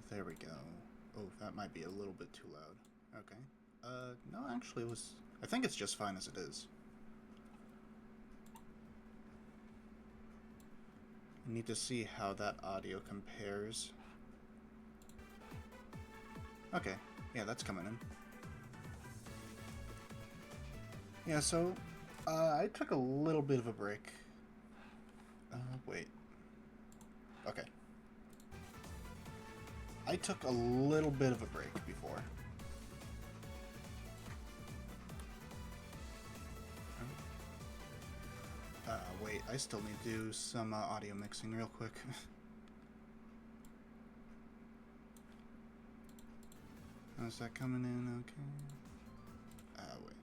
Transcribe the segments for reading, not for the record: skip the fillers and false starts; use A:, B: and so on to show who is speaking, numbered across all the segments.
A: There we go. Oh, that might be a little bit too loud. Okay. No, actually it was... I think it's just fine as it is. I need to see how that audio compares. Okay. Yeah, that's coming in. Yeah, so, I took a little bit of a break. Wait. Okay. I took a little bit of a break before. Wait, I still need to do some audio mixing real quick. Is that coming in okay? Wait.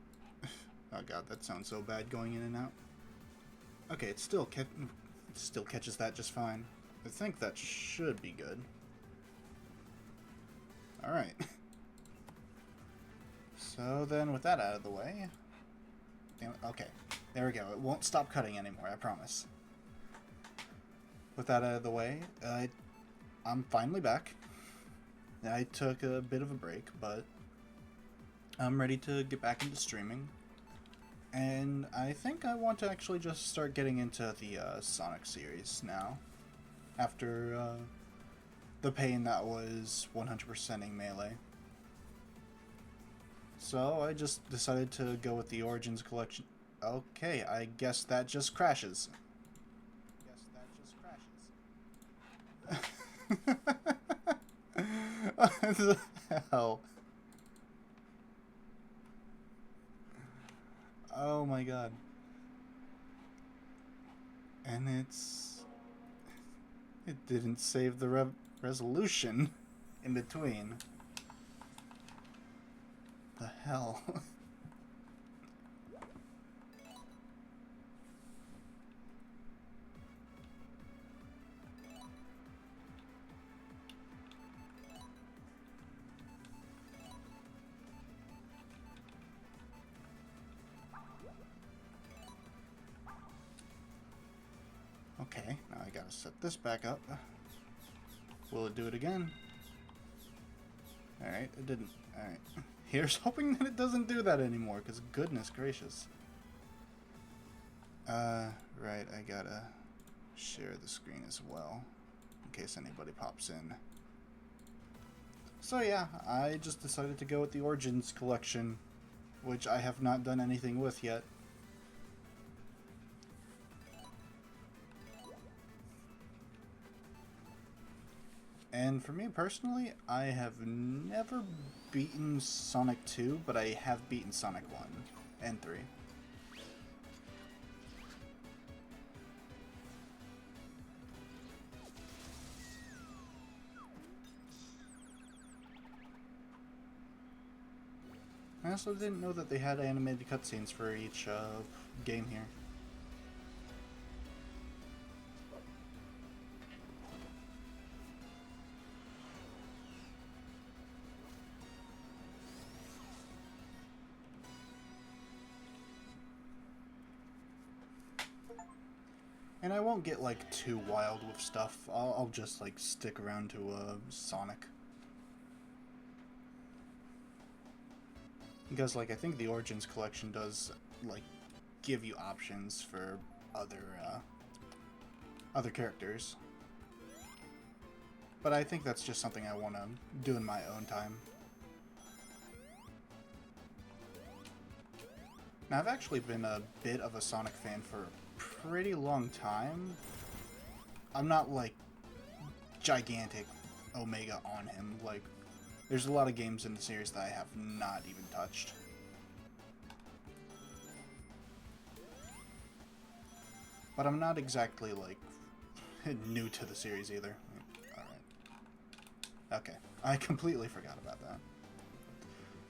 A: Oh god, that sounds so bad going in and out. Okay, it still catches that just fine. I think that should be good. Alright. So then with that out of the way... Damn it, okay. There we go. It won't stop cutting anymore, I promise. With that out of the way, I'm finally back. I took a bit of a break, but I'm ready to get back into streaming. And I think I want to actually just start getting into the Sonic series now. After the pain that was 100%ing Melee. So I just decided to go with the Origins collection. Okay, I guess that just crashes. What the hell? Oh my god. And it didn't save the resolution in between. The hell? Okay, now I gotta set this back up. Will it do it again? Alright, it didn't. Alright. Here's hoping that it doesn't do that anymore, because goodness gracious. Right, I gotta share the screen as well, in case anybody pops in. So yeah, I just decided to go with the Origins collection, which I have not done anything with yet. And for me personally, I have never beaten Sonic 2, but I have beaten Sonic 1 and 3. I also didn't know that they had animated cutscenes for each game here. And I won't get like too wild with stuff. I'll just like stick around to Sonic. Because like I think the Origins collection does like give you options for other characters. But I think that's just something I want to do in my own time. Now I've actually been a bit of a Sonic fan for a pretty long time. I'm not like gigantic Omega on him. Like, there's a lot of games in the series that I have not even touched. But I'm not exactly like new to the series either. Alright. Okay. I completely forgot about that.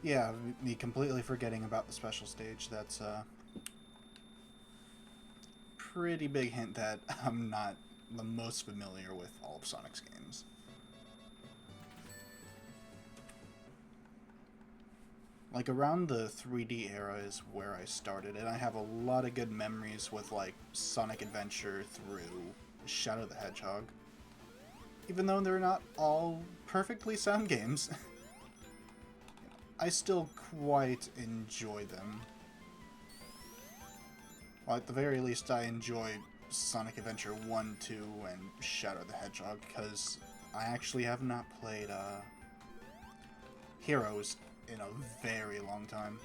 A: Yeah, me completely forgetting about the special stage. That's a pretty big hint that I'm not the most familiar with all of Sonic's games. Like, around the 3D era is where I started, and I have a lot of good memories with, like, Sonic Adventure through Shadow the Hedgehog. Even though they're not all perfectly sound games, I still quite enjoy them. Well, at the very least, I enjoy Sonic Adventure 1, 2, and Shadow the Hedgehog, because I actually have not played Heroes in a very long time.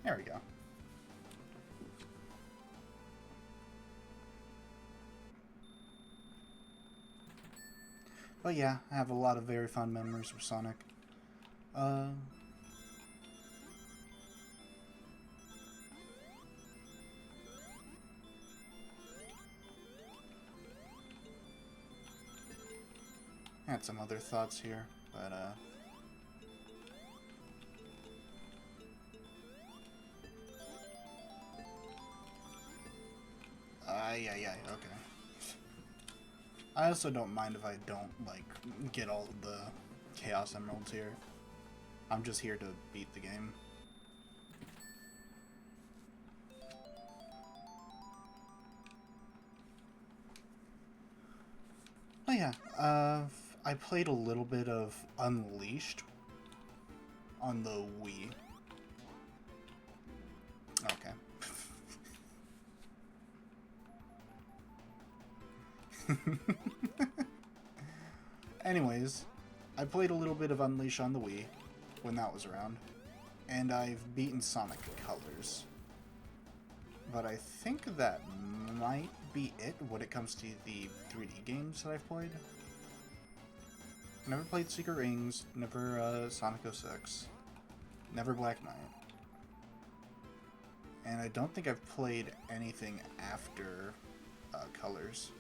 A: There we go. But yeah, I have a lot of very fond memories with Sonic. I had some other thoughts here, but yeah, okay. I also don't mind if I don't, like, get all of the Chaos Emeralds here. I'm just here to beat the game. Oh yeah, I played a little bit of Unleashed on the Wii. Okay. Anyways, I played a little bit of Unleash on the Wii when that was around, and I've beaten Sonic Colors. But I think that might be it when it comes to the 3D games that I've played. Never played Secret Rings, never Sonic 06, never Black Knight. And I don't think I've played anything after Colors.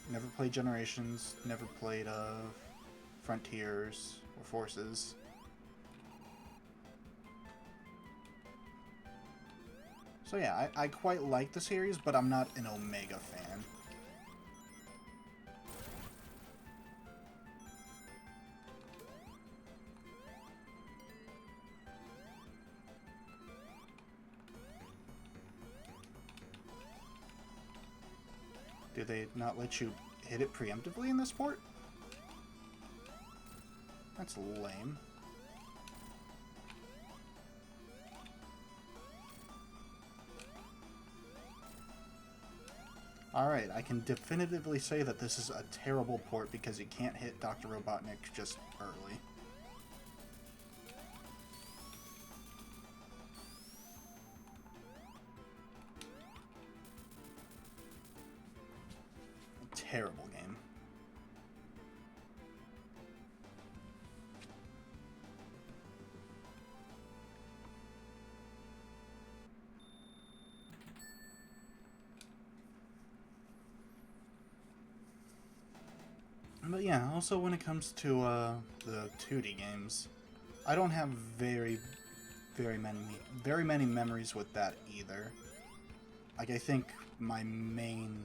A: Never played Generations, never played Frontiers or Forces. So yeah, I quite like the series, but I'm not an Omega fan. Do they not let you hit it preemptively in this port? That's lame. Alright, I can definitively say that this is a terrible port because you can't hit Dr. Robotnik just early. Terrible game. But yeah, also when it comes to the 2D games, I don't have very many memories with that either. Like, I think my main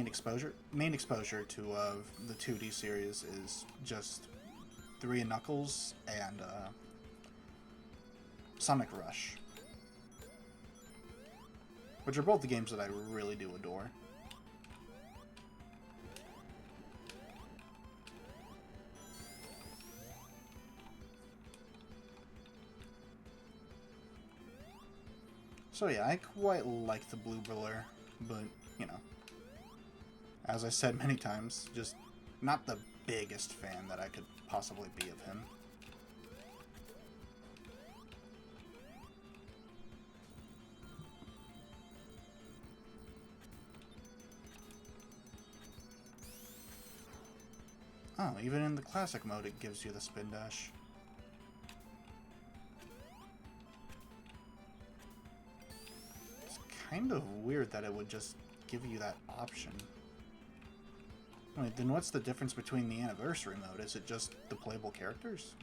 A: exposure to the 2D series is just 3 and Knuckles and Sonic Rush, which are both the games that I really do adore. So yeah, I quite like the Blue Blur, but, you know, as I said many times, just not the biggest fan that I could possibly be of him. Oh, even in the classic mode it gives you the spin dash. It's kind of weird that it would just give you that option. Wait, then what's the difference between the anniversary mode? Is it just the playable characters?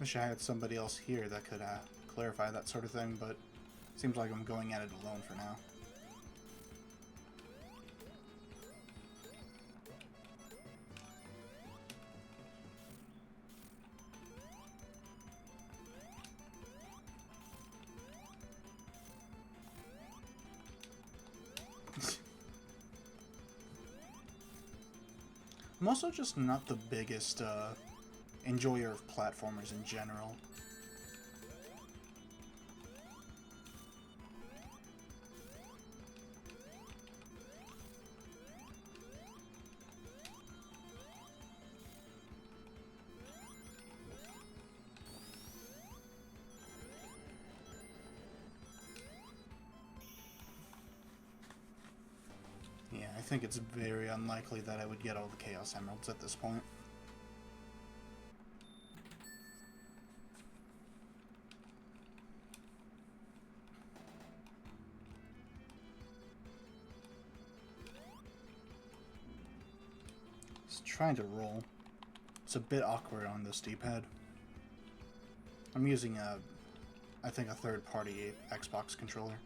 A: Wish I had somebody else here that could clarify that sort of thing, but seems like I'm going at it alone for now. I'm also just not the biggest enjoyer of platformers in general. Yeah, I think it's very unlikely that I would get all the Chaos Emeralds at this point. Just trying to roll. It's a bit awkward on this D-pad. I'm using I think a third-party Xbox controller.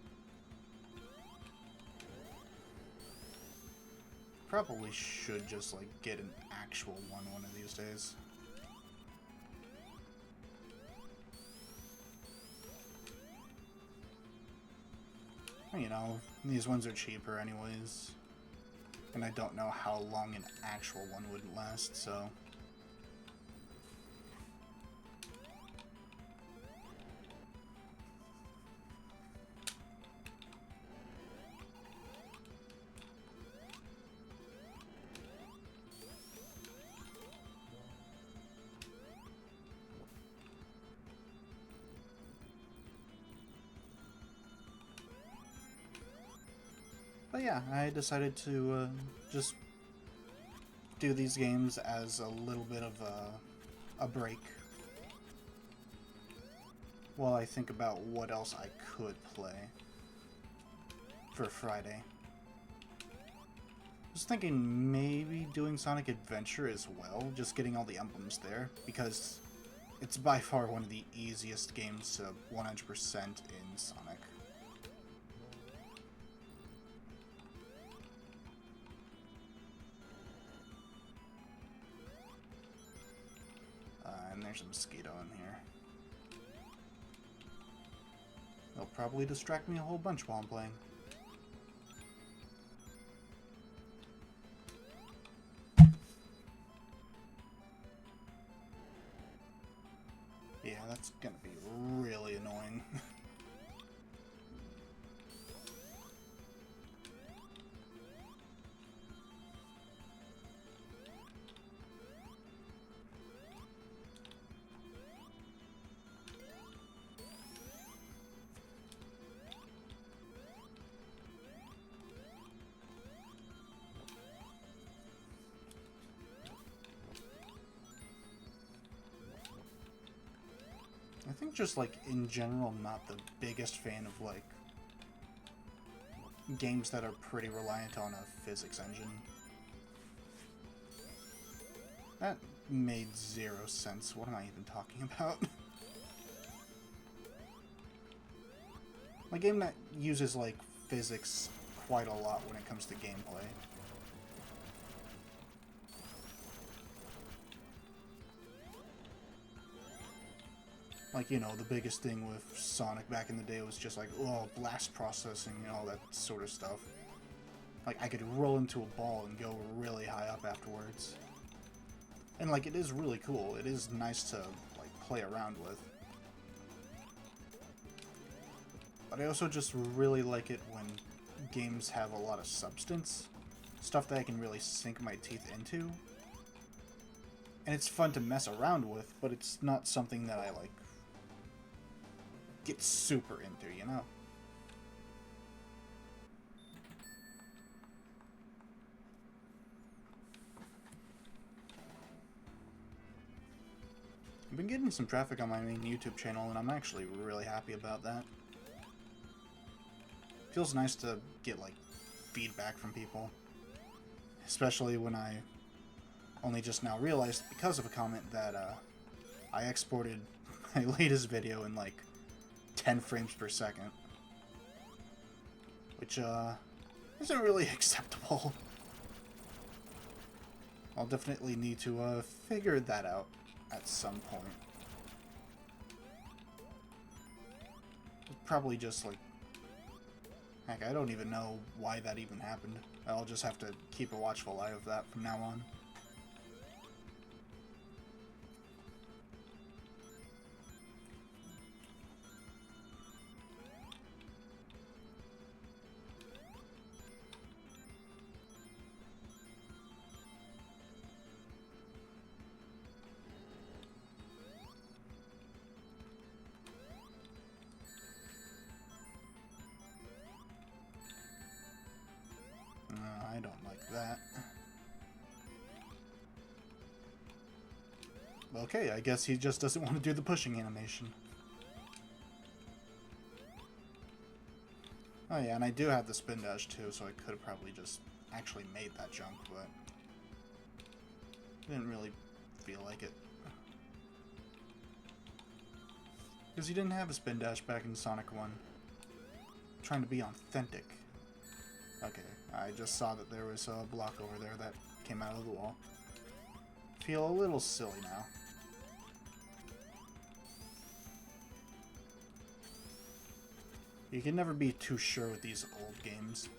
A: Probably should just, like, get an actual one of these days. You know, these ones are cheaper anyways. And I don't know how long an actual one would last, so... But yeah, I decided to just do these games as a little bit of a break while I think about what else I could play for Friday. I was thinking maybe doing Sonic Adventure as well, just getting all the emblems there, because it's by far one of the easiest games to 100% in Sonic. And there's a mosquito in here. They'll probably distract me a whole bunch while I'm playing. Yeah, that's gonna be really annoying. I think just, like, in general, I'm not the biggest fan of, like, games that are pretty reliant on a physics engine. That made zero sense. What am I even talking about? A game that uses, like, physics quite a lot when it comes to gameplay. Like, you know, the biggest thing with Sonic back in the day was just like, oh, blast processing and all that sort of stuff. Like, I could roll into a ball and go really high up afterwards. And, like, it is really cool. It is nice to, like, play around with. But I also just really like it when games have a lot of substance. Stuff that I can really sink my teeth into. And it's fun to mess around with, but it's not something that I, like, get super into, you know? I've been getting some traffic on my main YouTube channel, and I'm actually really happy about that. Feels nice to get, like, feedback from people. Especially when I only just now realized, because of a comment, that I exported my latest video in like 10 frames per second. Which, isn't really acceptable. I'll definitely need to, figure that out at some point. Probably just, like... Heck, I don't even know why that even happened. I'll just have to keep a watchful eye of that from now on. I don't like that. Okay, I guess he just doesn't want to do the pushing animation. Oh yeah, and I do have the spin dash too, so I could have probably just actually made that jump, but didn't really feel like it. Because you didn't have a spin dash back in Sonic 1. Trying to be authentic. Okay, I just saw that there was a block over there that came out of the wall. Feel a little silly now. You can never be too sure with these old games.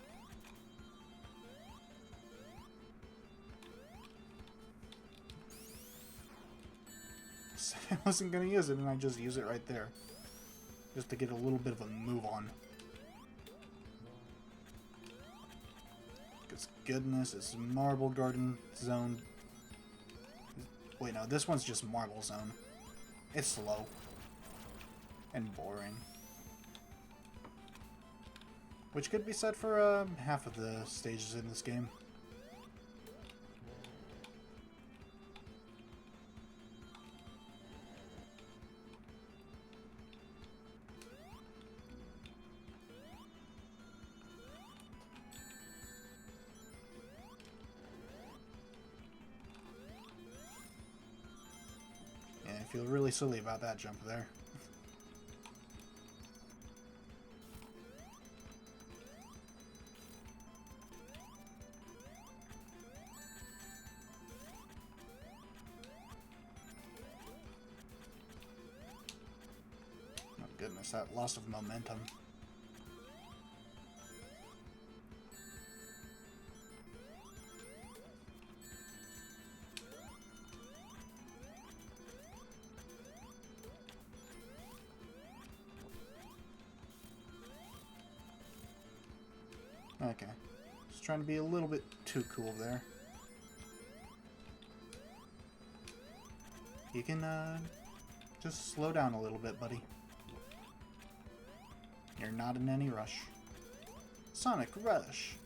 A: I wasn't gonna use it, and I just use it right there. Just to get a little bit of a move on. Because goodness, it's Marble Garden Zone. Wait, no, this one's just Marble Zone. It's slow. And boring. Which could be said for half of the stages in this game. Yeah, I feel really silly about that jump there. Goodness, that loss of momentum. Okay. Just trying to be a little bit too cool there. You can, just slow down a little bit, buddy. You're not in any rush. Sonic Rush!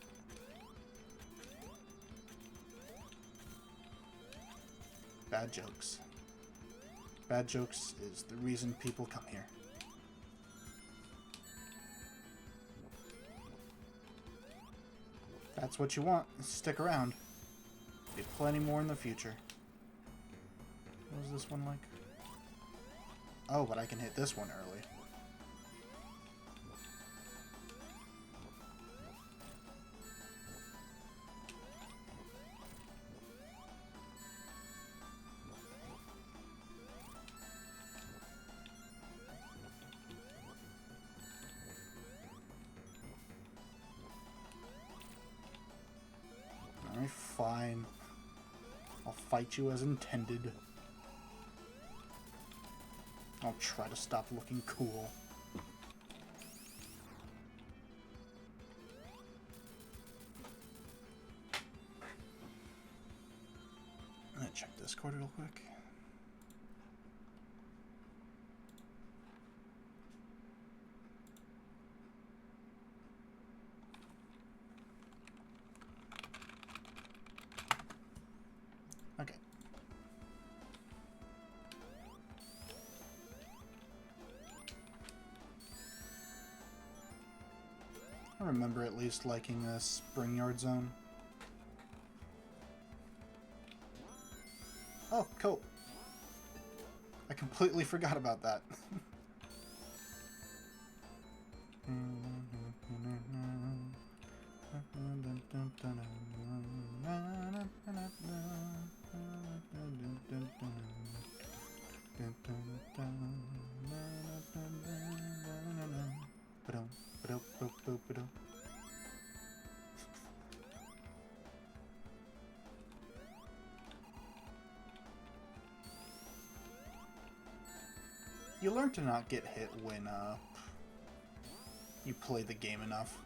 A: Bad jokes. Bad jokes is the reason people come here. If that's what you want, stick around. Be plenty more in the future. What was this one like? Oh, but I can hit this one early. Alright, fine. I'll fight you as intended. I'll try to stop looking cool. I'm gonna check Discord real quick. Okay. I remember at least liking the Spring Yard Zone. Oh, cool. I completely forgot about that. You learn to not get hit when you play the game enough.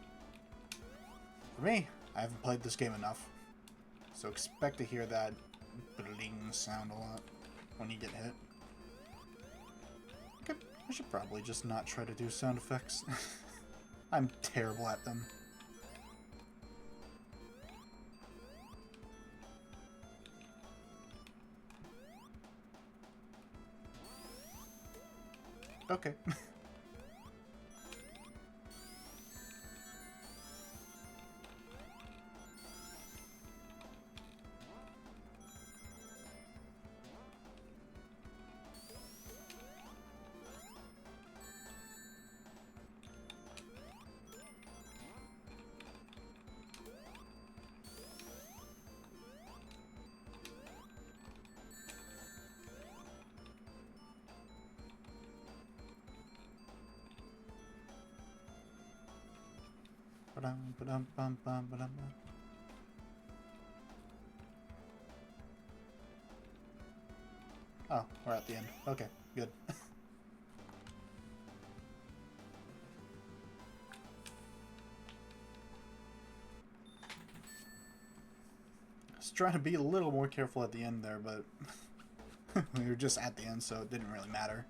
A: For me, I haven't played this game enough, so expect to hear that bling sound a lot when you get hit. Okay, I should probably just not try to do sound effects. I'm terrible at them. Okay. Oh, we're at the end. Okay, good. I was trying to be a little more careful at the end there, but we were just at the end, so it didn't really matter.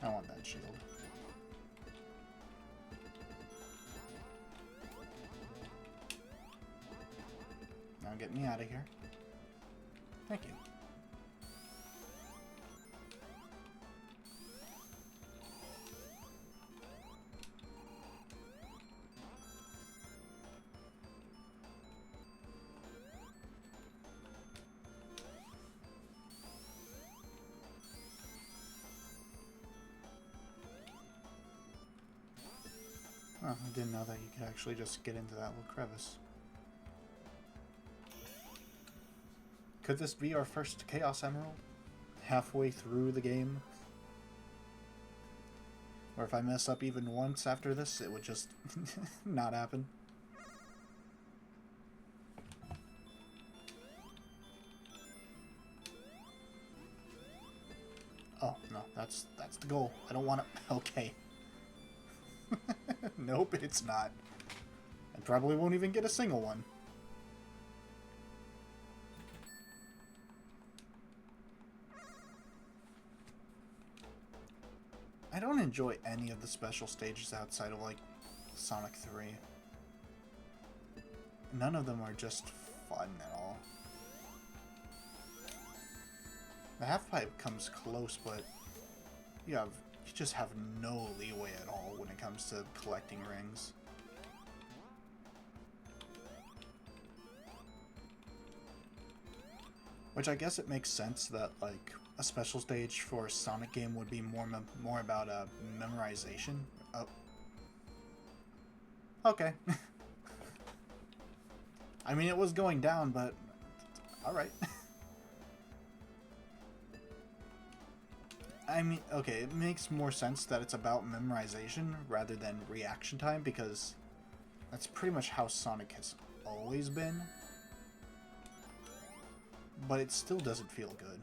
A: I want that shield. Now get me out of here. Thank you. Oh, I didn't know that you could actually just get into that little crevice. Could this be our first Chaos Emerald? Halfway through the game? Or if I mess up even once after this, it would just not happen. Oh, no, that's the goal. I don't want to... Okay. Nope, it's not. I probably won't even get a single one. I don't enjoy any of the special stages outside of, like, Sonic 3. None of them are just fun at all. The half-pipe comes close, but you just have no leeway at all when it comes to collecting rings. Which I guess it makes sense that, like, a special stage for a Sonic game would be more about memorization. Oh. Okay. I mean, it was going down, but alright. I mean, okay, it makes more sense that it's about memorization rather than reaction time, because that's pretty much how Sonic has always been. But it still doesn't feel good.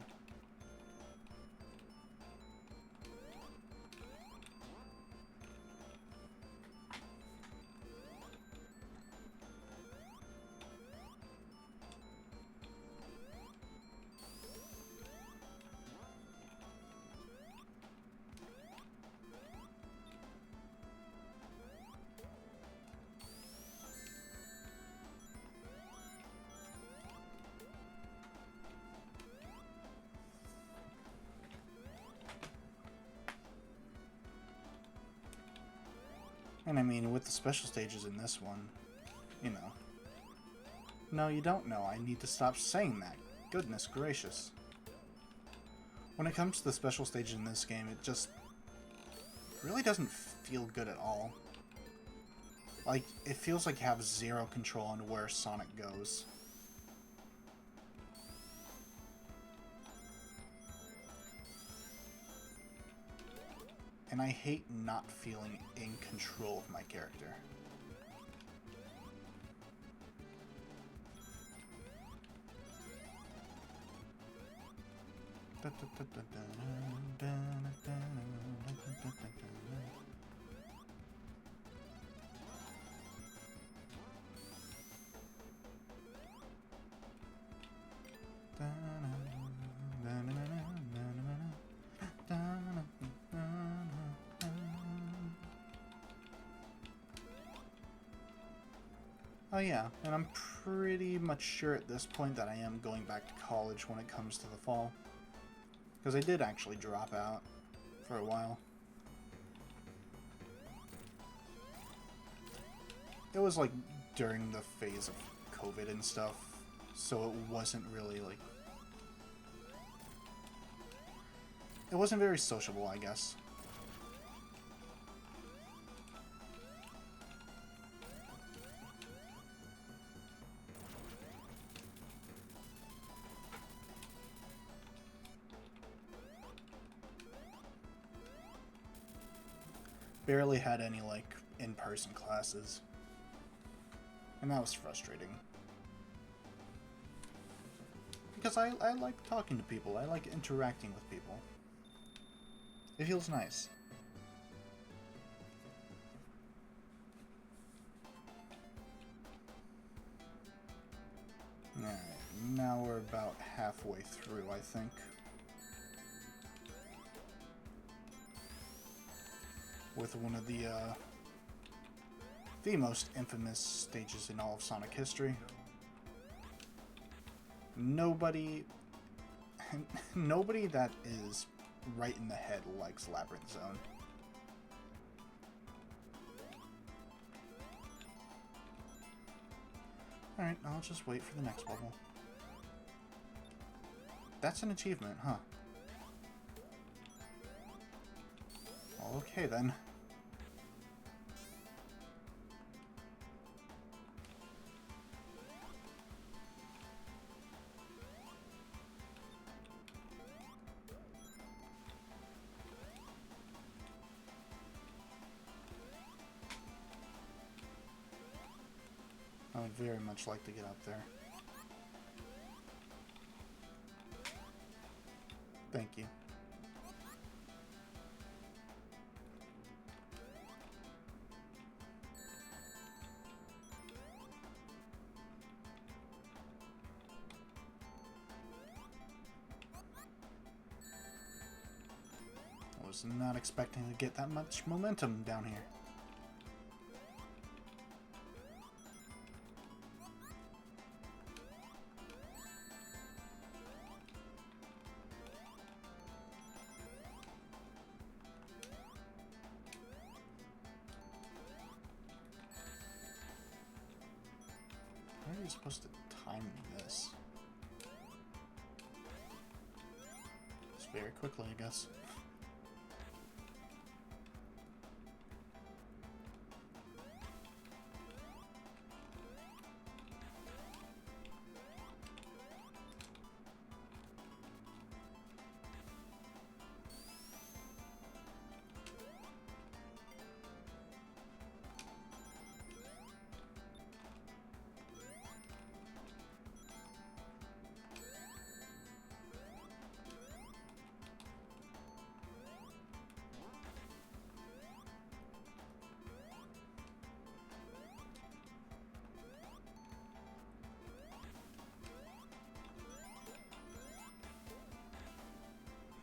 A: And I mean, with the special stages in this one, you know. No, you don't know. I need to stop saying that. Goodness gracious. When it comes to the special stage in this game, it just really doesn't feel good at all. Like, it feels like you have zero control on where Sonic goes. And I hate not feeling in control of my character. Oh yeah, and I'm pretty much sure at this point that I am going back to college when it comes to the fall. Because I did actually drop out for a while. It was like during the phase of COVID and stuff, so it wasn't really like... It wasn't very sociable, I guess. Barely had any, like, in-person classes. And that was frustrating. Because I like talking to people. I like interacting with people. It feels nice. Alright, now we're about halfway through, I think. With one of the most infamous stages in all of Sonic history. Nobody that is right in the head likes Labyrinth Zone. Alright, I'll just wait for the next bubble. That's an achievement, huh? Okay then. I would very much like to get up there. Thank you. I was not expecting to get that much momentum down here. How are you supposed to time this? Just very quickly, I guess.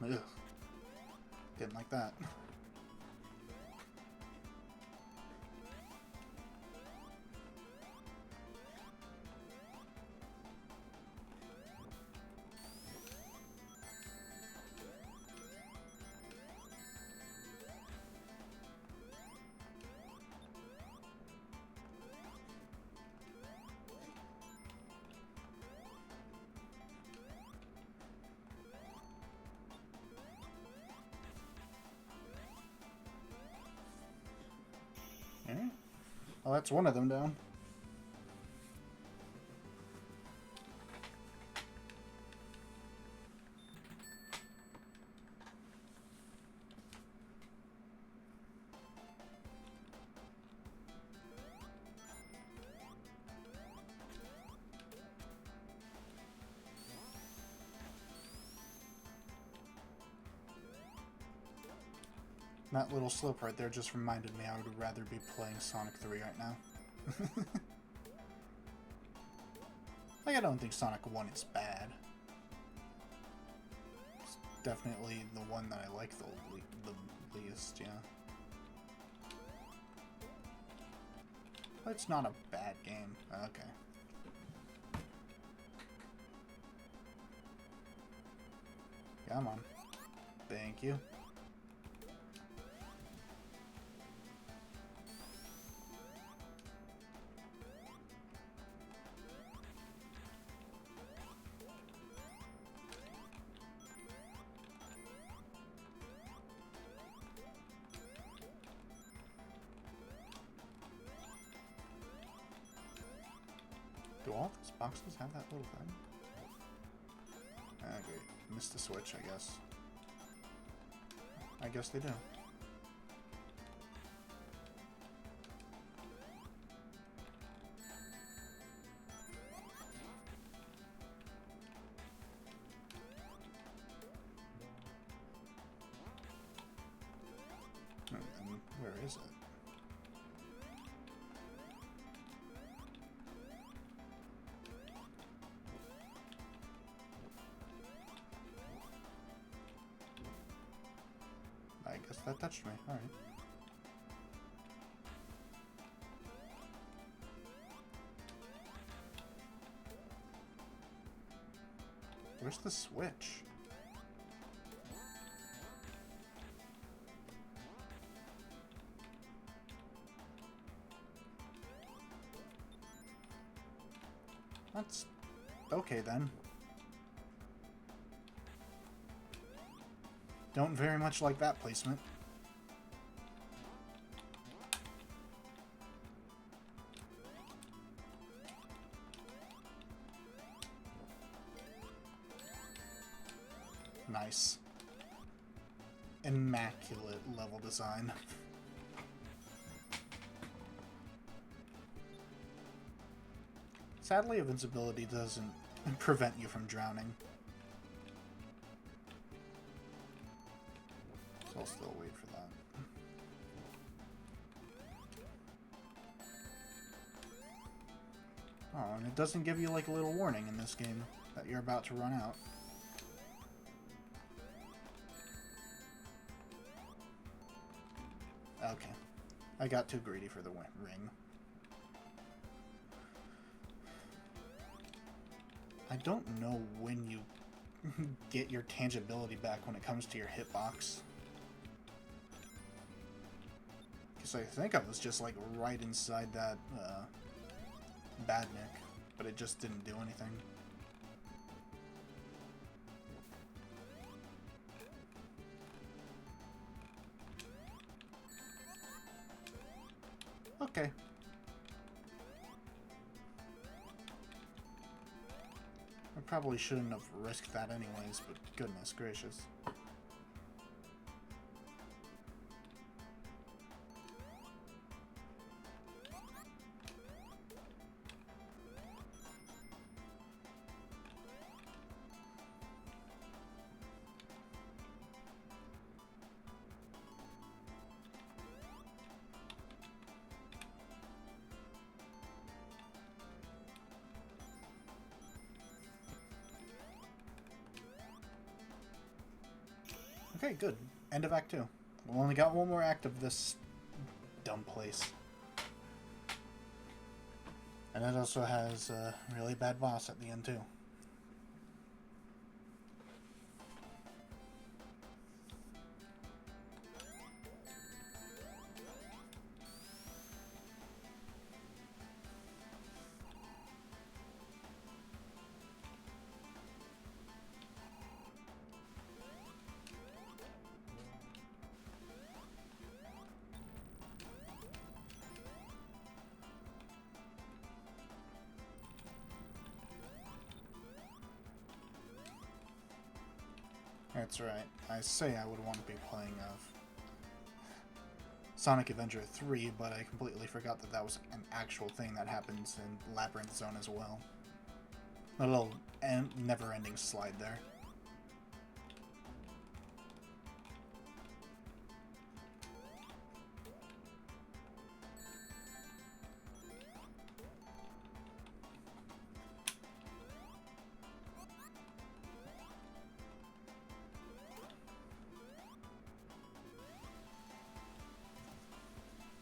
A: Ugh. Didn't like that. Oh, that's one of them down. That little slope right there just reminded me I would rather be playing Sonic 3 right now. Like, I don't think Sonic 1 is bad. It's definitely the one that I like the least, yeah. But it's not a bad game. Okay. Come on. Thank you. Do all these boxes have that little thing? Okay, missed the switch, I guess. I guess they do. And where is it? I guess that touched me. Alright. Where's the switch? That's okay then. Don't very much like that placement. Nice. Immaculate level design. Sadly, invincibility doesn't prevent you from drowning. So I'll still wait for that. Oh, and it doesn't give you like a little warning in this game that you're about to run out. Okay. I got too greedy for the ring. I don't know when you get your tangibility back when it comes to your hitbox. Because I think I was just like right inside that Badnik, but it just didn't do anything. Okay. I probably shouldn't have risked that anyways, but goodness gracious. Okay, good. End of Act 2. We've only got one more act of this dumb place. And it also has a really bad boss at the end, too. That's right. I say I would want to be playing Sonic Adventure 3, but I completely forgot that that was an actual thing that happens in Labyrinth Zone as well. A little never-ending slide there.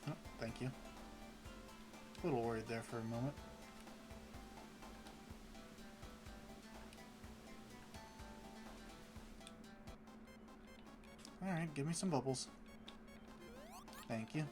A: Oh, thank you. A little worried there for a moment. Alright, give me some bubbles. Thank you.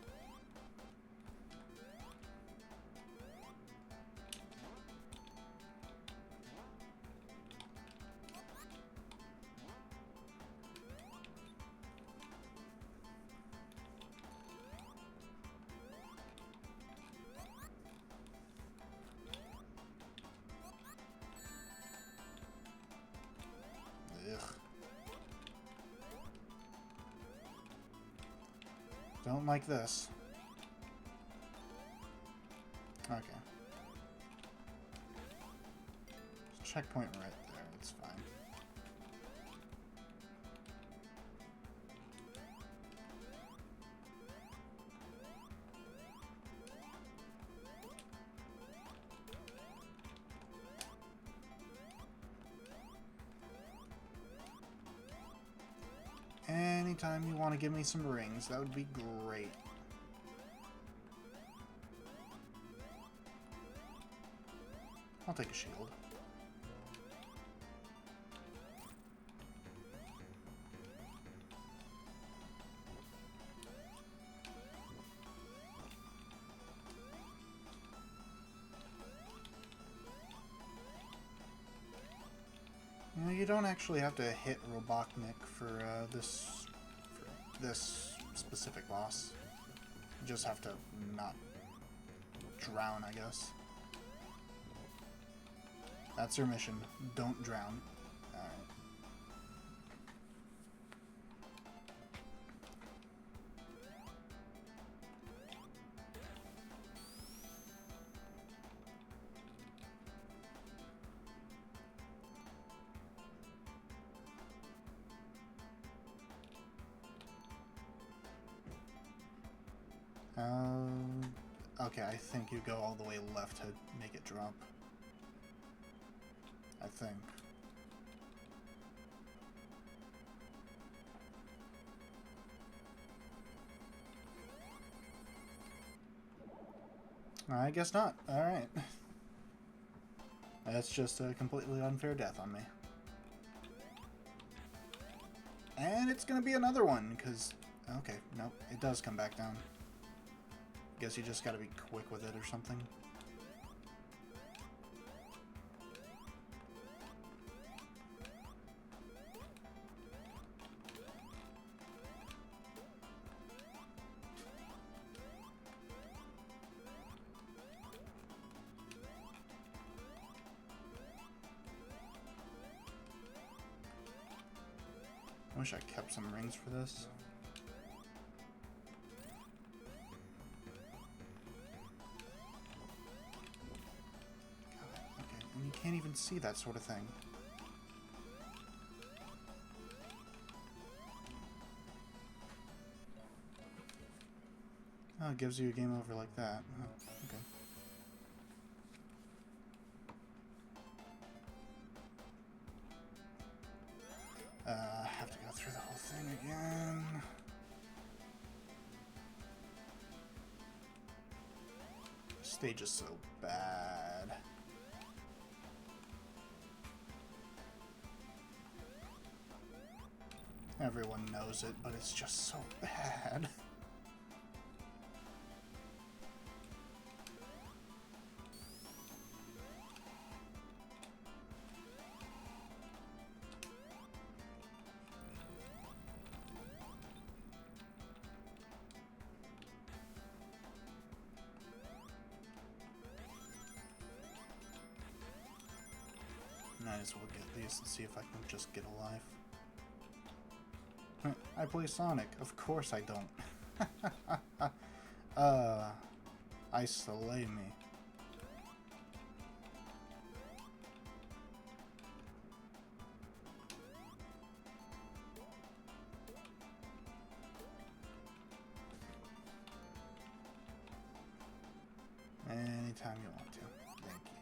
A: Ugh. Don't like this. Okay. Checkpoint right there, it's fine. Anytime you want to give me some rings, that would be great. I'll take a shield. You know, you don't actually have to hit Robotnik for this specific boss. You just have to not drown, I guess. That's your mission. Don't drown. Okay, I think you go all the way left to make it drop. I think. I guess not. Alright. That's just a completely unfair death on me. And it's gonna be another one, because... Okay, nope, it does come back down. Guess you just gotta be quick with it or something. I wish I kept some rings for this. Okay, and you can't even see that sort of thing. Oh, it gives you a game over like that. Oh, okay. I have to go through the whole thing again. This stage is so bad. Everyone knows it, but it's just so bad. Might as well get these and see if I can just get alive. I play Sonic. Of course I don't. I slay me. Anytime you want to. Thank you.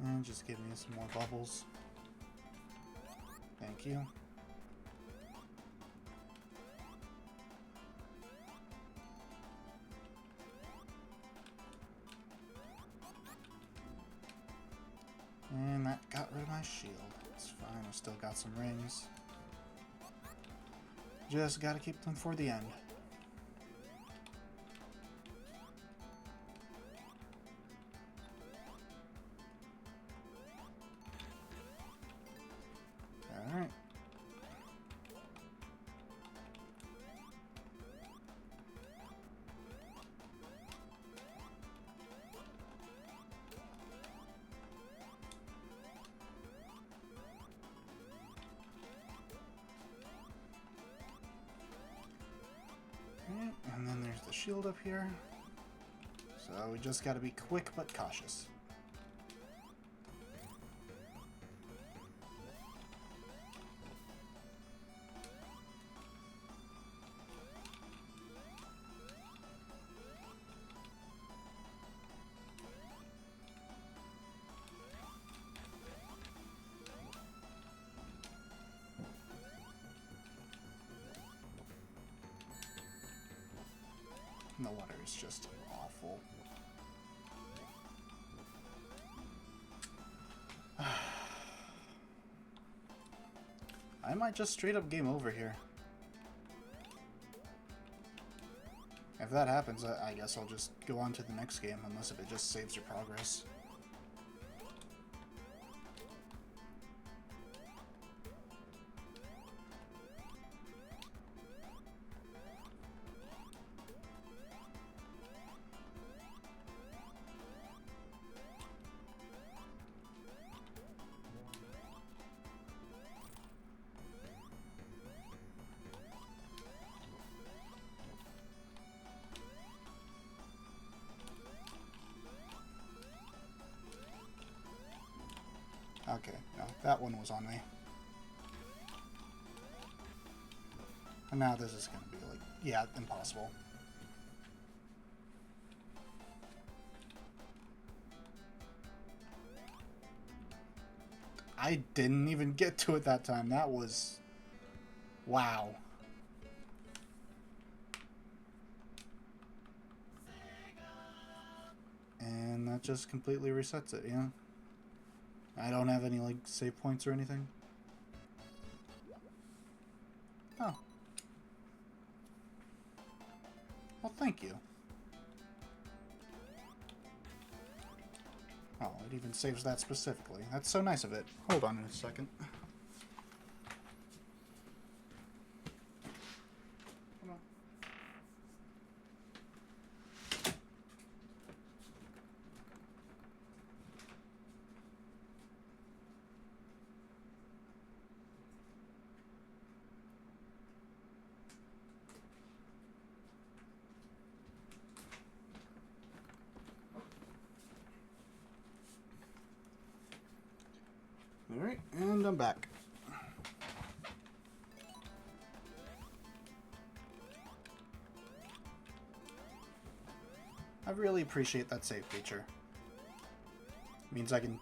A: And just give me some more bubbles. Thank you. And that got rid of my shield. It's fine, I still got some rings. Just gotta keep them for the end. Alright. And then there's the shield up here. So we just gotta be quick but cautious. And the water is just awful. I might just straight up game over here. If that happens, I guess I'll just go on to the next game, unless if it just saves your progress. Okay, no, that one was on me. And now this is gonna be like, yeah, impossible. I didn't even get to it that time. That was... wow. And that just completely resets it, yeah. I don't have any, like, save points or anything. Oh. Well, thank you. Oh, it even saves that specifically. That's so nice of it. Hold on a second. Come on. Alright, and I'm back. I really appreciate that save feature. Means I can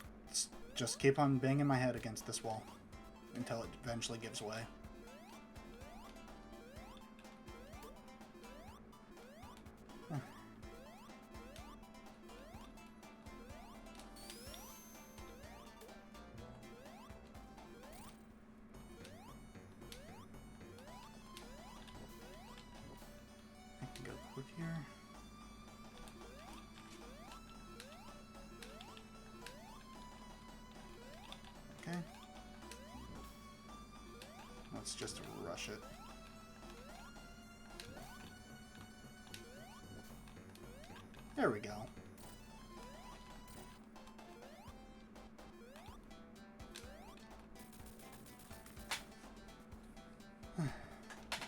A: just keep on banging my head against this wall until it eventually gives way. this just to rush it. There we go.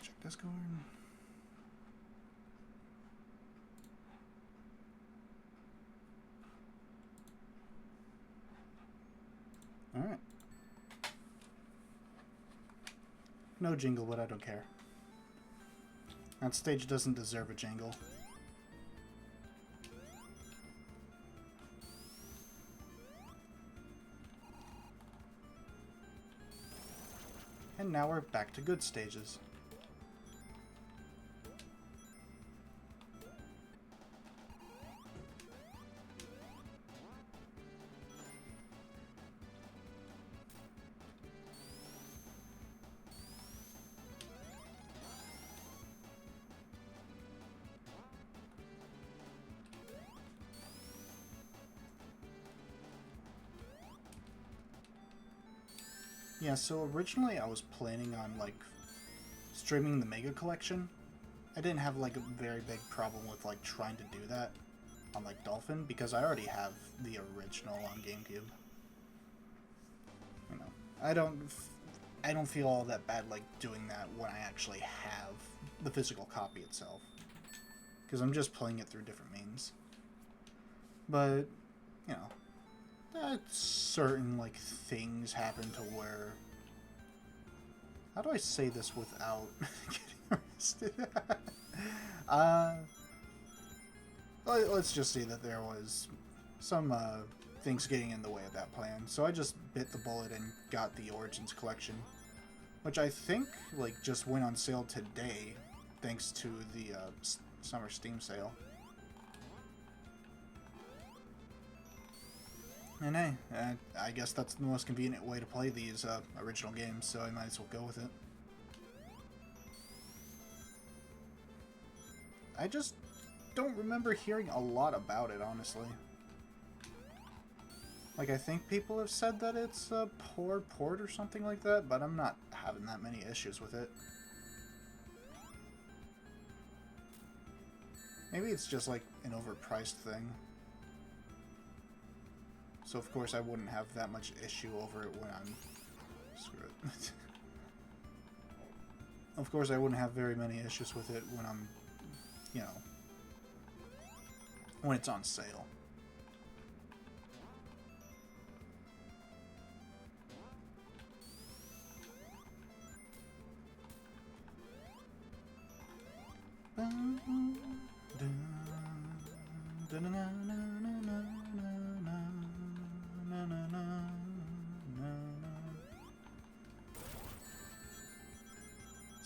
A: Check Discord. Alright. No jingle, but I don't care. That stage doesn't deserve a jingle. And now we're back to good stages. Yeah, so originally I was planning on, like, streaming the Mega Collection. I didn't have, like, a very big problem with, like, trying to do that on, like, Dolphin, because I already have the original on GameCube. You know, I don't feel all that bad, like, doing that when I actually have the physical copy itself. Because I'm just playing it through different means. But, you know, certain, like, things happen to where... How do I say this without getting arrested? Let's just say that there was some things getting in the way of that plan. So I just bit the bullet and got the Origins collection. Which I think, like, just went on sale today, thanks to the summer Steam sale. And hey, I guess that's the most convenient way to play these original games, so I might as well go with it. I just don't remember hearing a lot about it, honestly. Like, I think people have said that it's a poor port or something like that, but I'm not having that many issues with it. Maybe it's just, like, an overpriced thing. So, of course, I wouldn't have that much issue over it when I'm... Screw it. Of course, I wouldn't have very many issues with it when I'm, you know, when it's on sale.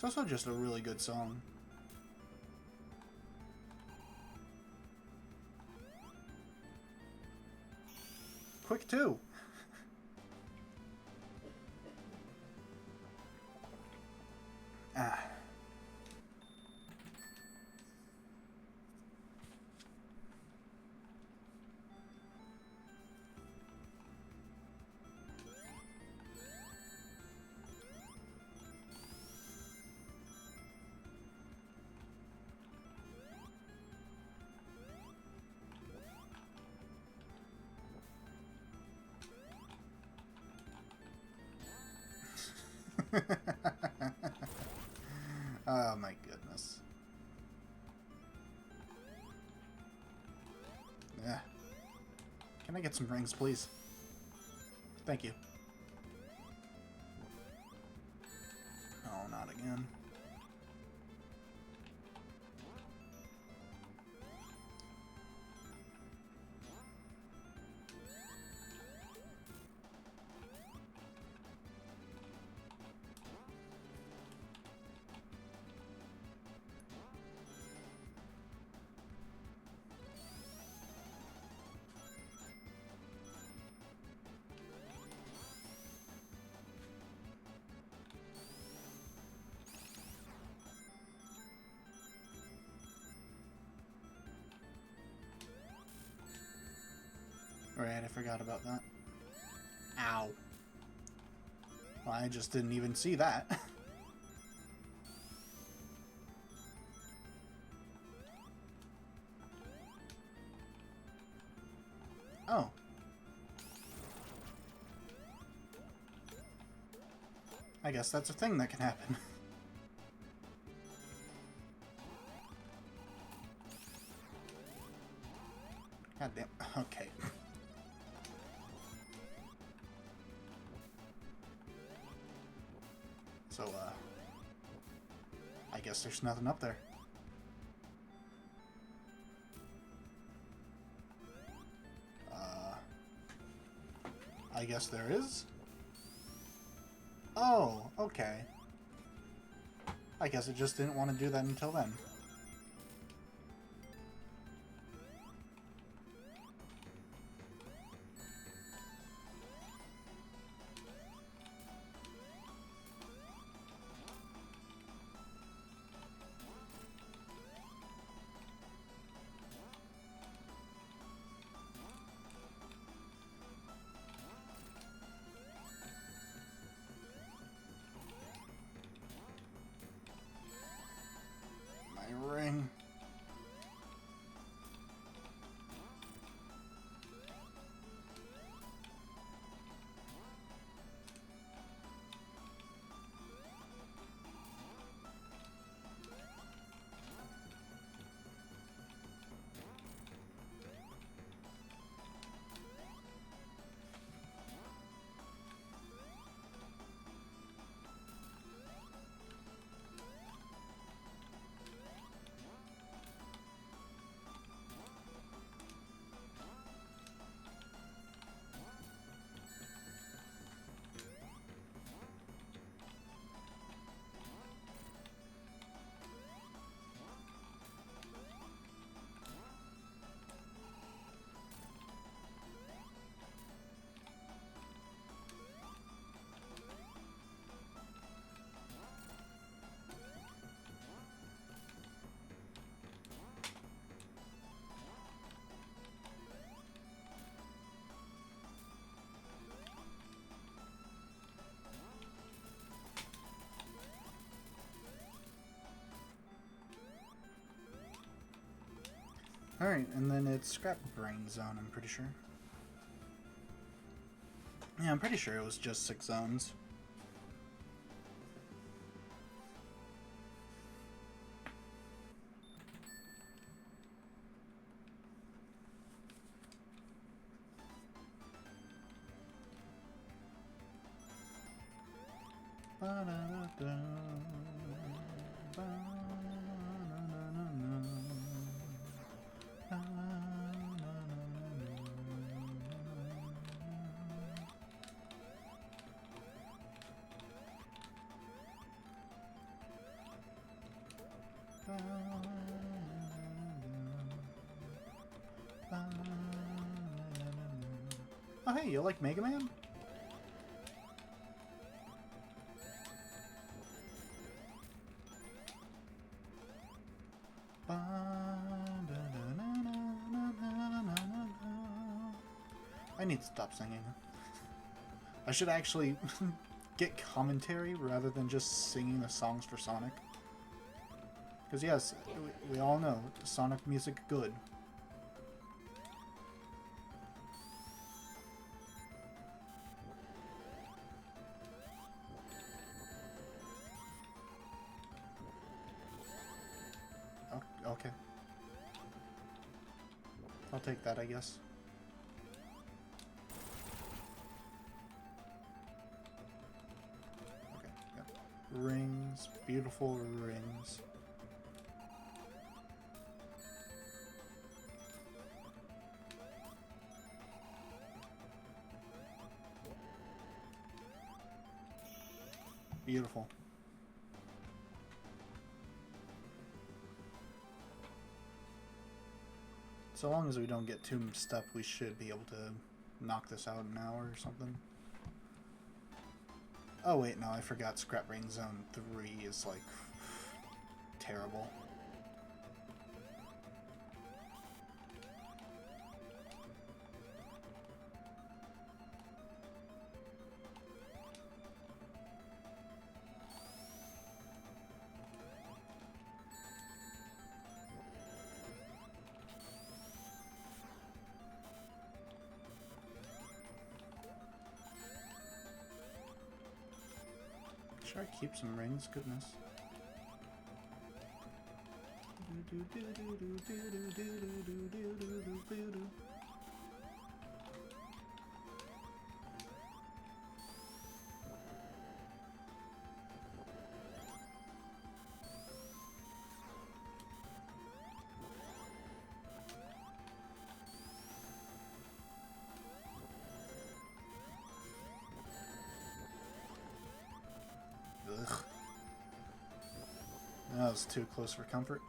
A: It's also just a really good song. Quick too. Ah. Oh my goodness. Yeah. Can I get some rings, please? Thank you. Oh, not again. Right, I forgot about that. Ow. Well, I just didn't even see that. Oh. I guess that's a thing that can happen. God damn. Okay. So, I guess there's nothing up there. I guess there is? Oh, okay. I guess it just didn't want to do that until then. My ring. Alright, and then it's Scrap Brain Zone, I'm pretty sure. Yeah, I'm pretty sure it was just 6 zones. Oh hey, you like Mega Man? I need to stop singing. I should actually get commentary rather than just singing the songs for Sonic. Because yes, we all know Sonic music good. Okay. I'll take that, I guess. Okay, yep. Rings, beautiful rings. Beautiful. So long as we don't get too messed up, we should be able to knock this out in an hour or something. Oh wait, no, I forgot Scrap Brain Zone 3 is like terrible. Should I keep some rings? Goodness. Ugh. That was too close for comfort.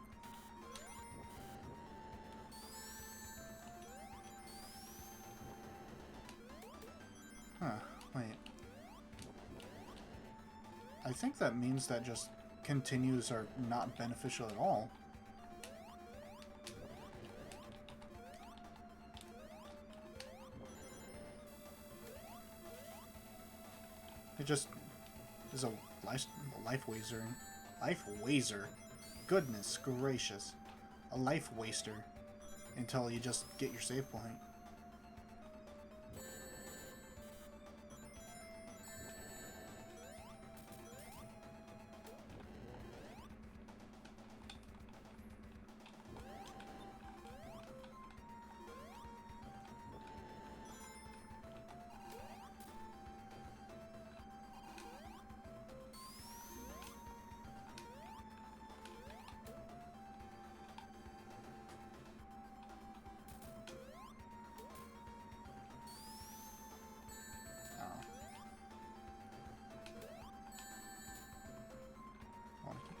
A: Huh, wait. I think that means that just continues are not beneficial at all. It just is a life waster. Life waster. Goodness gracious. A life waster. Until you just get your save point.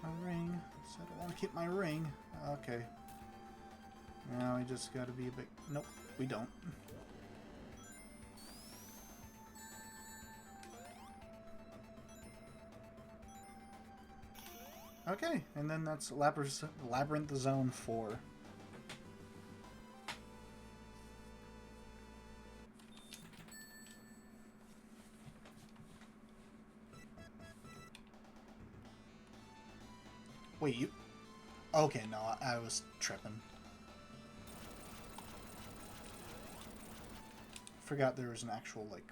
A: My ring. Said I want to keep my ring. Okay. Now we just gotta be a bit... Nope, we don't. Okay, and then that's Labyrinth Zone 4. Wait, you... Okay, no, I was tripping. Forgot there was an actual, like,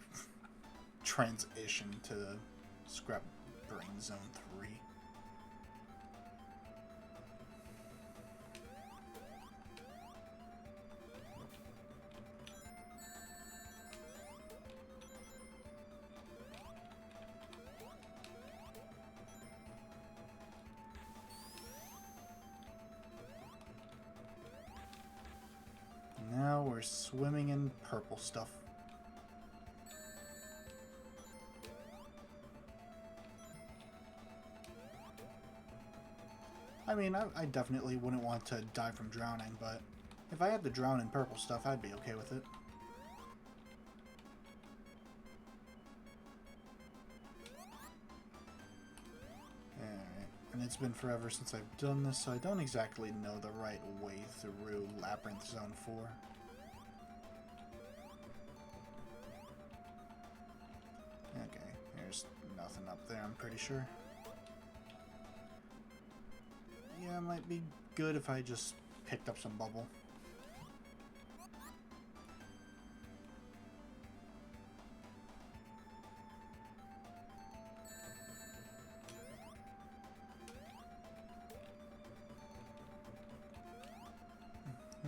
A: transition to Scrap Brain Zone 3. Now we're swimming in purple stuff. I mean, I definitely wouldn't want to die from drowning, but if I had to drown in purple stuff, I'd be okay with it. Alright, and it's been forever since I've done this, so I don't exactly know the right way through Labyrinth Zone 4. Okay, there's nothing up there, I'm pretty sure. Yeah, it might be good if I just picked up some bubble.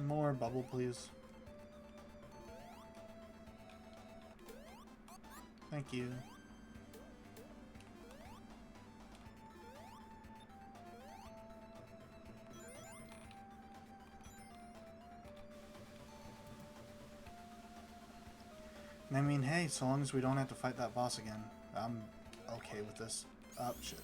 A: More bubble, please. Thank you. I mean, hey, so long as we don't have to fight that boss again, I'm okay with this. Oh, shit.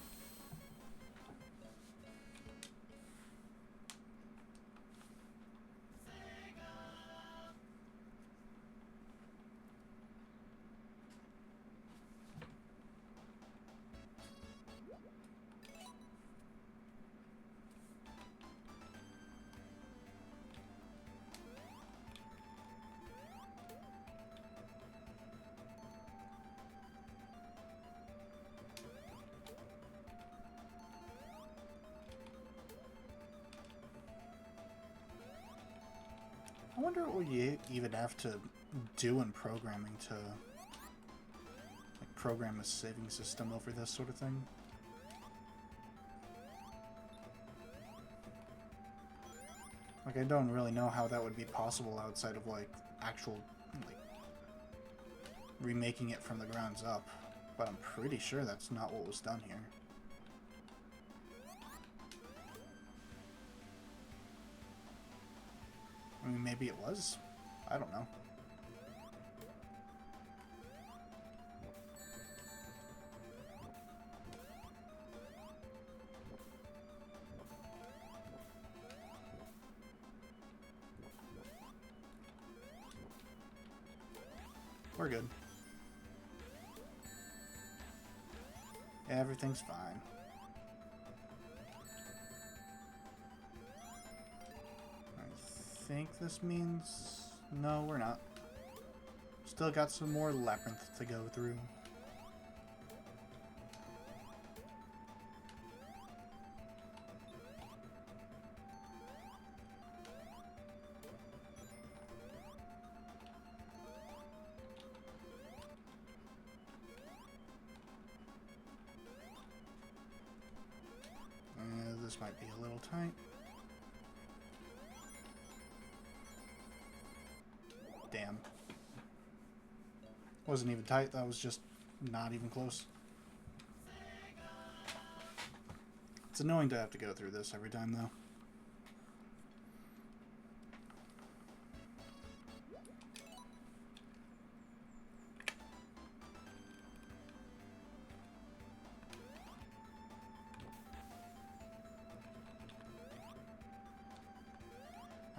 A: I wonder what you even have to do in programming to like program a saving system over this sort of thing. Like, I don't really know how that would be possible outside of, like, actual, like, remaking it from the grounds up. But I'm pretty sure that's not what was done here. I mean, maybe it was. I don't know. We're good. Everything's fine. I think this means... No, we're not. Still got some more labyrinth to go through. This might be a little tight. Damn. Wasn't even tight, that was just not even close. It's annoying to have to go through this every time, though.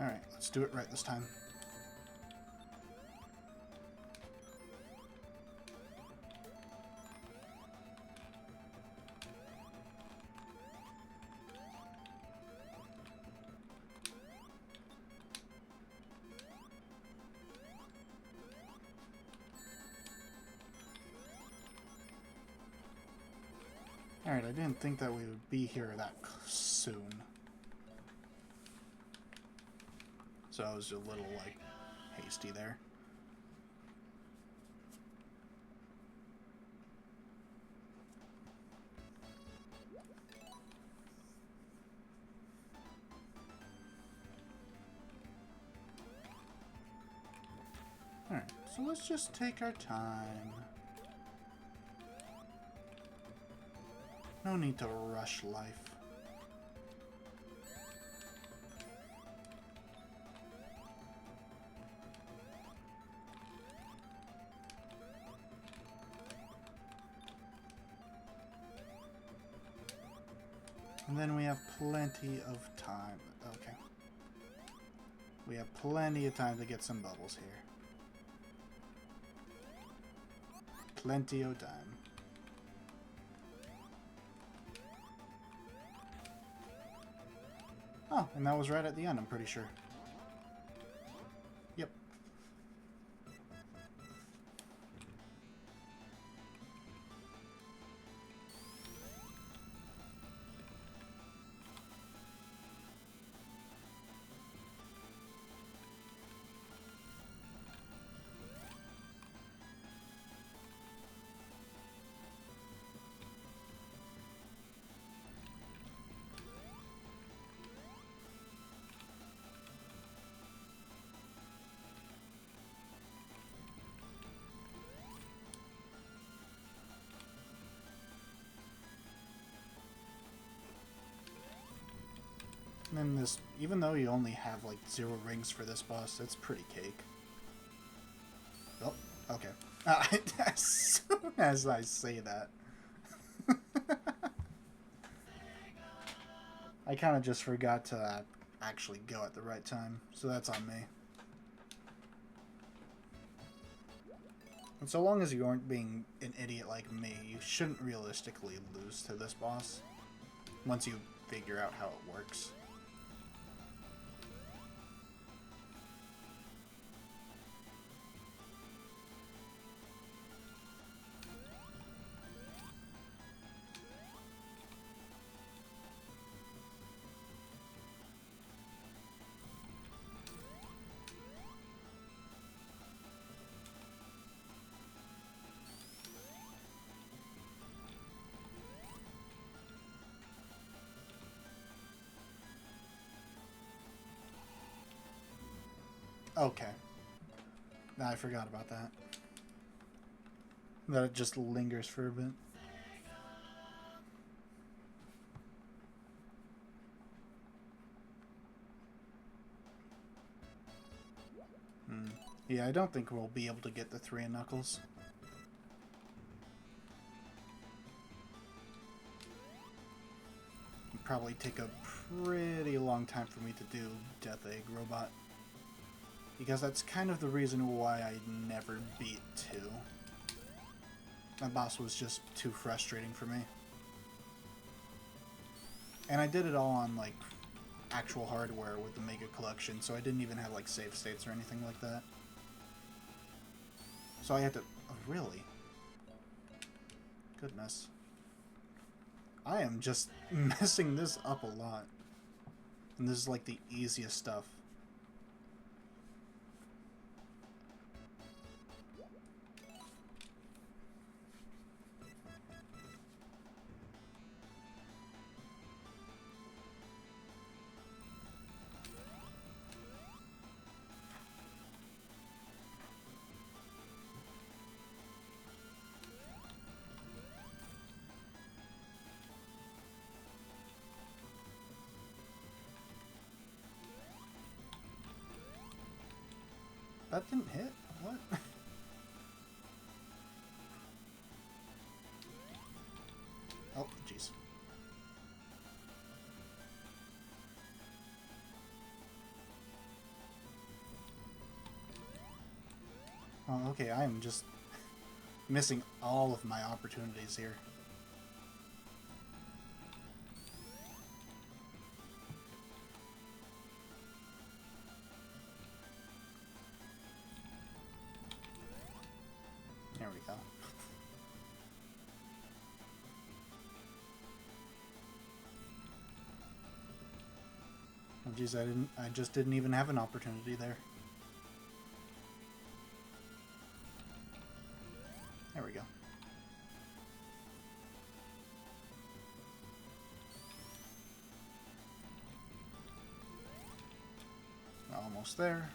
A: Alright, let's do it right this time. Alright, I didn't think that we would be here that soon. So I was a little, like, hasty there. Alright, so let's just take our time. No need to rush life. And then we have plenty of time. Okay. We have plenty of time to get some bubbles here. Plenty of time. Oh, and that was right at the end, I'm pretty sure. Yep. And then this, even though you only have like 0 rings for this boss, it's pretty cake. Oh, okay. As soon as I say that. I kind of just forgot to actually go at the right time, so that's on me. And so long as you aren't being an idiot like me, you shouldn't realistically lose to this boss once you figure out how it works. Okay. I forgot about that. That it just lingers for a bit. Yeah, I don't think we'll be able to get the 3 in Knuckles. It'd probably take a pretty long time for me to do Death Egg Robot. Because that's kind of the reason why I never beat 2. That boss was just too frustrating for me. And I did it all on, like, actual hardware with the Mega Collection, so I didn't even have, like, save states or anything like that. So I had to... Oh, really? Goodness. I am just messing this up a lot. And this is, like, the easiest stuff. That didn't hit? What? Oh, jeez. Oh, okay, I am just missing all of my opportunities here. There we go. Oh, geez, I just didn't even have an opportunity there. There we go. Almost there.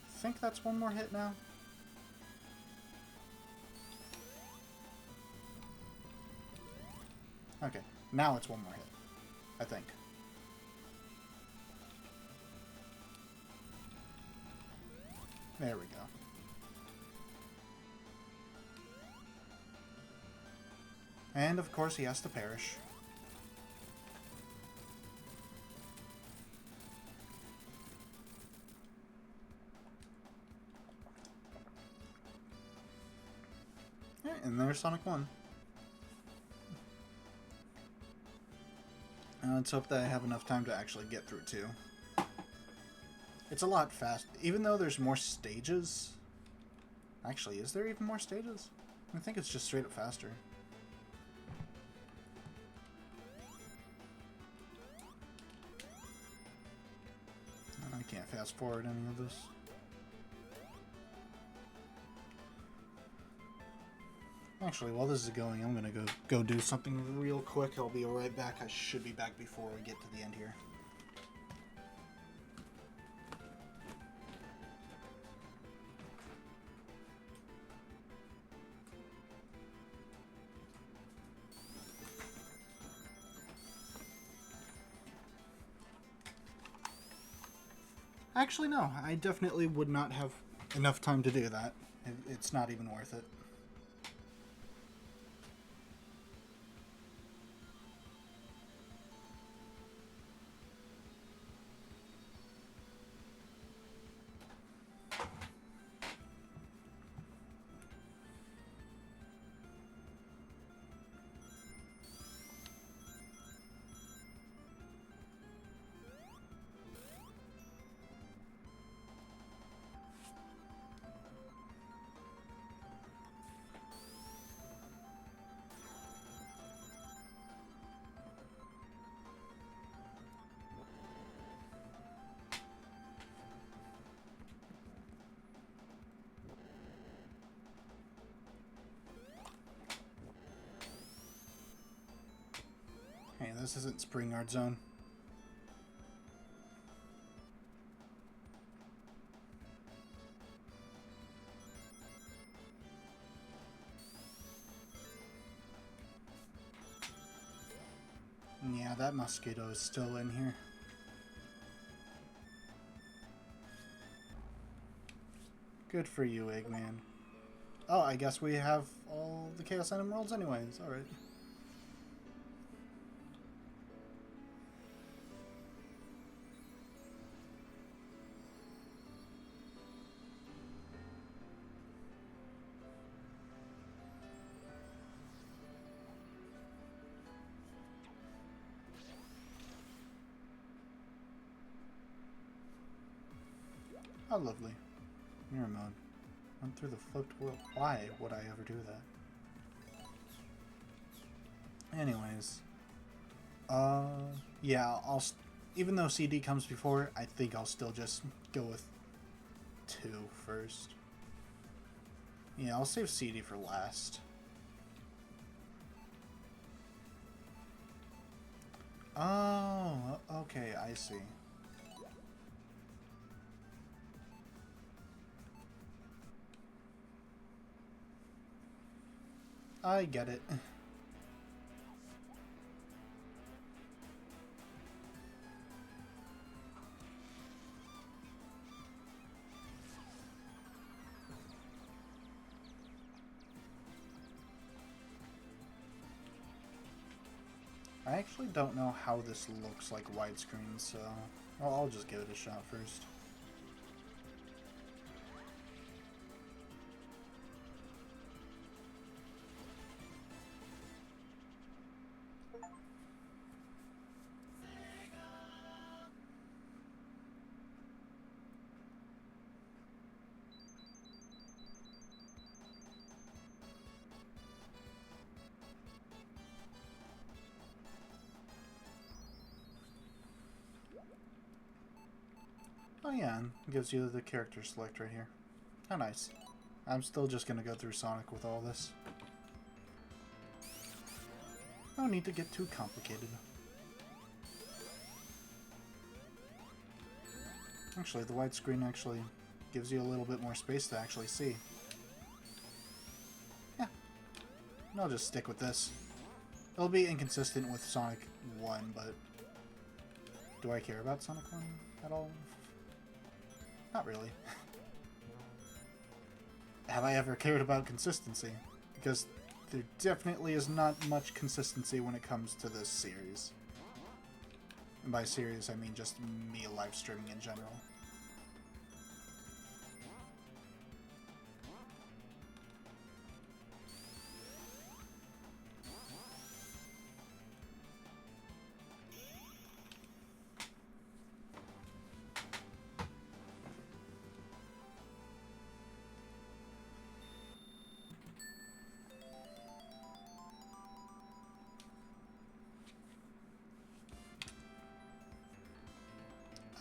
A: I think that's one more hit now. Okay, now it's one more hit, I think. There we go. And of course he has to perish. Alright, and there's Sonic 1. Let's hope that I have enough time to actually get through 2. It's a lot fast. Even though there's more stages... Actually, is there even more stages? I think it's just straight up faster. I can't fast forward any of this. Actually, while this is going, I'm gonna go do something real quick. I'll be right back. I should be back before we get to the end here. Actually, no. I definitely would not have enough time to do that. It's not even worth it. Hey, this isn't Spring Art Zone. Yeah, that mosquito is still in here. Good for you, Eggman. Oh, I guess we have all the Chaos Emeralds anyways. Alright. How lovely. Mirror mode. Run through the flipped world. Why would I ever do that? Anyways. Yeah, even though CD comes before, I think I'll still just go with 2 first. Yeah, I'll save CD for last. Oh, okay, I see. I get it. I actually don't know how this looks like widescreen, so I'll just give it a shot first. Oh yeah, and it gives you the character select right here. How nice. I'm still just gonna go through Sonic with all this. No need to get too complicated. Actually, the widescreen actually gives you a little bit more space to actually see. Yeah, and I'll just stick with this. It'll be inconsistent with Sonic 1, but do I care about Sonic 1 at all? Not really. Have I ever cared about consistency? Because there definitely is not much consistency when it comes to this series. And by series, I mean just me live streaming in general.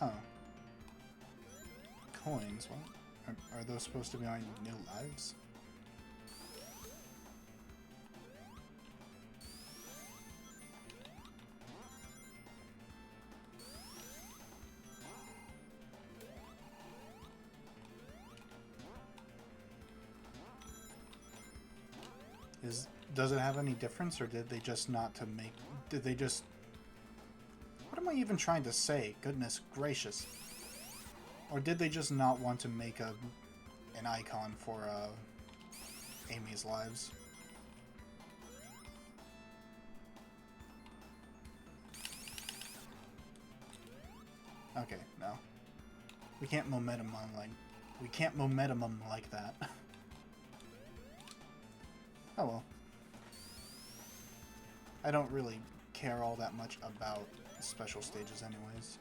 A: Oh. Coins, what? Are those supposed to be on new lives? Does it have any difference, or did they just not to make... Did they just... What am I even trying to say? Goodness gracious. Or did they just not want to make an icon for Amy's lives? Okay, no. We can't momentum them like that. Oh well. I don't really care all that much about special stages anyways.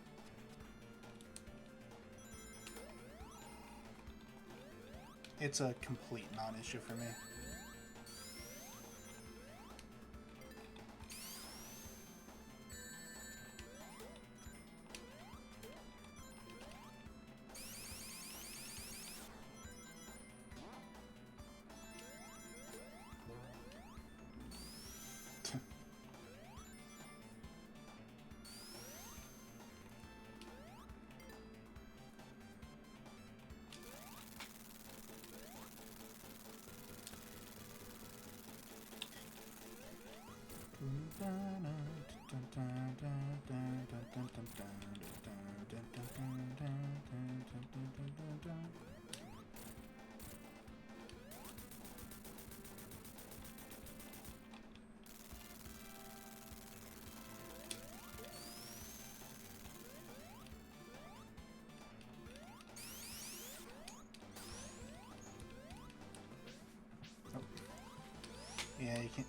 A: It's a complete non-issue for me.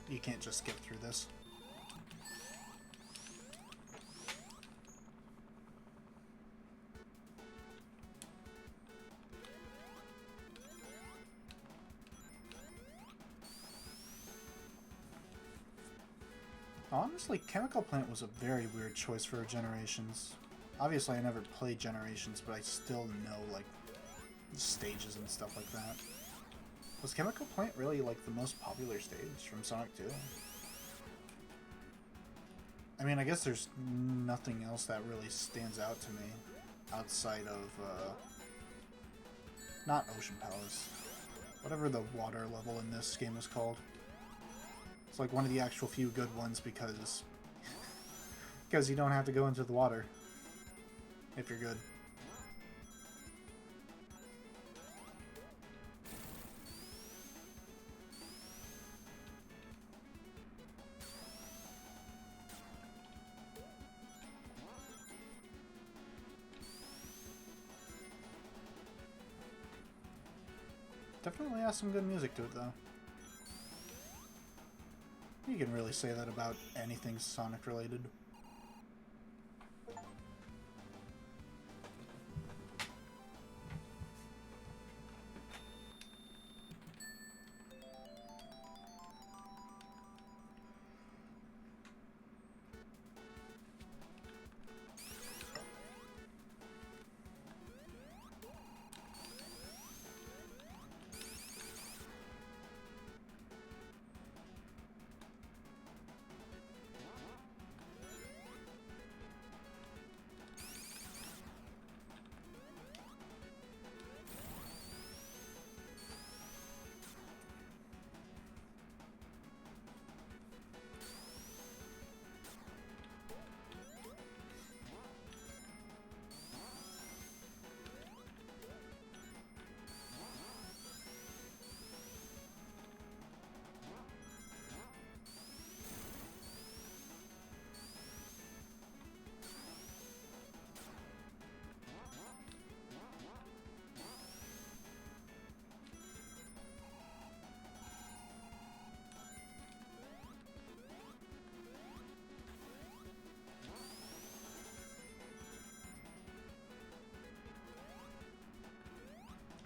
A: you can't just skip through this. Honestly, Chemical Plant was a very weird choice for Generations. Obviously, I never played Generations, but I still know, like, stages and stuff like that. Was Chemical Plant really, like, the most popular stage from Sonic 2? I mean, I guess there's nothing else that really stands out to me outside of, not Ocean Palace. Whatever the water level in this game is called. It's like one of the actual few good ones because you don't have to go into the water if you're good. Definitely has some good music to it though. You can really say that about anything Sonic related.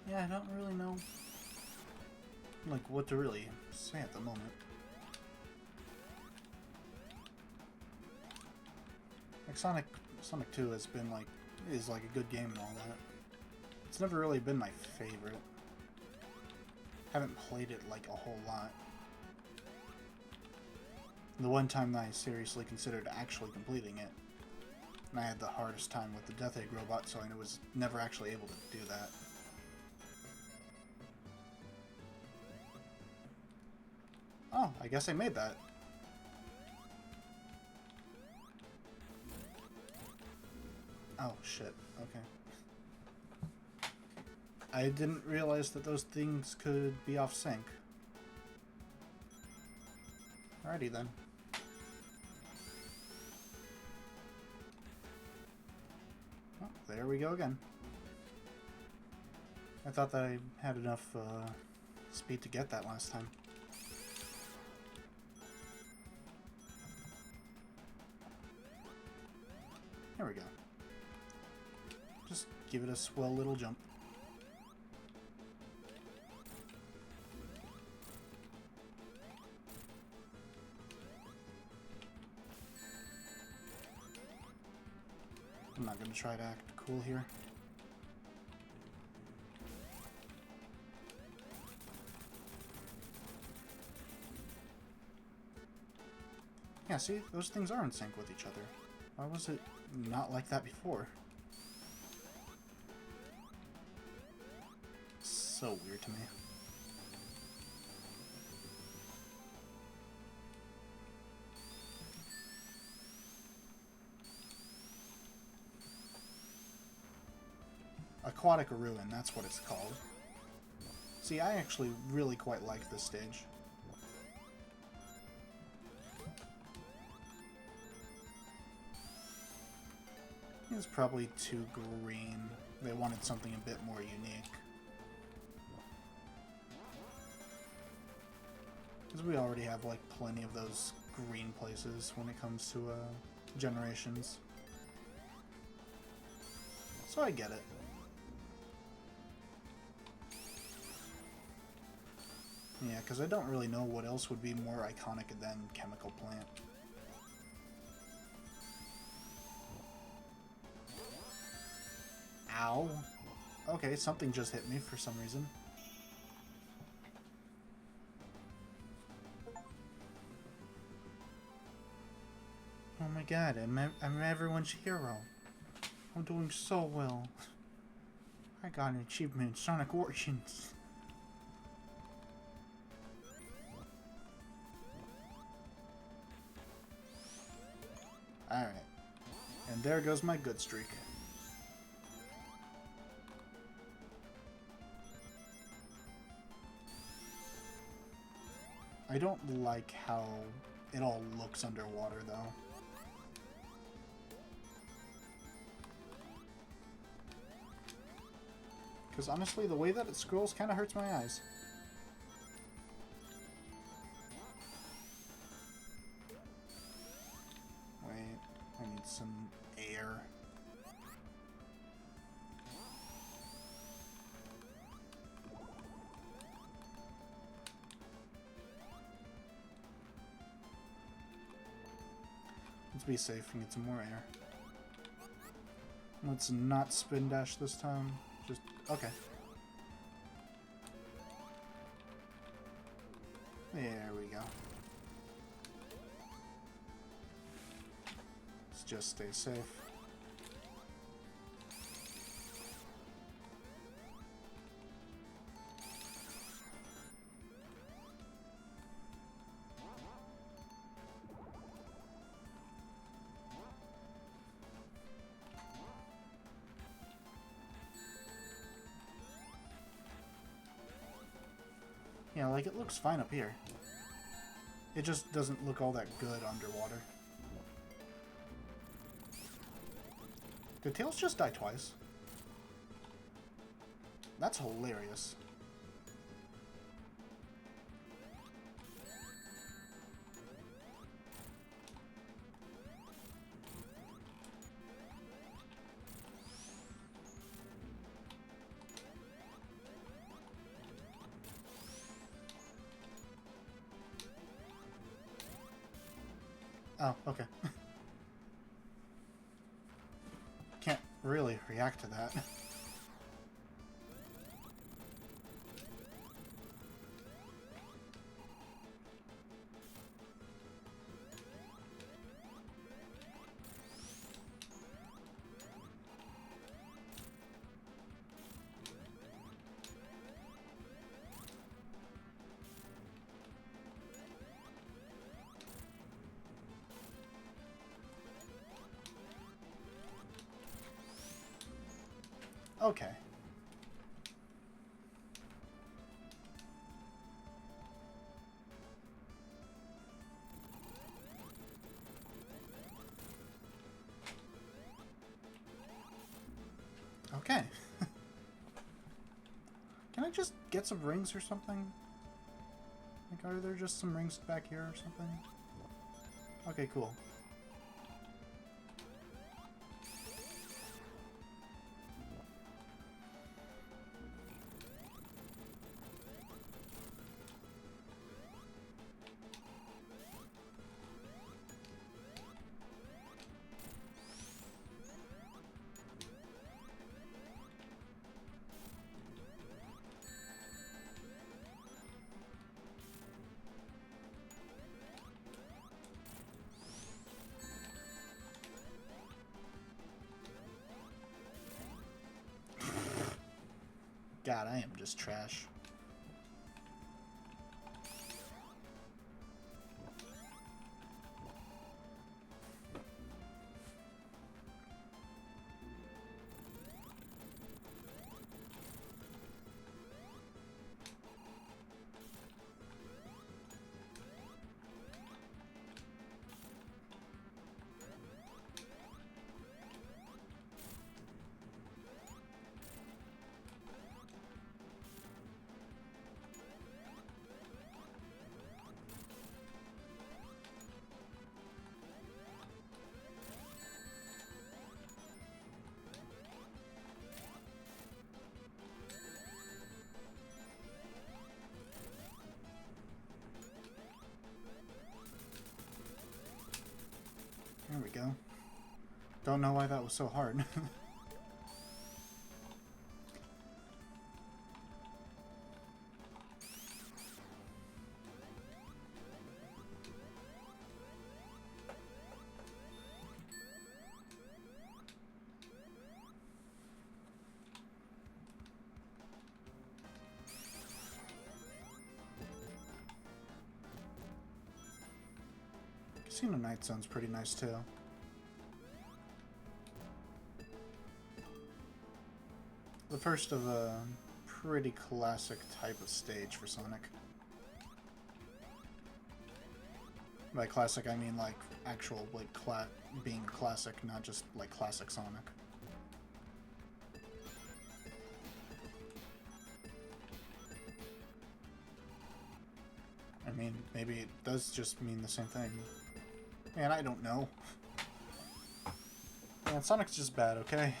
A: Yeah, I don't really know, like, what to really say at the moment. Like, Sonic 2 has been, like, is, like, a good game and all that. It's never really been my favorite. Haven't played it, like, a whole lot. The one time that I seriously considered actually completing it, and I had the hardest time with the Death Egg robot, so I was never actually able to do that. Oh, I guess I made that. Oh, shit. Okay. I didn't realize that those things could be off sync. Alrighty then. Oh, there we go again. I thought that I had enough speed to get that last time. There we go. Just give it a swell little jump. I'm not going to try to act cool here. Yeah, see? Those things are in sync with each other. Why was it not like that before? So weird to me. Aquatic Ruin, that's what it's called. See, I actually really quite like this stage. It's probably too green. They wanted something a bit more unique. Because we already have, like, plenty of those green places when it comes to, generations. So I get it. Yeah, because I don't really know what else would be more iconic than Chemical Plant. Ow. Okay, something just hit me for some reason. Oh my god, I'm everyone's hero. I'm doing so well. I got an achievement in Sonic Origins. Alright. And there goes my good streak. I don't like how it all looks underwater, though. Because honestly, the way that it scrolls kind of hurts my eyes. Wait, I need some air. Let's be safe and get some more air. Let's not spin dash this time. Just, okay. There we go. Let's just stay safe. Yeah, like, it looks fine up here. It just doesn't look all that good underwater. Did Tails just die twice? That's hilarious. Oh, okay. Can't really react to that. Okay. Okay. Can I just get some rings or something? Like, are there just some rings back here or something? Okay, cool. God, I am just trash. Don't know why that was so hard. Casino Night Zone's pretty nice too. The first of a pretty classic type of stage for Sonic. By classic, I mean like actual like being a classic, not just like classic Sonic. I mean, maybe it does just mean the same thing. Man, I don't know. Man, Sonic's just bad, okay?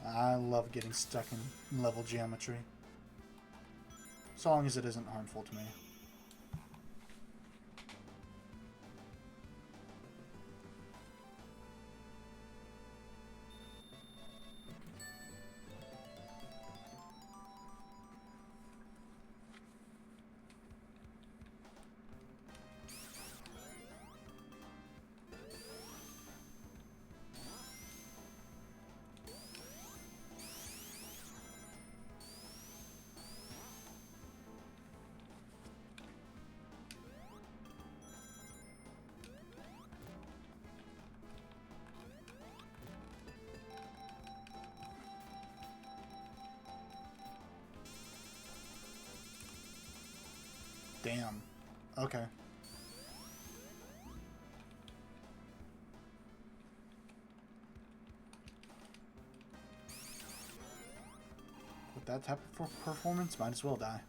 A: I love getting stuck in level geometry. So long as it isn't harmful to me. Damn. Okay. With that type of performance, might as well die.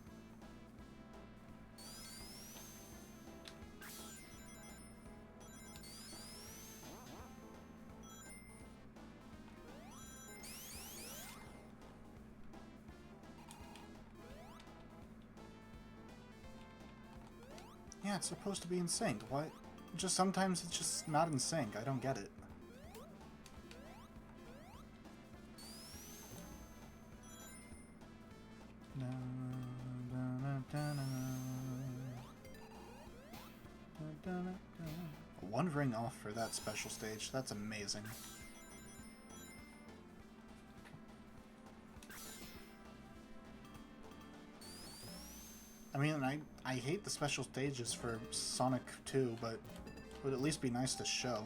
A: Yeah, it's supposed to be in sync. Why? Just sometimes it's just not in sync. I don't get it. One ring off for that special stage. That's amazing. I mean, I hate the special stages for Sonic 2, but it would at least be nice to show.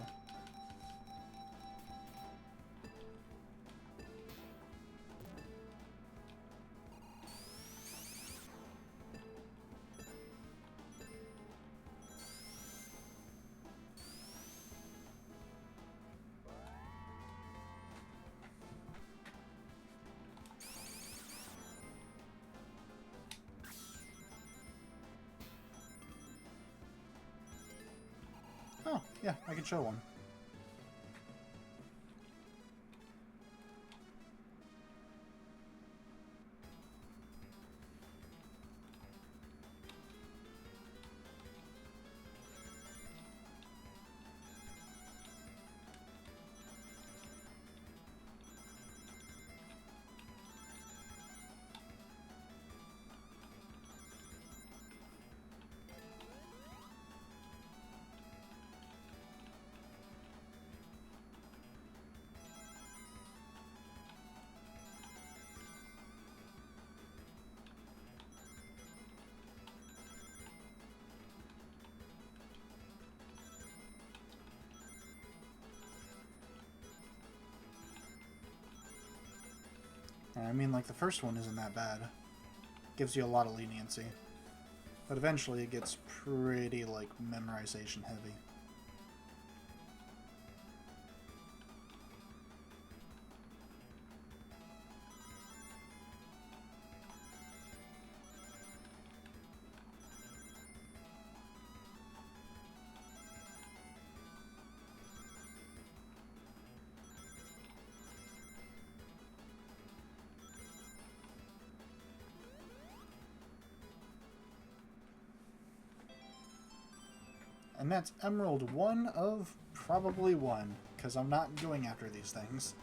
A: Oh, yeah, I can show one. I mean, like, the first one isn't that bad. Gives you a lot of leniency. But eventually it gets pretty, like, memorization heavy. And that's Emerald 1 of probably 1, because I'm not going after these things.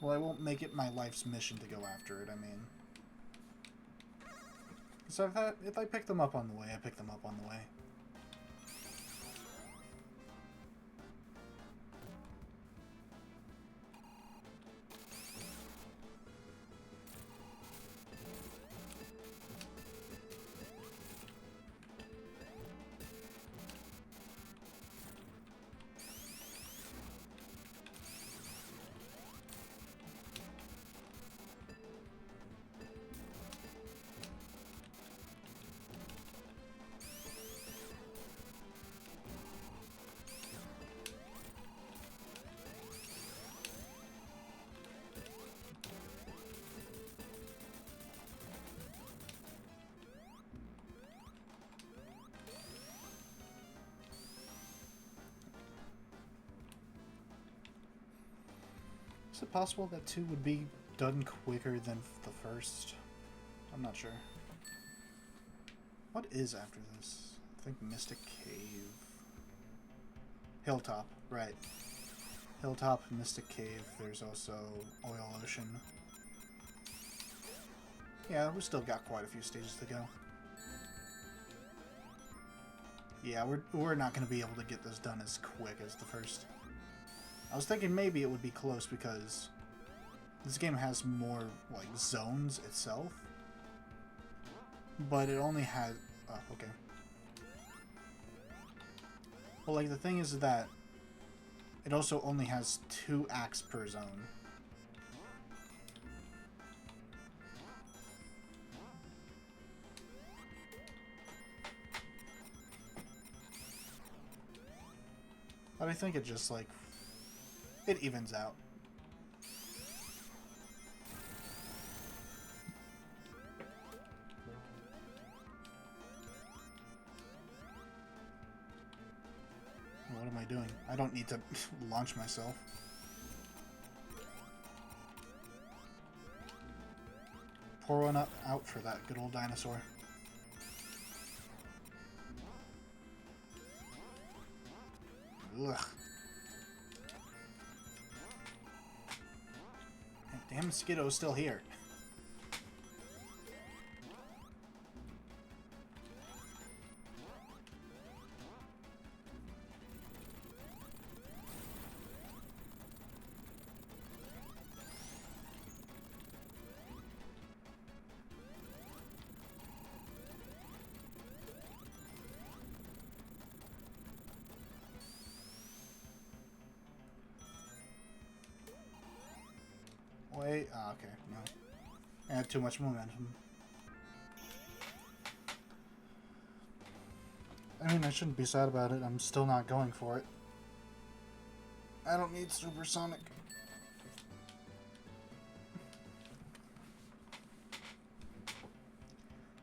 A: Well, I won't make it my life's mission to go after it, I mean. So if I pick them up on the way, I pick them up on the way. Is it possible that 2 would be done quicker than the first? I'm not sure. What is after this? I think Mystic Cave. Hilltop, right. Hilltop, Mystic Cave. There's also Oil Ocean. Yeah, we still got quite a few stages to go. Yeah, we're not going to be able to get this done as quick as the first. I was thinking maybe it would be close because this game has more, like, zones itself. But it only has... Oh, okay. Well, like, the thing is that it also only has 2 acts per zone. But I think it just, like, it evens out. What am I doing? I don't need to launch myself. Pour one out for that good old dinosaur. Ugh. Damn, Skiddo's still here. Wait, okay, no. I had too much momentum. I mean, I shouldn't be sad about it. I'm still not going for it. I don't need supersonic.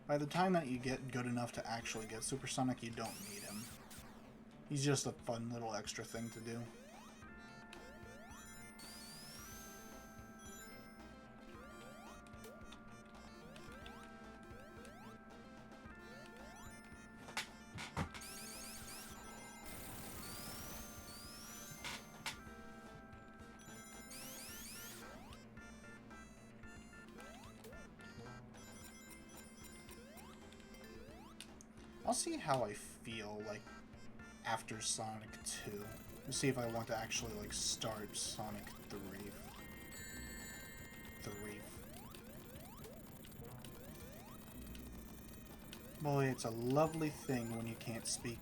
A: By the time that you get good enough to actually get supersonic, you don't need him. He's just a fun little extra thing to do. I'll see how I feel, like, after Sonic 2. To see if I want to actually, like, start Sonic 3. Boy, it's a lovely thing when you can't speak.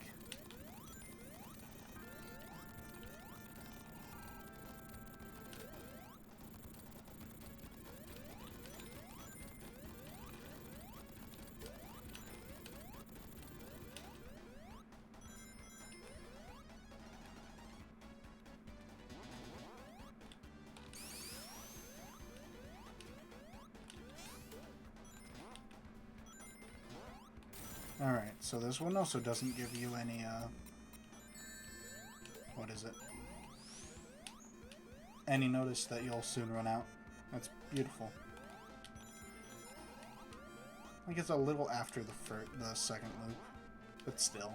A: Alright, so this one also doesn't give you any, what is it? Any notice that you'll soon run out. That's beautiful. I think it's a little after the second loop, but still.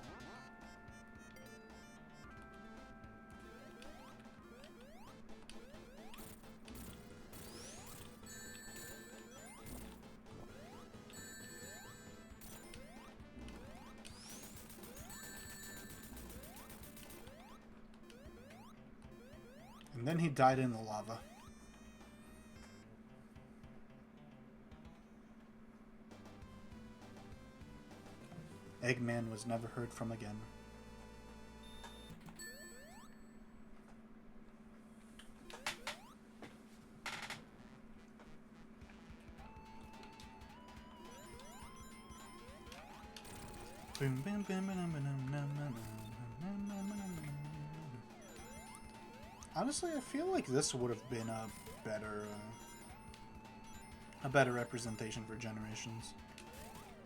A: And then he died in the lava. Eggman was never heard from again. Honestly, I feel like this would have been a better representation for Generations.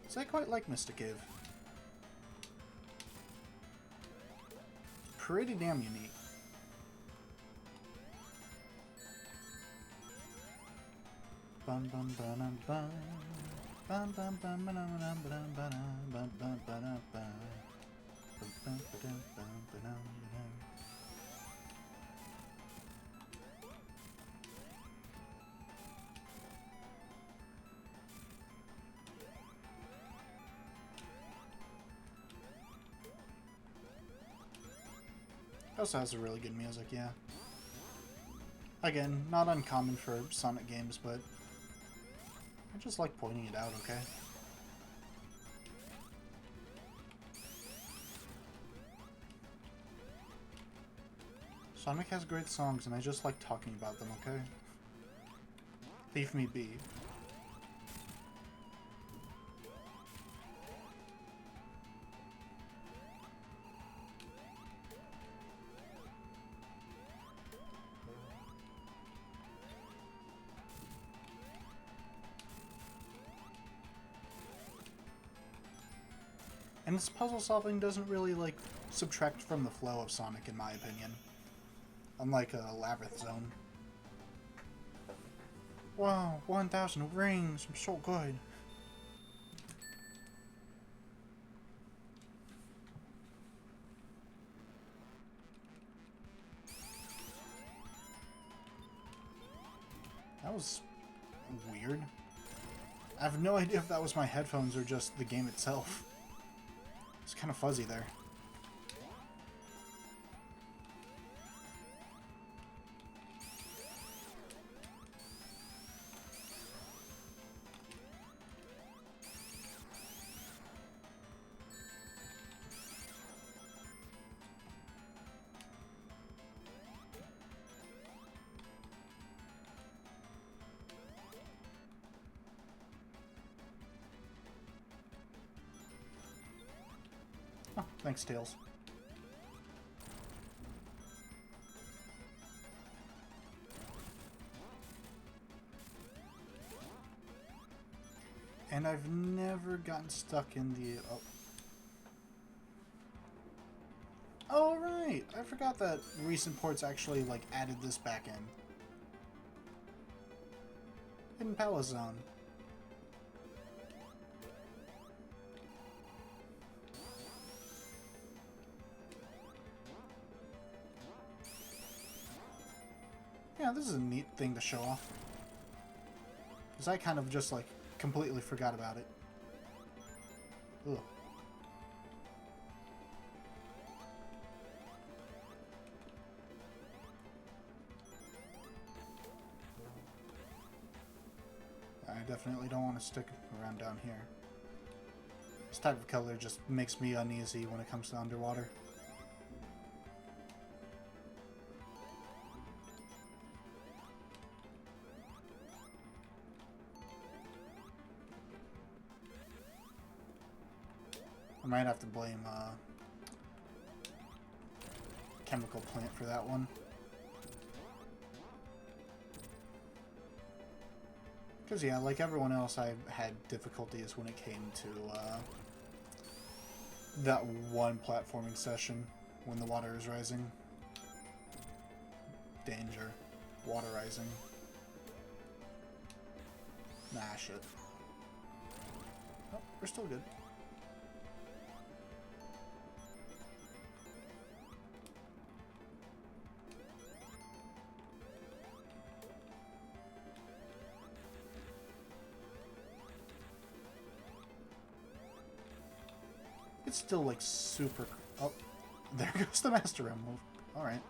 A: So I quite like Mystic Cave. Pretty damn unique. Bum bum bum bum bum bum bum bum bum bum bum bum bum. Also has a really good music, yeah. Again, not uncommon for Sonic games, but I just like pointing it out, okay? Sonic has great songs, and I just like talking about them, okay? Leave me be. And this puzzle solving doesn't really, like, subtract from the flow of Sonic, in my opinion. Unlike a Labyrinth Zone. Wow, 1,000 rings, I'm so good. That was weird. I have no idea if that was my headphones or just the game itself. It's kind of fuzzy there. Oh, thanks, Tails. And I've never gotten stuck in the... Oh, right! I forgot that recent ports actually, like, added this back in. Hidden Palace Zone. Yeah, this is a neat thing to show off. Because I kind of just, like, completely forgot about it. Ugh. I definitely don't want to stick around down here. This type of color just makes me uneasy when it comes to underwater. I might have to blame Chemical Plant for that one. Because, yeah, like everyone else, I had difficulties when it came to that one platforming session when the water is rising. Danger. Water rising. Nah, shit. Oh, we're still good. It's still like super... Oh, there goes the Master Emerald. Alright.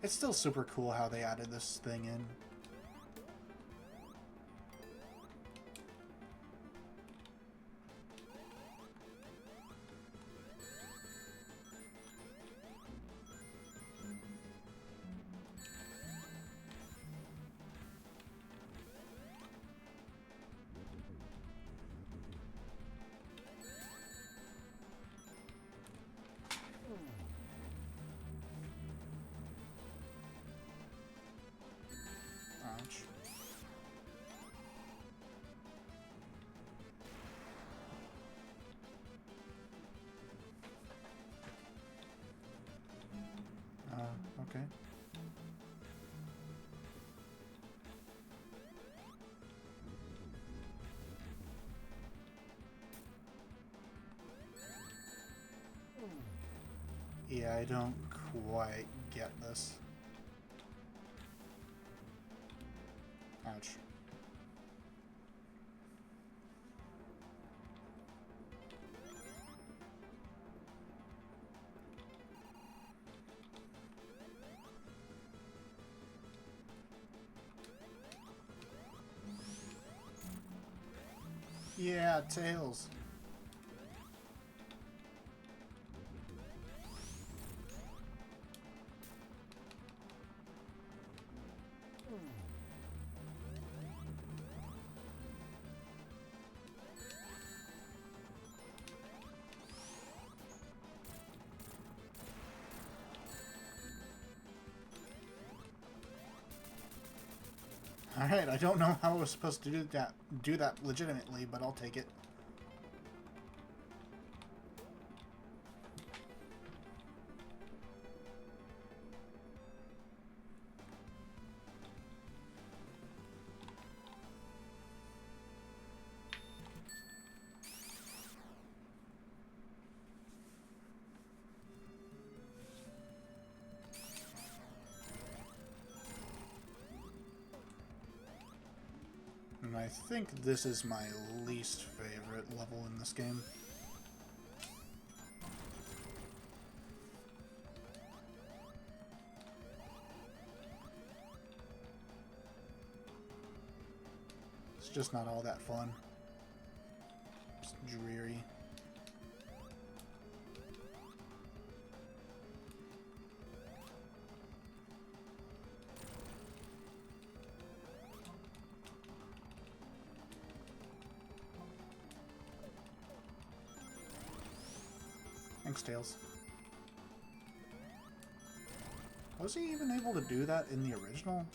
A: It's still super cool how they added this thing in. Ouch. Okay. Yeah, I don't quite get this. Ouch. Yeah, Tails. Alright, I don't know how I was supposed to do that legitimately, but I'll take it. And I think this is my least favorite level in this game. It's just not all that fun. It's dreary. Thanks, Tails. Was he even able to do that in the original?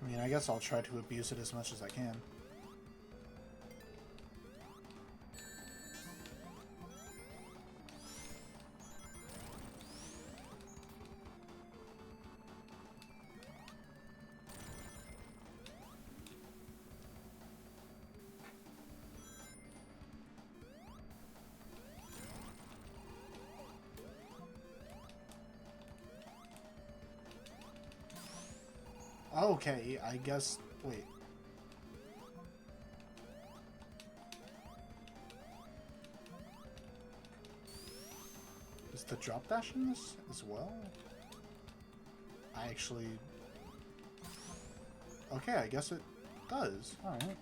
A: I mean, I guess I'll try to abuse it as much as I can. Okay, I guess... Wait. Is the drop dash in this as well? I actually... Okay, I guess it does. Alright.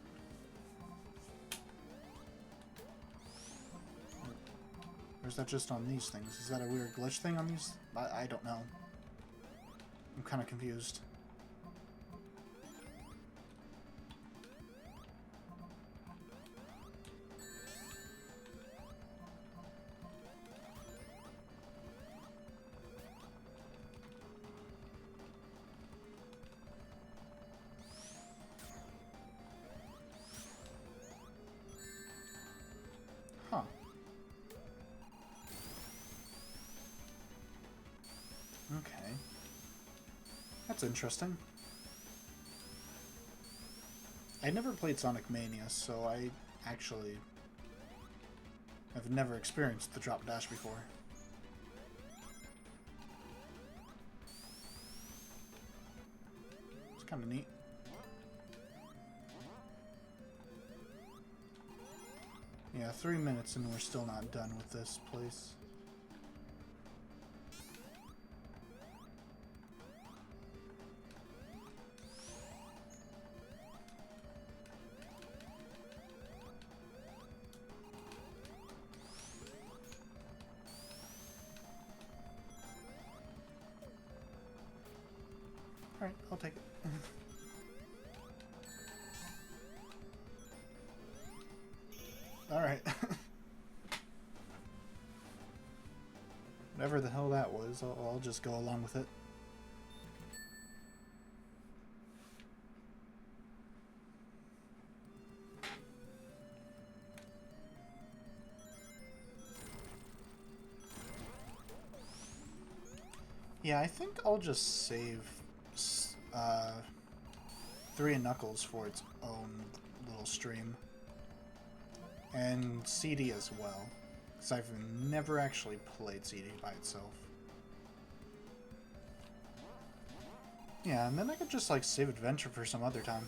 A: Or is that just on these things? Is that a weird glitch thing on these? I don't know. I'm kind of confused. That's interesting. I never played Sonic Mania, so I actually have never experienced the drop dash before. It's kind of neat. Yeah, 3 minutes and we're still not done with this place. Alright, I'll take it. Alright. Whatever the hell that was, I'll just go along with it. Yeah, I think I'll just save 3 and Knuckles for its own little stream. And CD as well, because I've never actually played CD by itself. Yeah, and then I could just like save Adventure for some other time.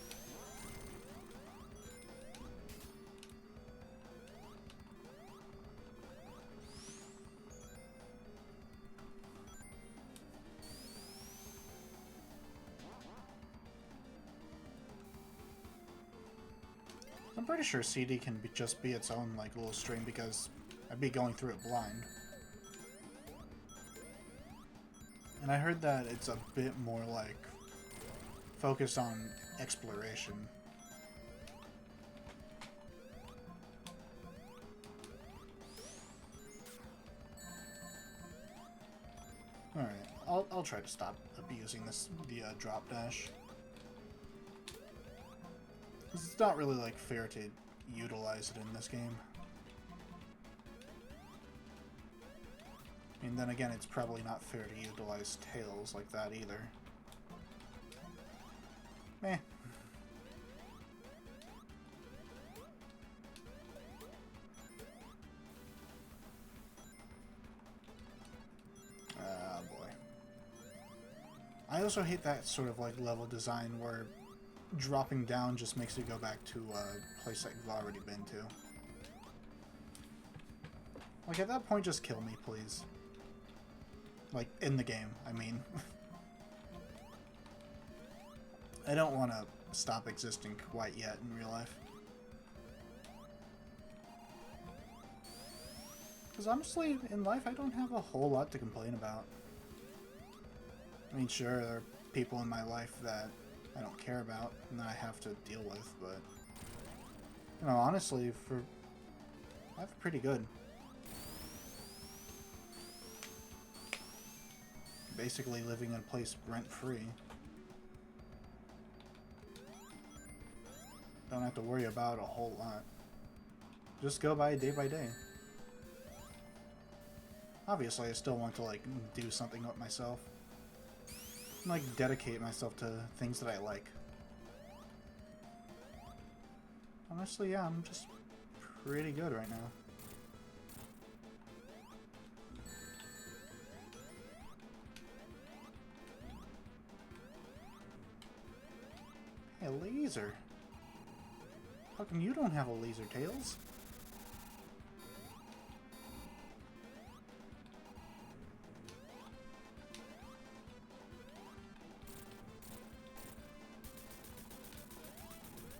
A: I'm pretty sure CD can just be its own like little stream because I'd be going through it blind. And I heard that it's a bit more like focused on exploration. Alright, I'll try to stop abusing the drop dash. It's not really, like, fair to utilize it in this game. And then again, it's probably not fair to utilize Tails like that either. Meh. Ah, boy. I also hate that sort of, like, level design where dropping down just makes you go back to a place that you've already been to. Like, at that point, just kill me, please. Like, in the game, I mean. I don't want to stop existing quite yet in real life. Because honestly, in life, I don't have a whole lot to complain about. I mean, sure, there are people in my life that I don't care about and that I have to deal with, but you know, honestly, life pretty good. Basically living in a place rent-free. Don't have to worry about a whole lot. Just go by day. Obviously, I still want to like do something with myself. Like dedicate myself to things that I like. Honestly, yeah, I'm just pretty good right now. Hey, laser. How come you don't have a laser, Tails?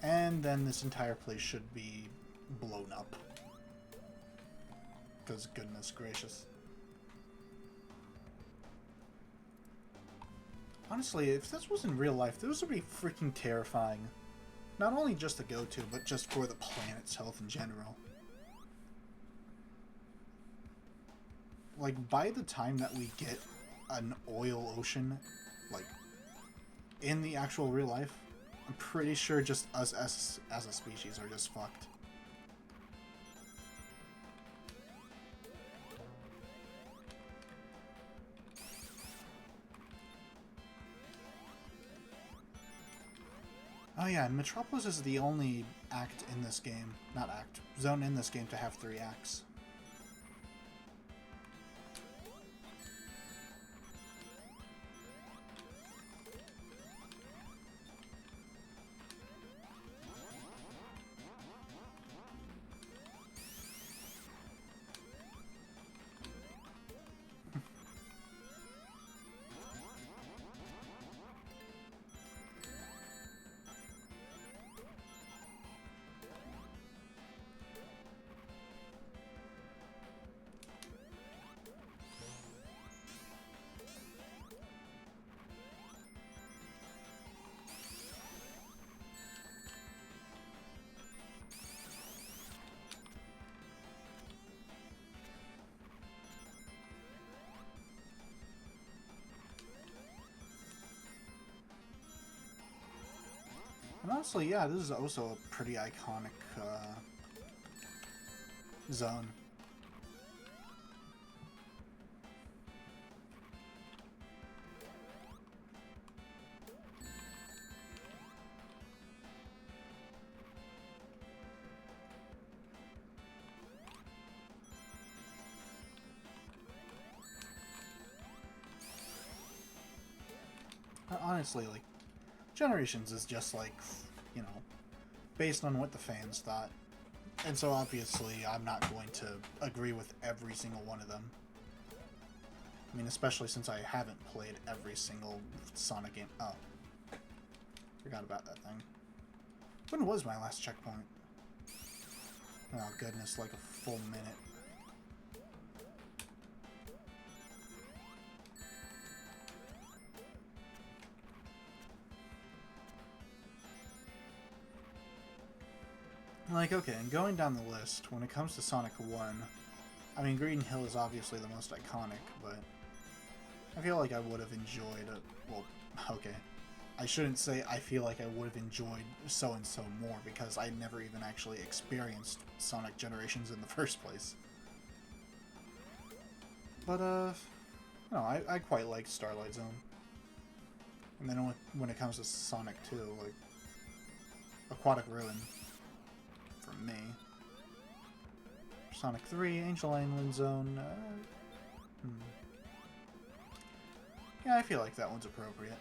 A: And then this entire place should be blown up. Because goodness gracious. Honestly, if this was in real life, this would be freaking terrifying. Not only just to go to, but just for the planet's health in general. Like, by the time that we get an oil ocean, like, in the actual real life, I'm pretty sure just us as a species are just fucked. yeah, and Metropolis is the only act in this game, not act, zone in this game to have 3 acts. And honestly, yeah, this is also a pretty iconic zone. Honestly, like, Generations is just like, you know, based on what the fans thought. And so obviously I'm not going to agree with every single one of them. I mean, especially since I haven't played every single Sonic game. Oh. Forgot about that thing. When was my last checkpoint? Oh goodness, like a full minute. Like, okay, and going down the list, when it comes to Sonic 1, I mean, Green Hill is obviously the most iconic, but I feel like I would have enjoyed it. Well, okay. I shouldn't say I feel like I would have enjoyed so-and-so more, because I never even actually experienced Sonic Generations in the first place. But, no, I quite like Starlight Zone. And then when it comes to Sonic 2, like, Aquatic Ruin, for me. Sonic 3, Angel Island Zone, yeah, I feel like that one's appropriate.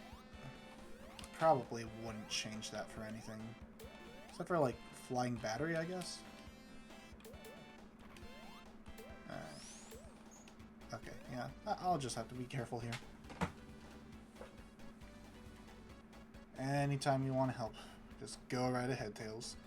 A: Probably wouldn't change that for anything. Except for, like, Flying Battery, I guess? Alright. Okay, yeah. I'll just have to be careful here. Anytime you want to help, just go right ahead, Tails.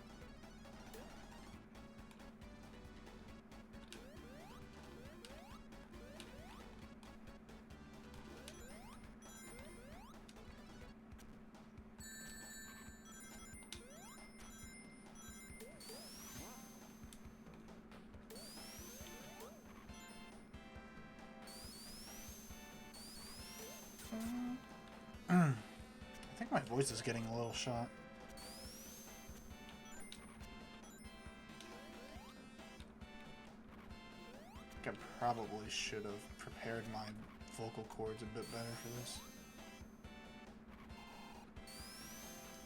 A: I think my voice is getting a little shot. I think I probably should have prepared my vocal cords a bit better for this.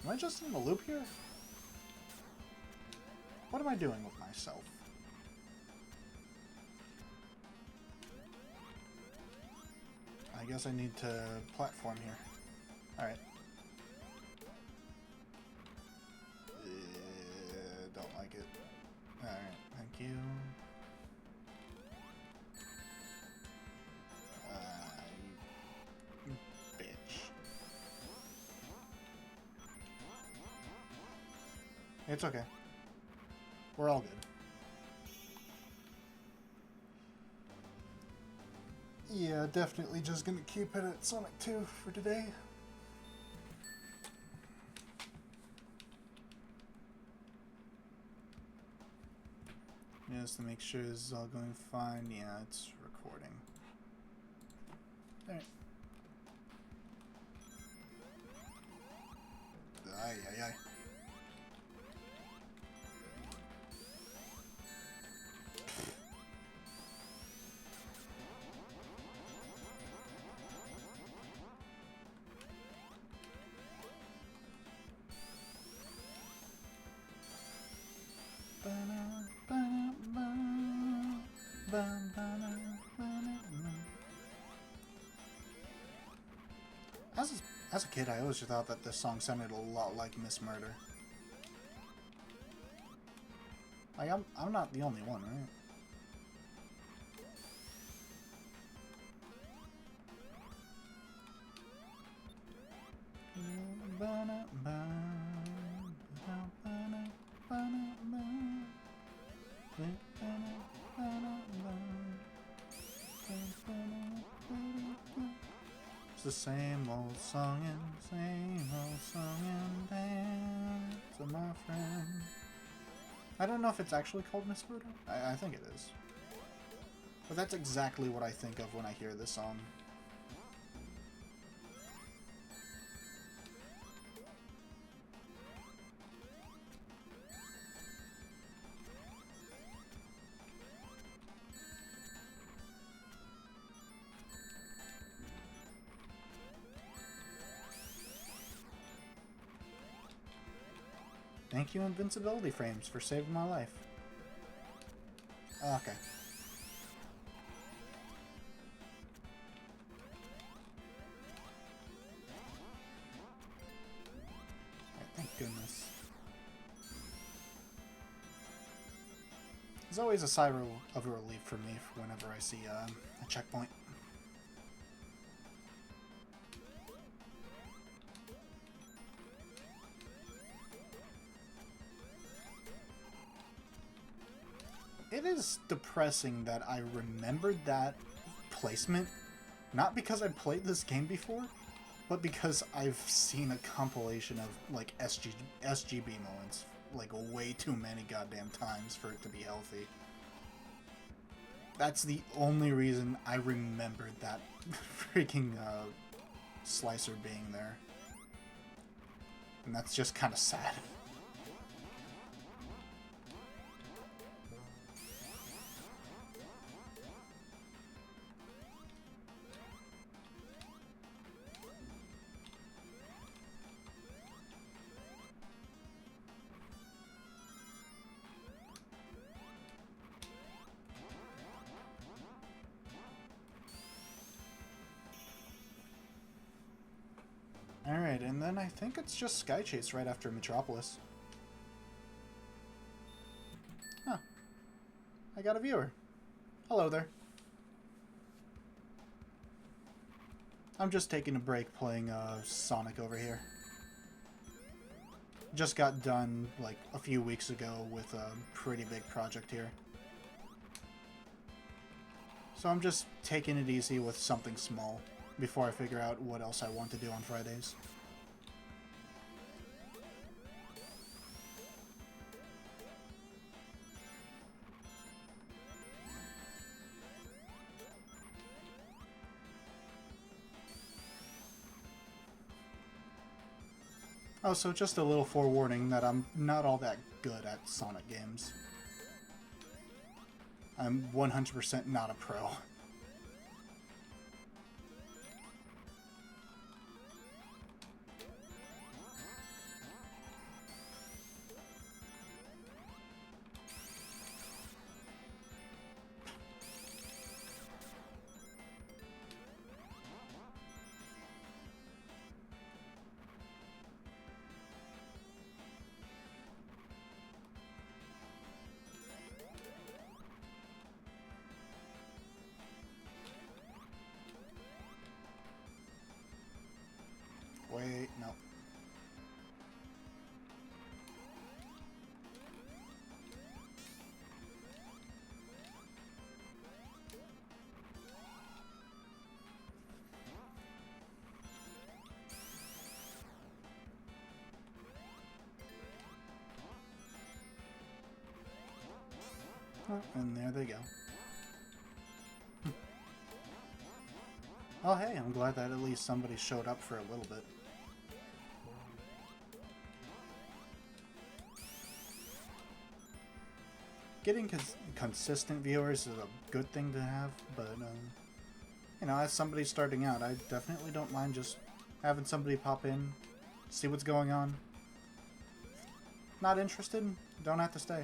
A: Am I just in the loop here? What am I doing with myself? I guess I need to platform here. Alright. Don't like it. Alright, thank you. You bitch. It's okay. We're all good. Yeah, definitely just gonna keep it at Sonic 2 for today. Just to make sure this is all going fine. Yeah, it's recording. Alright. Ay, ay, ay. As a kid, I always thought that this song sounded a lot like Miss Murder. Like, I'm not the only one, right? It's the same old song and dance, my friend. I don't know if it's actually called Miss Murder. I think it is. But that's exactly what I think of when I hear this song. Thank you, Invincibility Frames, for saving my life. Okay. Alright, thank goodness. There's always a sigh of relief for me whenever I see a checkpoint. It is depressing that I remembered that placement, not because I played this game before, but because I've seen a compilation of, like, SGB moments, like, way too many goddamn times for it to be healthy. That's the only reason I remembered that freaking slicer being there. And that's just kind of sad. Alright, and then I think it's just Sky Chase right after Metropolis. Huh. I got a viewer. Hello there. I'm just taking a break playing Sonic over here. Just got done, like, a few weeks ago with a pretty big project here. So I'm just taking it easy with something small before I figure out what else I want to do on Fridays. Oh, so just a little forewarning that I'm not all that good at Sonic games. I'm 100% not a pro. Wait, no. Oh, and there they go. Oh hey, I'm glad that at least somebody showed up for a little bit. Getting consistent viewers is a good thing to have, but, you know, as somebody starting out, I definitely don't mind just having somebody pop in, see what's going on. Not interested? Don't have to stay.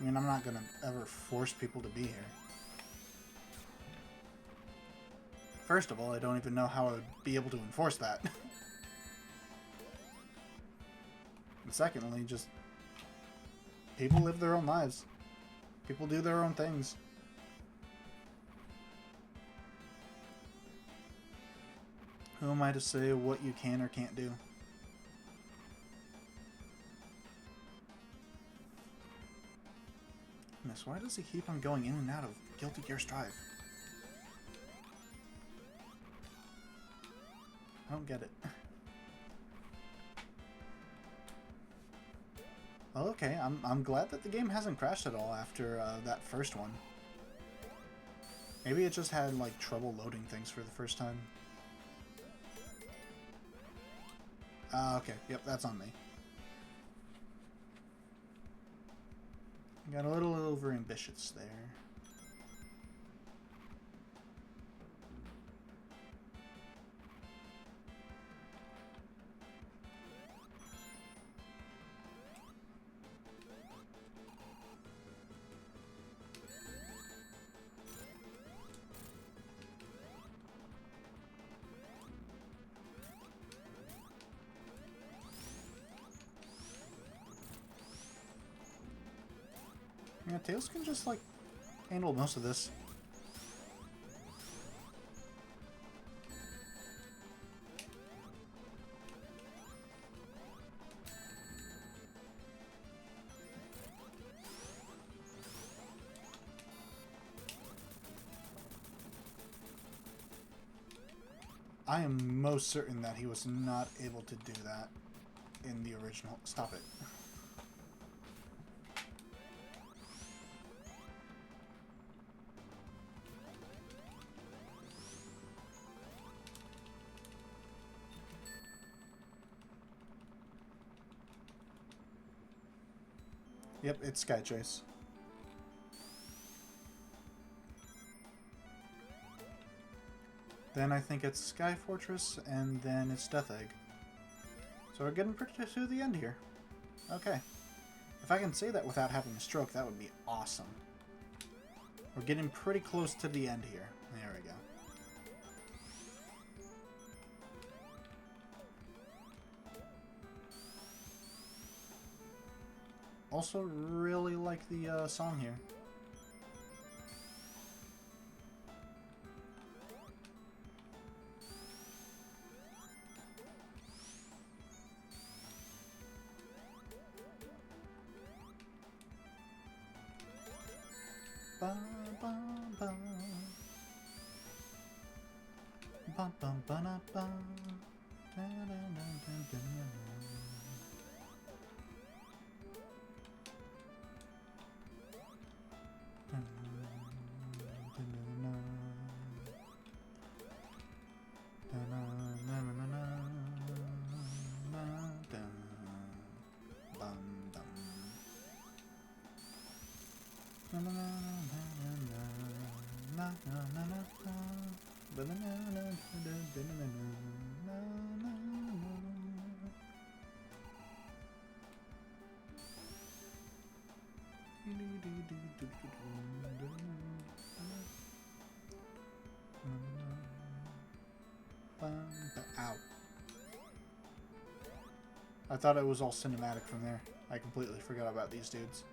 A: I mean, I'm not gonna ever force people to be here. First of all, I don't even know how I would be able to enforce that. And secondly, just people live their own lives. People do their own things. Who am I to say what you can or can't do? Goodness, why does he keep on going in and out of Guilty Gear Strive? I don't get it. Well, okay, I'm glad that the game hasn't crashed at all after that first one. Maybe it just had, like, trouble loading things for the first time. Okay, yep, that's on me. Got a little over ambitious there. Yeah, Tails can just, like, handle most of this. I am most certain that he was not able to do that in the original. Stop it. Yep, it's Sky Chase. Then I think it's Sky Fortress, and then it's Death Egg. So we're getting pretty to the end here. Okay. If I can say that without having a stroke, that would be awesome. We're getting pretty close to the end here. There we go. Also really like the song here. Ba, ba, ba. Ba, ba, ba, da, ba. Da, da, da, da, da, da. Ow. I thought it was all cinematic from there. I completely forgot about these dudes.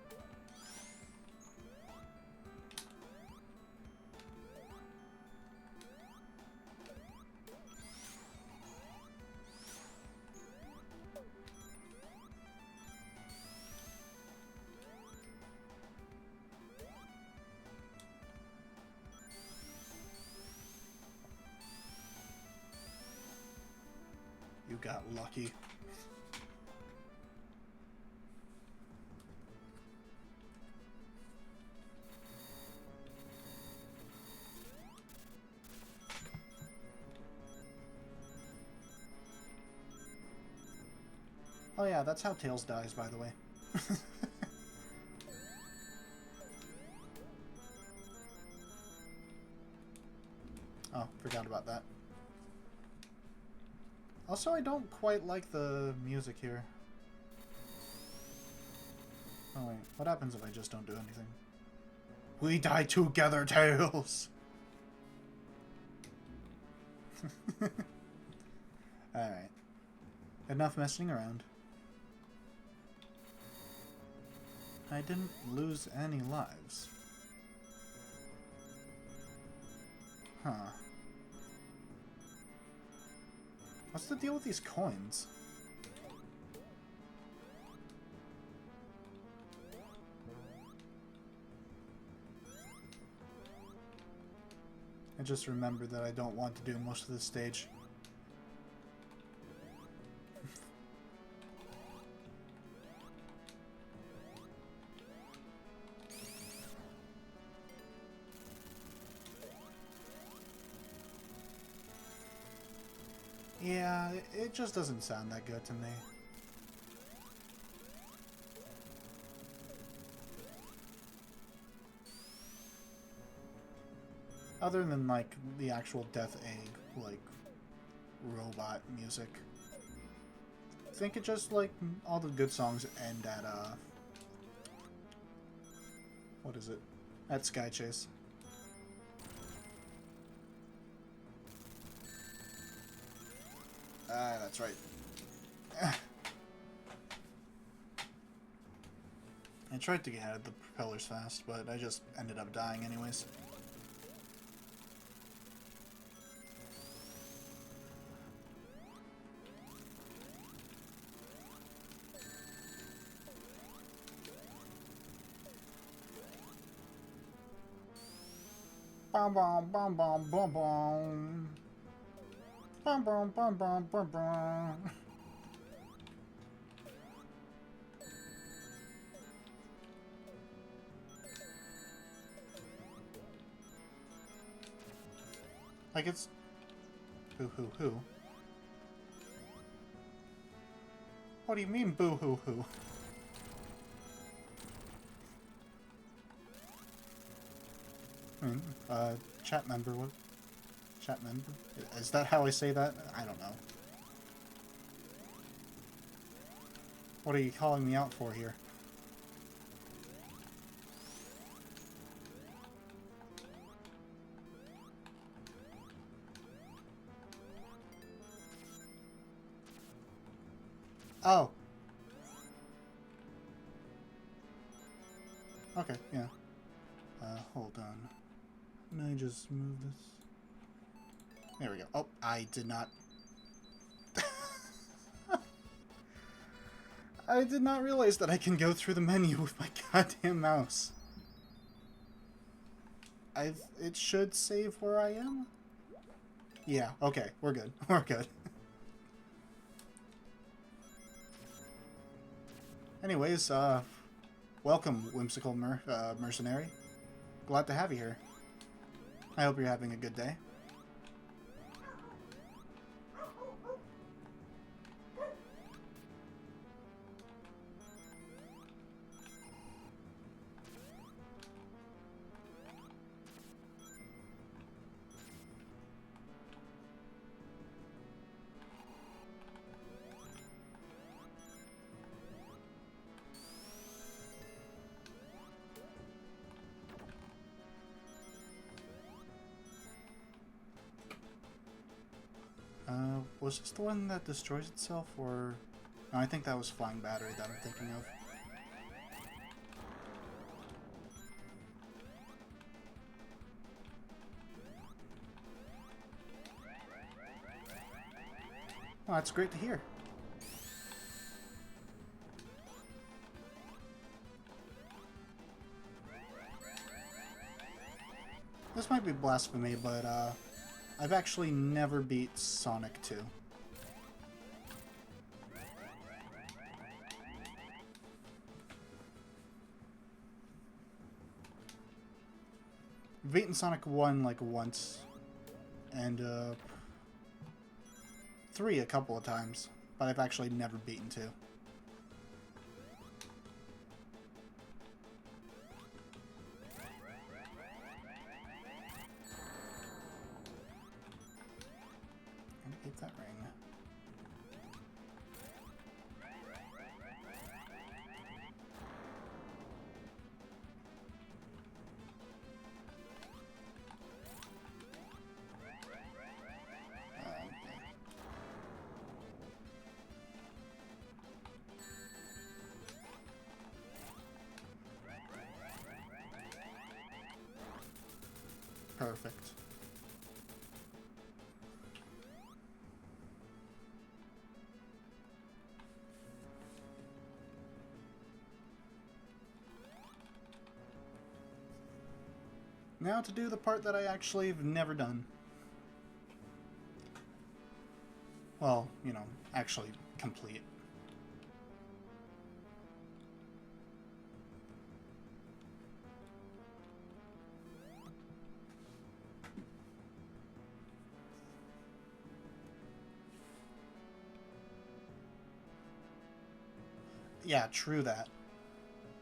A: You got lucky. Oh yeah, that's how Tails dies, by the way. Oh, forgot about that. Also, I don't quite like the music here. Oh wait, what happens if I just don't do anything? We die together, Tails! Alright. Enough messing around. I didn't lose any lives. Huh. What's the deal with these coins? I just remembered that I don't want to do most of this stage. Yeah, it just doesn't sound that good to me. Other than, like, the actual Death Egg, like, robot music. I think it just, like, all the good songs end at, what is it? At Sky Chase. Ah, that's right. I tried to get out of the propellers fast, but I just ended up dying anyways. Bom bom bom bom bom bom. Bom bom bom bom bom bom. Like it's boo hoo hoo. What do you mean boo hoo hoo? Chat member, what? Chat member? Is that how I say that? I don't know. What are you calling me out for here? Oh. Okay, yeah. Hold on. Let me just move this. There we go. Oh, I did not... I did not realize that I can go through the menu with my goddamn mouse. It should save where I am? Yeah, okay, we're good. We're good. Anyways, welcome, whimsical mercenary. Glad to have you here. I hope you're having a good day. Was this the one that destroys itself, or... No, I think that was Flying Battery that I'm thinking of. Well, that's great to hear. This might be blasphemy, but, I've actually never beat Sonic 2. I've beaten Sonic 1, like, once. And, 3 a couple of times. But I've actually never beaten 2. Keep that ring. Perfect. Now to do the part that I actually have never done. Well, you know, actually complete. Yeah, true that.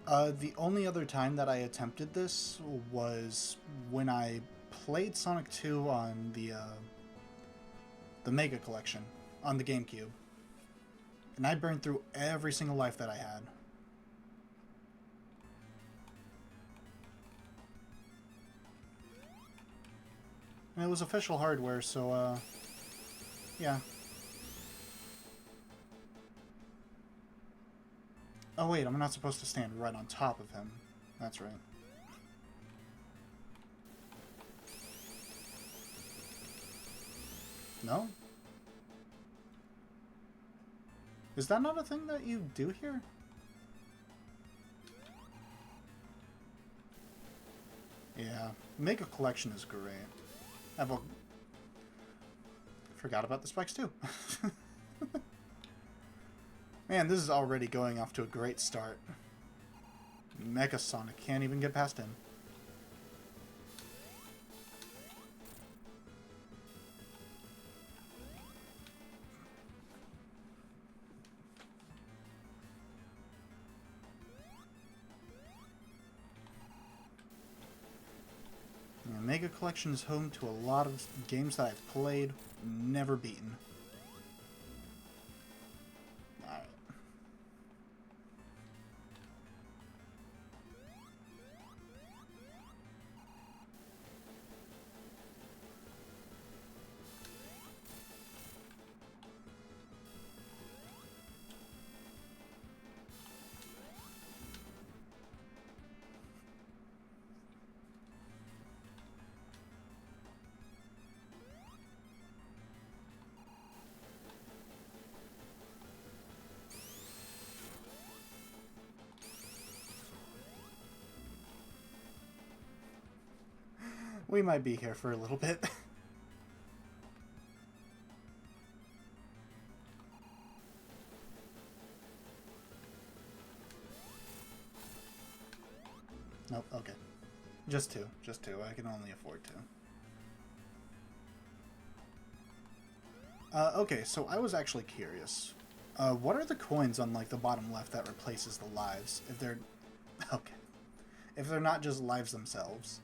A: The only other time that I attempted this was when I played Sonic 2 on the Mega Collection on the GameCube. And I burned through every single life that I had. And it was official hardware, so, yeah. Oh wait, I'm not supposed to stand right on top of him. That's right. No? Is that not a thing that you do here? Yeah, Mega Collection is great. I've forgot about the spikes too. Man, this is already going off to a great start. Mega Sonic can't even get past him. Yeah, Mega Collection is home to a lot of games that I've played, never beaten. Alright. We might be here for a little bit. Nope, okay. Just two. Just two. I can only afford two. Okay, so I was actually curious. What are the coins on, like, the bottom left that replaces the lives? If they're... Okay. If they're not just lives themselves.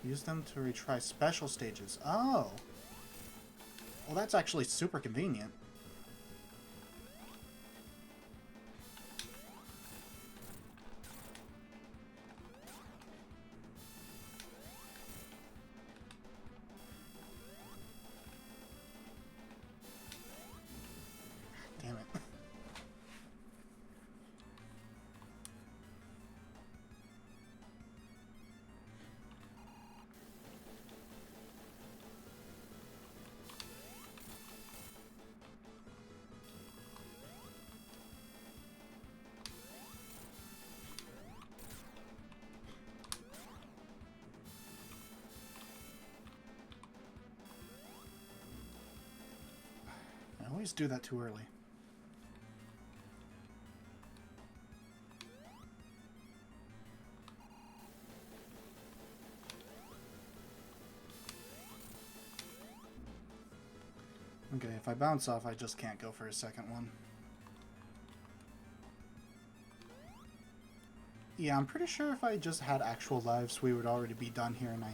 A: Use them to retry special stages. Oh! Well, that's actually super convenient. Damn it. I always do that too early. Okay, if I bounce off, I just can't go for a second one. Yeah, I'm pretty sure if I just had actual lives, we would already be done here, and I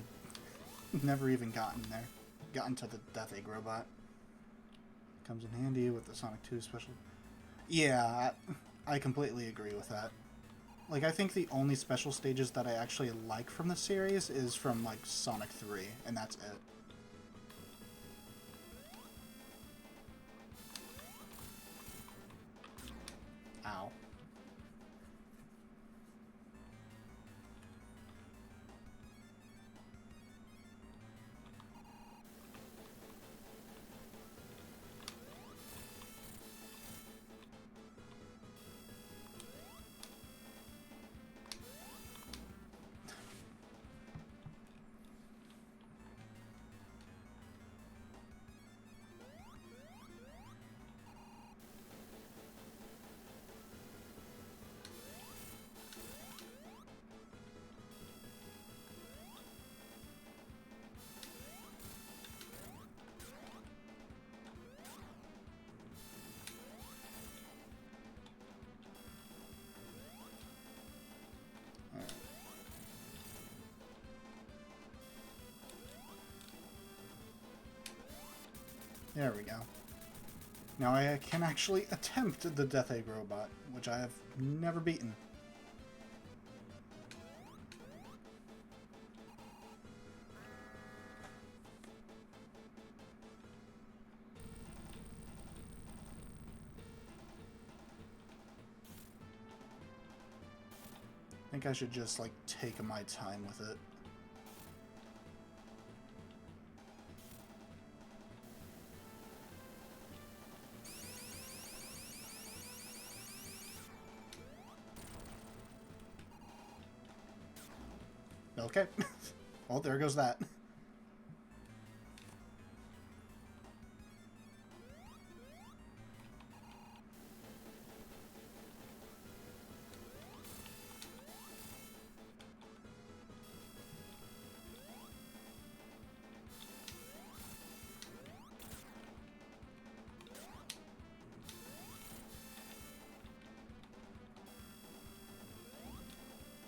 A: never even gotten there. Gotten to the Death Egg robot. Comes in handy with the Sonic 2 special. Yeah, I completely agree with that. Like, I think the only special stages that I actually like from the series is from, like, Sonic 3, and that's it. Ow. There we go. Now I can actually attempt the Death Egg robot, which I have never beaten. I think I should just, like, take my time with it. Okay. Well, there goes that.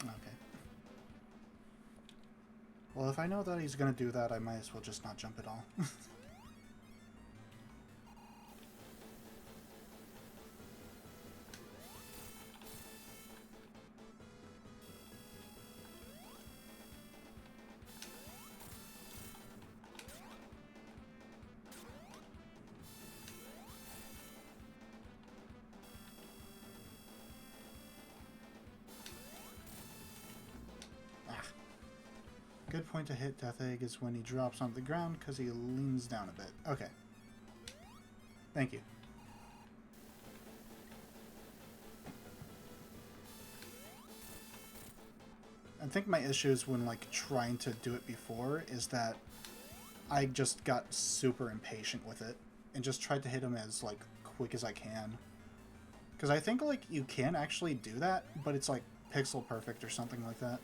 A: Okay. Well, if I know that he's gonna do that, I might as well just not jump at all. Good point to hit Death Egg is when he drops onto the ground because he leans down a bit. Okay. Thank you. I think my issues when, like, trying to do it before is that I just got super impatient with it and just tried to hit him as, like, quick as I can. Because I think, like, you can actually do that, but it's, like, pixel perfect or something like that.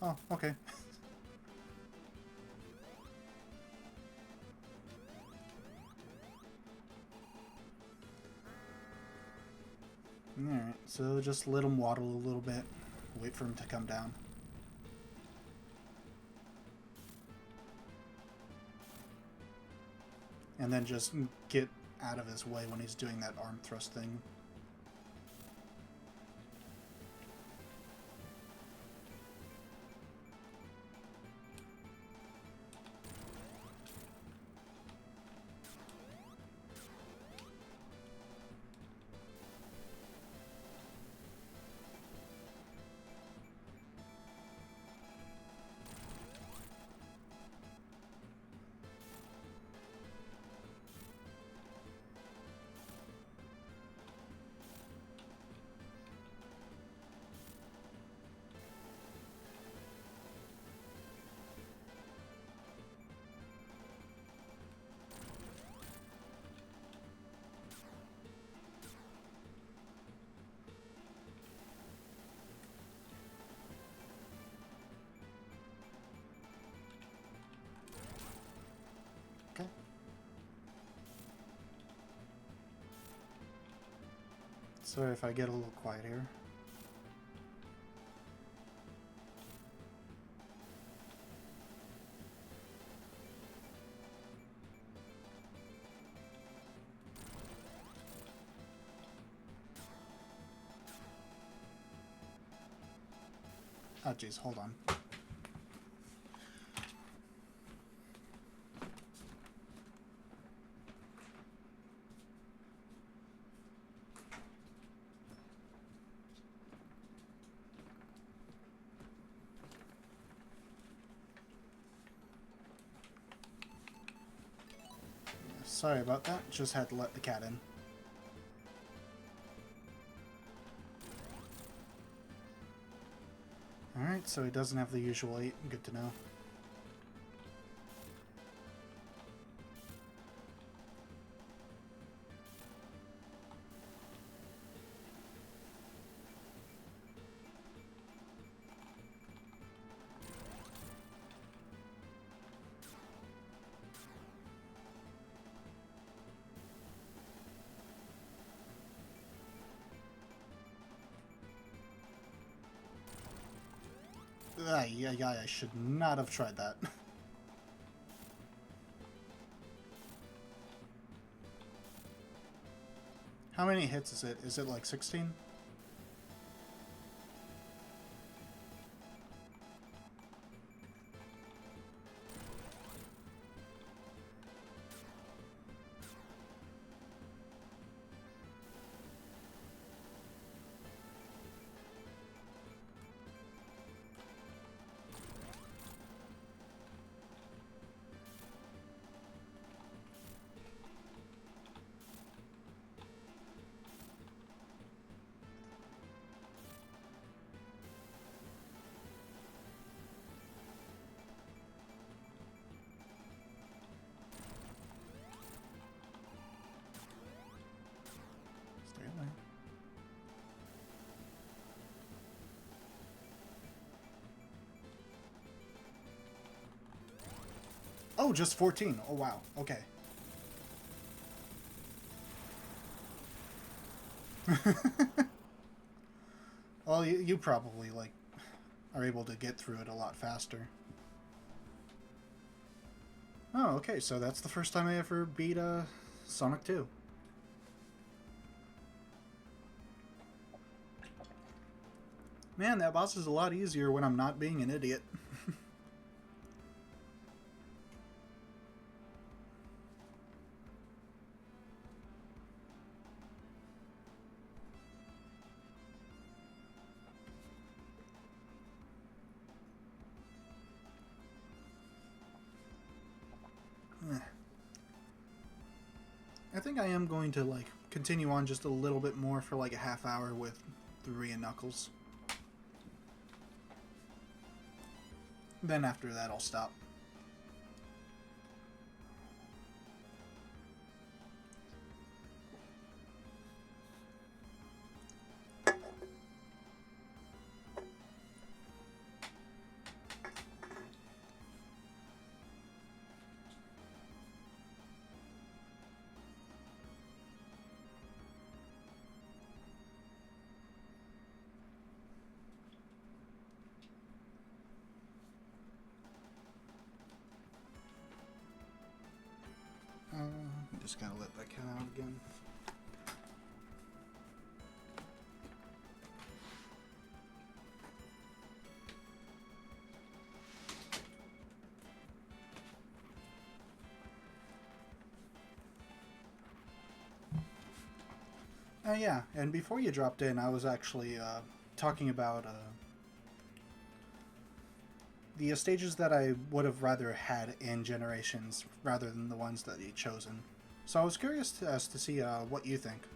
A: Oh, okay. Alright, so just let him waddle a little bit. Wait for him to come down. And then just get out of his way when he's doing that arm thrust thing. Sorry if I get a little quiet here. Oh, jeez, hold on. Sorry about that. Just had to let the cat in. Alright, so he doesn't have the usual 8. Good to know. Yeah, I should not have tried that. How many hits is it? Is it like 16? Stay away. Oh, just 14. Oh, wow. Okay. Well, you probably, like, are able to get through it a lot faster. Oh, okay, so that's the first time I ever beat Sonic 2. Man, that boss is a lot easier when I'm not being an idiot. I think I am going to, like, continue on just a little bit more for, like, a half hour with 3 and Knuckles. Then after that, I'll stop. Just gotta let that cat out again. Yeah, and before you dropped in, I was actually talking about the stages that I would have rather had in Generations rather than the ones that you'd chosen. So I was curious as to see what you think.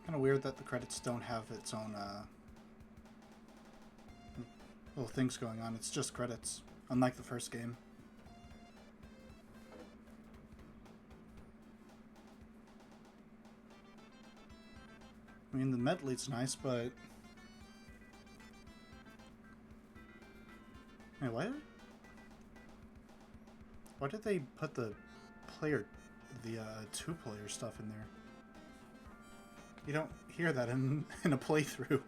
A: Kind of weird that the credits don't have its own little things going on. It's just credits, unlike the first game. I mean, the medley's nice, but... Wait, what? Why did they put the two-player stuff in there? You don't hear that in a playthrough.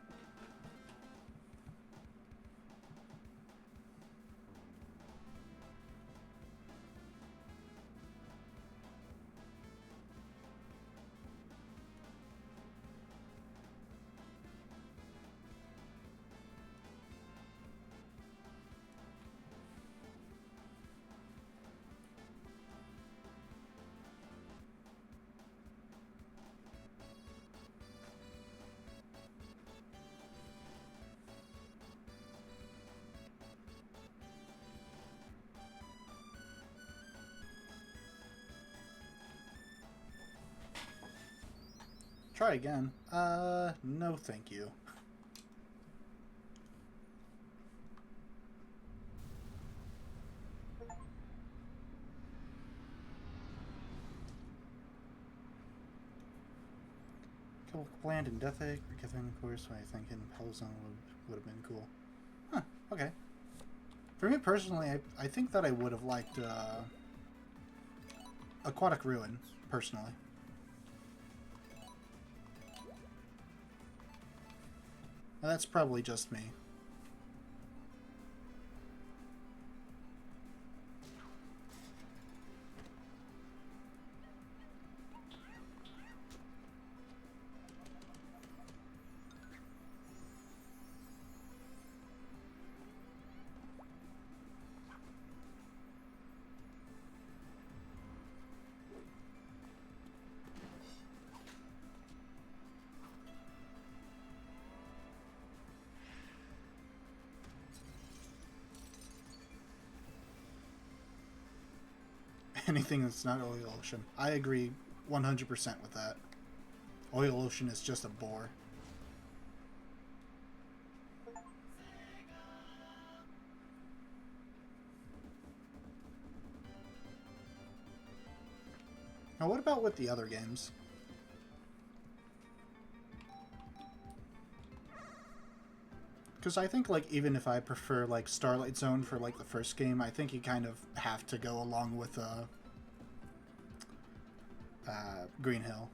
A: Try again. No thank you. Kill Bland and Death Egg, or Kevin, of course, I think in Pelzone would have been cool. Huh, okay. For me personally, I think that I would have liked Aquatic Ruin, personally. And that's probably just me. Anything that's not Oil Ocean. I agree 100% with that. Oil Ocean is just a bore. Now what about with the other games? Because I think, like, even if I prefer, like, Starlight Zone for, like, the first game, I think you kind of have to go along with, Green Hill.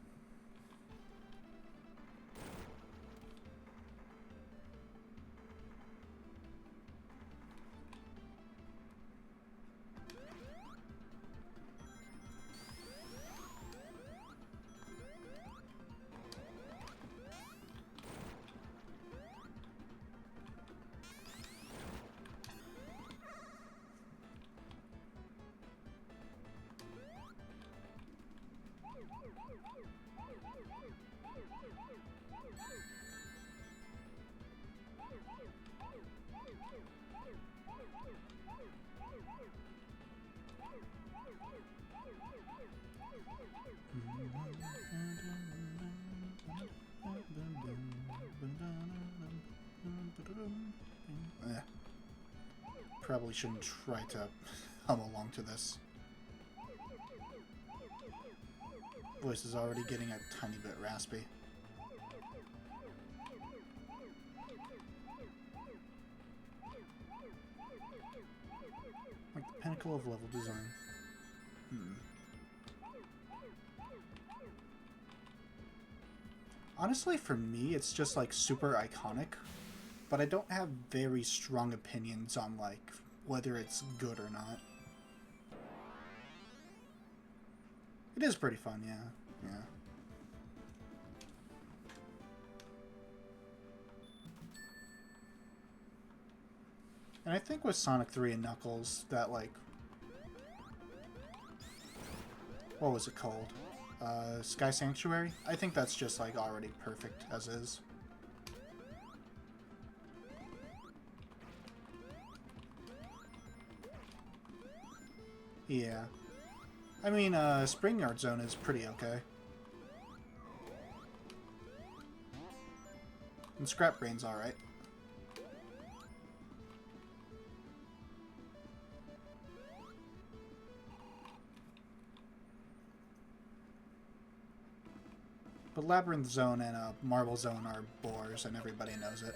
A: Probably shouldn't try to hum along to this. Voice is already getting a tiny bit raspy. Like the pinnacle of level design. Honestly, for me, it's just like super iconic, but I don't have very strong opinions on like whether it's good or not. It is pretty fun, yeah. Yeah. And I think with Sonic 3 and Knuckles, that like... What was it called? Sky Sanctuary? I think that's just like already perfect as is. Yeah. I mean, Spring Yard Zone is pretty okay. And Scrap Brain's alright. But Labyrinth Zone and Marble Zone are bores, and everybody knows it.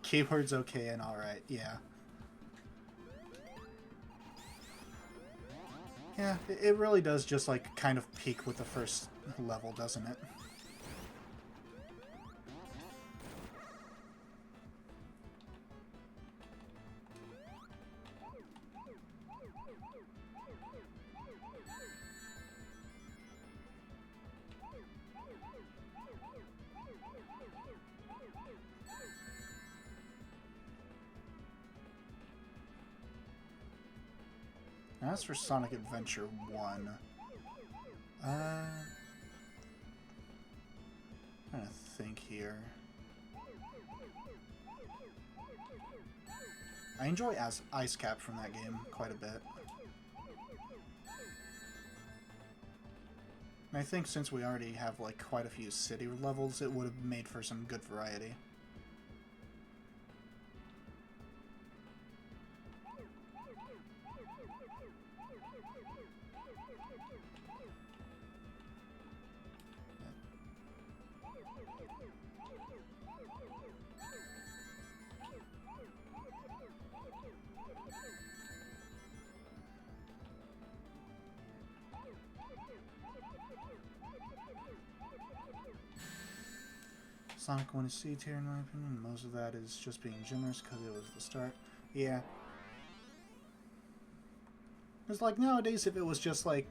A: Keyword's okay and alright, yeah. Yeah, it really does just, like, kind of peak with the first level, doesn't it? As for Sonic Adventure 1, trying to think here. I enjoy Ice Cap from that game quite a bit. And I think since we already have like quite a few city levels, it would have made for some good variety. Sonic 1 is C tier in my opinion. Most of that is just being generous because it was the start. Yeah. It's like nowadays if it was just like...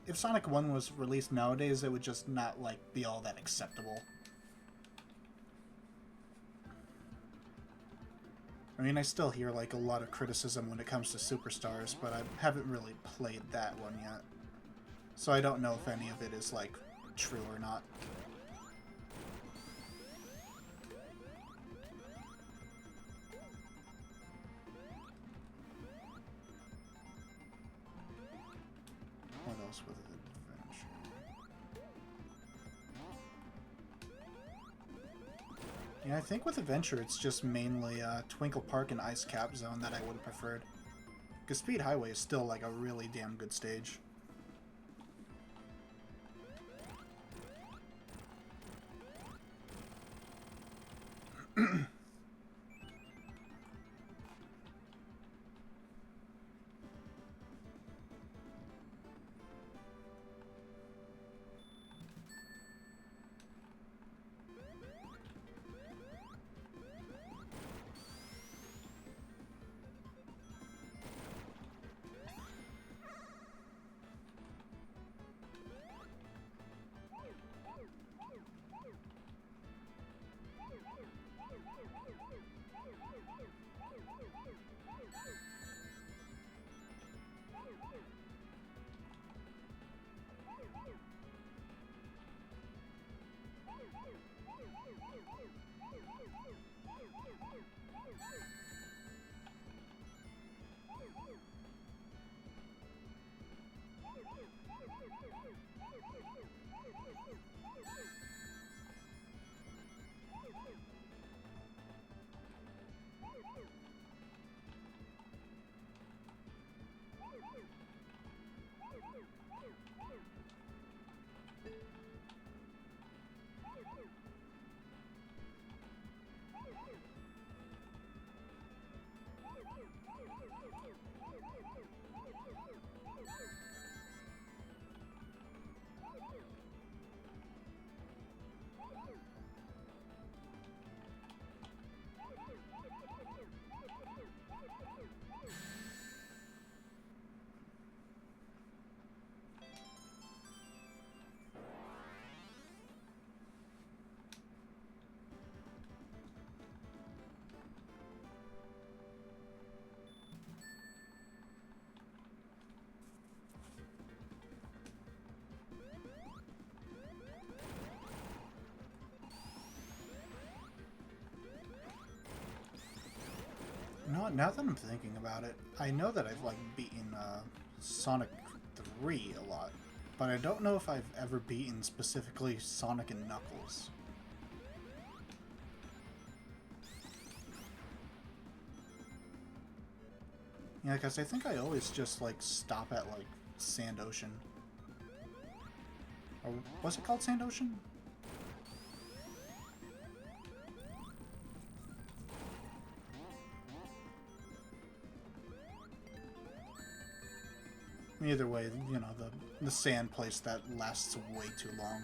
A: If Sonic 1 was released nowadays, it would just not like be all that acceptable. I mean, I still hear like a lot of criticism when it comes to Superstars, but I haven't really played that one yet. So I don't know if any of it is like true or not. What else with Adventure? Yeah, I think with Adventure it's just mainly Twinkle Park and Ice Cap Zone that I would have preferred. Because Speed Highway is still like a really damn good stage. Now that I'm thinking about it, I know that I've like beaten Sonic 3 a lot. But I don't know if I've ever beaten specifically Sonic and Knuckles. Yeah, because I think I always just, like, stop at, like, Sand Ocean. Or was it called Sand Ocean? Either way, you know, the sand place that lasts way too long.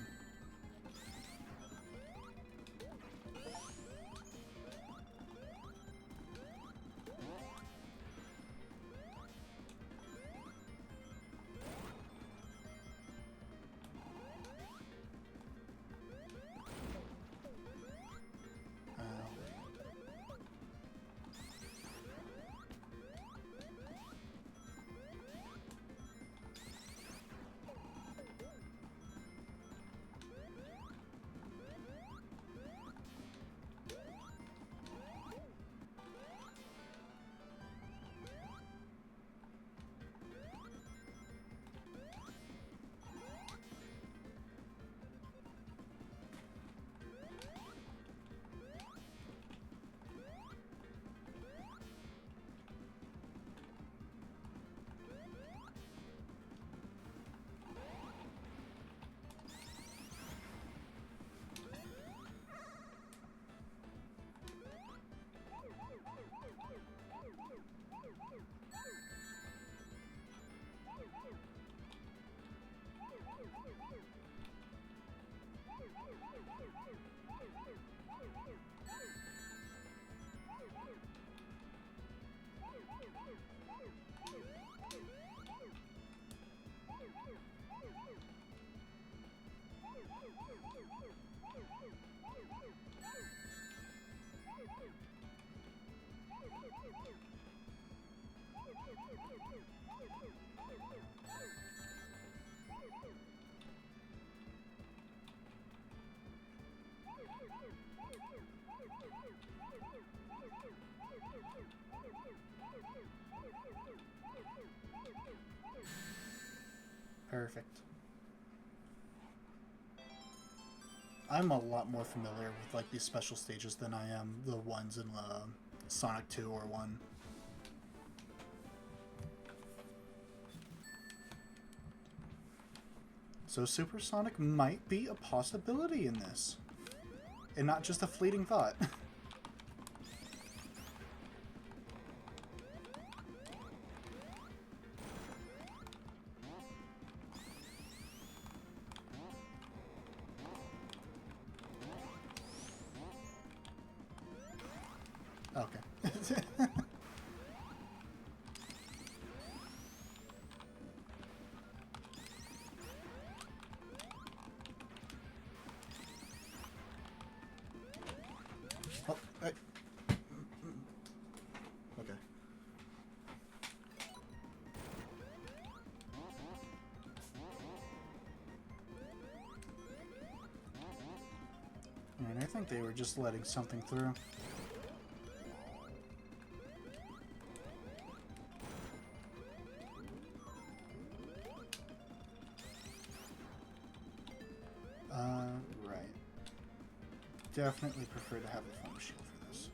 A: Perfect. I'm a lot more familiar with like these special stages than I am the ones in Sonic 2 or 1. So Supersonic might be a possibility in this. And not just a fleeting thought. Okay. Oh, hey. Okay. And I think they were just letting something through. Right. Definitely prefer to have the foam shield for this.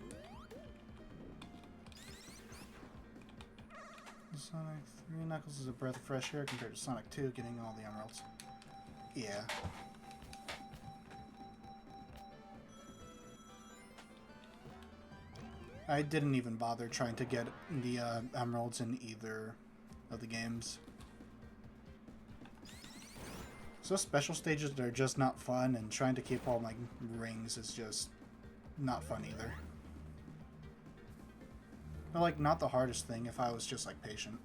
A: Sonic 3 Knuckles is a breath of fresh air compared to Sonic 2 getting all the emeralds. Yeah. I didn't even bother trying to get the emeralds in either of the games. So special stages that are just not fun, and trying to keep all my rings is just not fun either. But like, not the hardest thing if I was just like patient.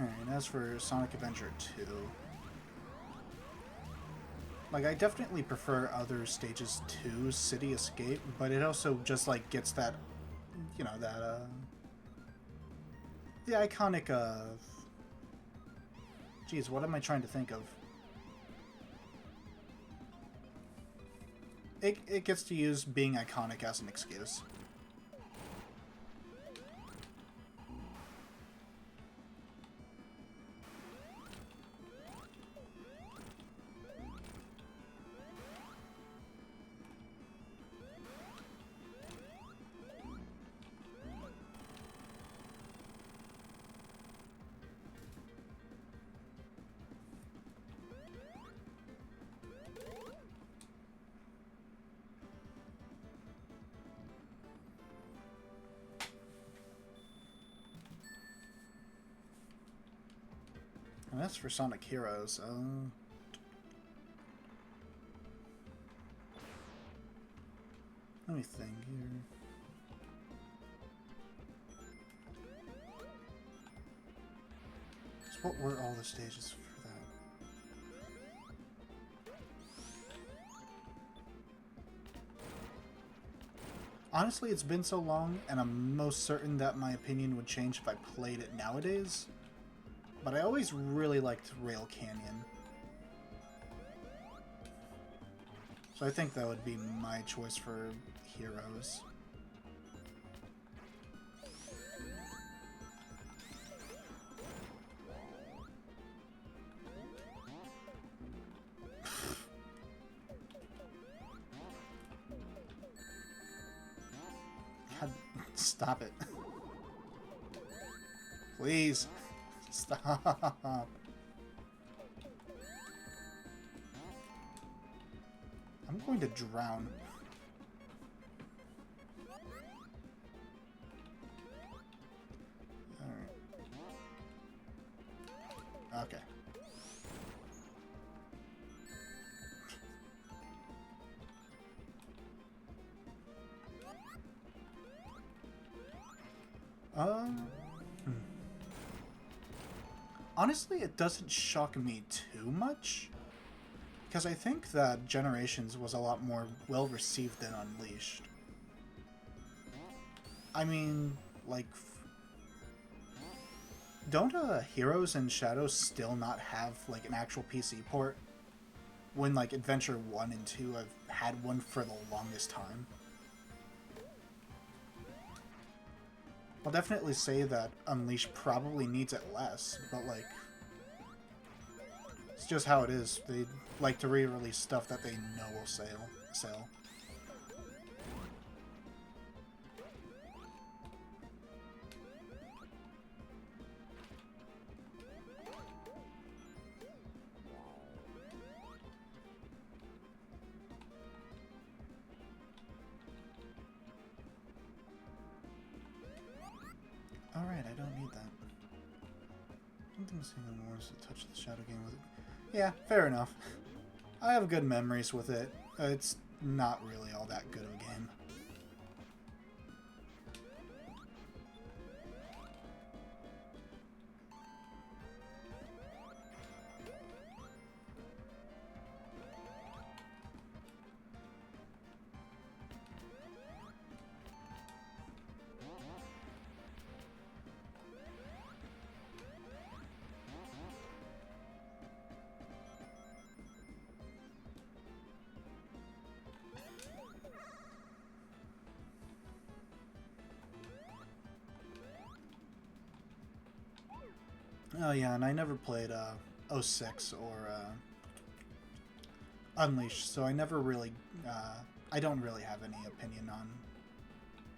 A: Alright, as for Sonic Adventure 2... Like, I definitely prefer other stages to City Escape, but it also just, like, gets that, you know, that, the iconic, geez, what am I trying to think of? It gets to use being iconic as an excuse. And that's for Sonic Heroes. Let me think here. So what were all the stages for that? Honestly, it's been so long, and I'm most certain that my opinion would change if I played it nowadays. But I always really liked Rail Canyon. So I think that would be my choice for Heroes. God, stop it. Please. Stop. I'm going to drown. Alright. Okay. Honestly, it doesn't shock me too much. Because I think that Generations was a lot more well-received than Unleashed. I mean, like... Don't Heroes and Shadows still not have, like, an actual PC port? When, like, Adventure 1 and 2 have had one for the longest time. I'll definitely say that Unleashed probably needs it less, but, like... It's just how it is. They like to re-release stuff that they know will sell. Alright, I don't need that. I don't think single more is to touch the Shadow game with it. Yeah, fair enough. I have good memories with it. It's not really all that good of a game. Oh yeah, and I never played 06 or Unleashed, so I never really, I don't really have any opinion on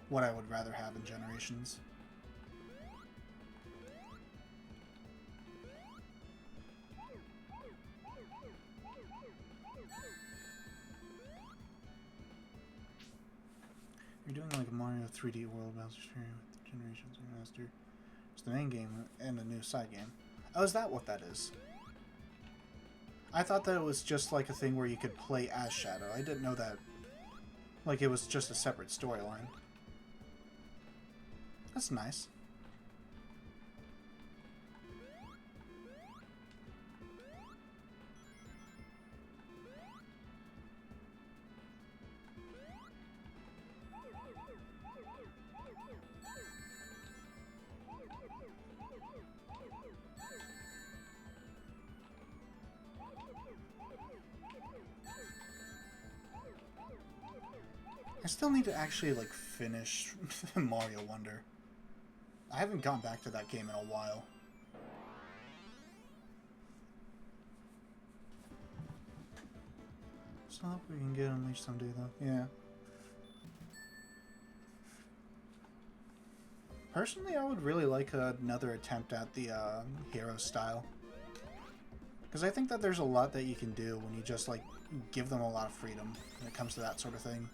A: what I would rather have in Generations. You're doing like a Mario 3D World Bowser with Generations Remaster. It's the main game and a new side game. Oh, is that what that is? I thought that it was just like a thing where you could play as Shadow. I didn't know that, like, it was just a separate storyline. That's nice. I still need to actually, like, finish Mario Wonder. I haven't gone back to that game in a while. So I hope we can get Unleashed someday, though. Yeah. Personally, I would really like another attempt at the hero style. Because I think that there's a lot that you can do when you just, like, give them a lot of freedom when it comes to that sort of thing.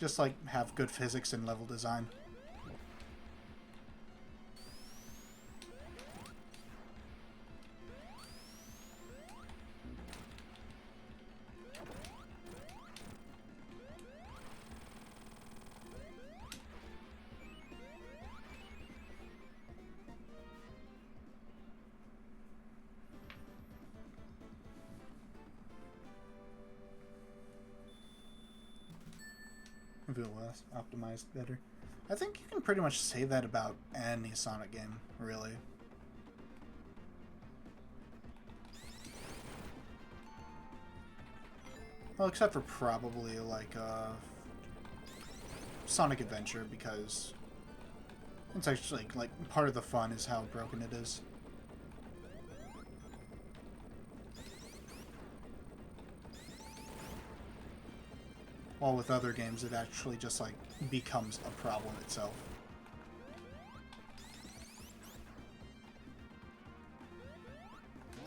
A: Just, like, have good physics and level design. maybe it was optimized better. I think you can pretty much say that about any Sonic game, really. Well, except for probably, like, Sonic Adventure, because it's actually, like, part of the fun is how broken it is. While with other games, it actually just, like, becomes a problem itself.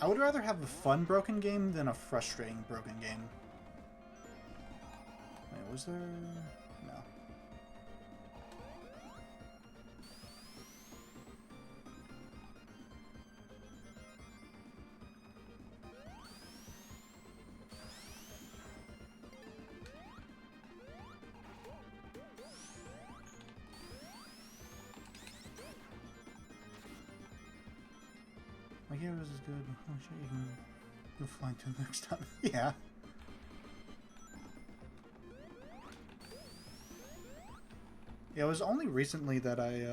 A: I would rather have a fun broken game than a frustrating broken game. Wait, was there... No. Like, yeah, this is good. Oh shit, you can go flying to the next time. Yeah. Yeah, it was only recently that I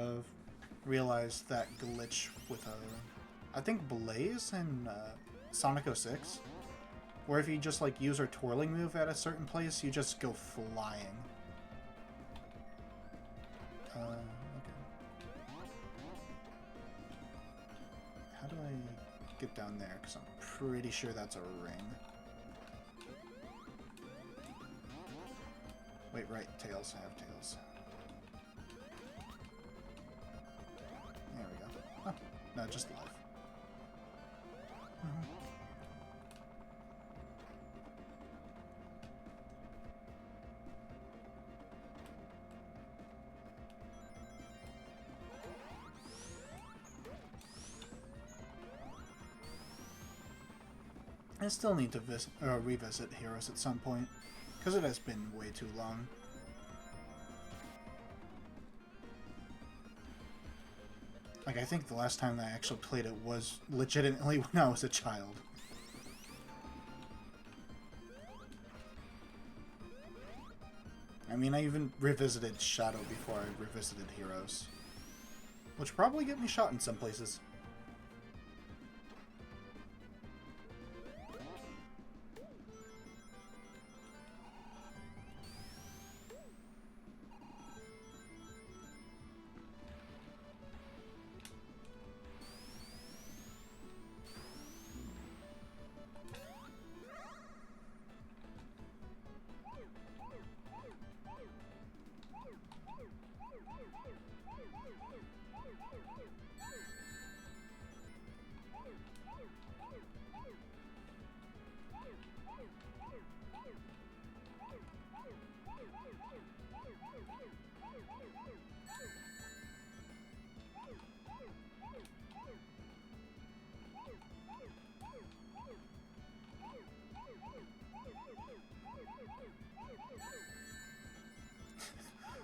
A: realized that glitch with I think Blaze in Sonic 06, where if you just like use her twirling move at a certain place, you just go flying. Okay. How do I get down there? Because I'm pretty sure that's a ring. Wait, right, Tails. I have Tails. There we go. Oh, no, just life. I still need to revisit Heroes at some point, because it has been way too long. Like, I think the last time that I actually played it was legitimately when I was a child. I mean, I even revisited Shadow before I revisited Heroes. Which probably get me shot in some places.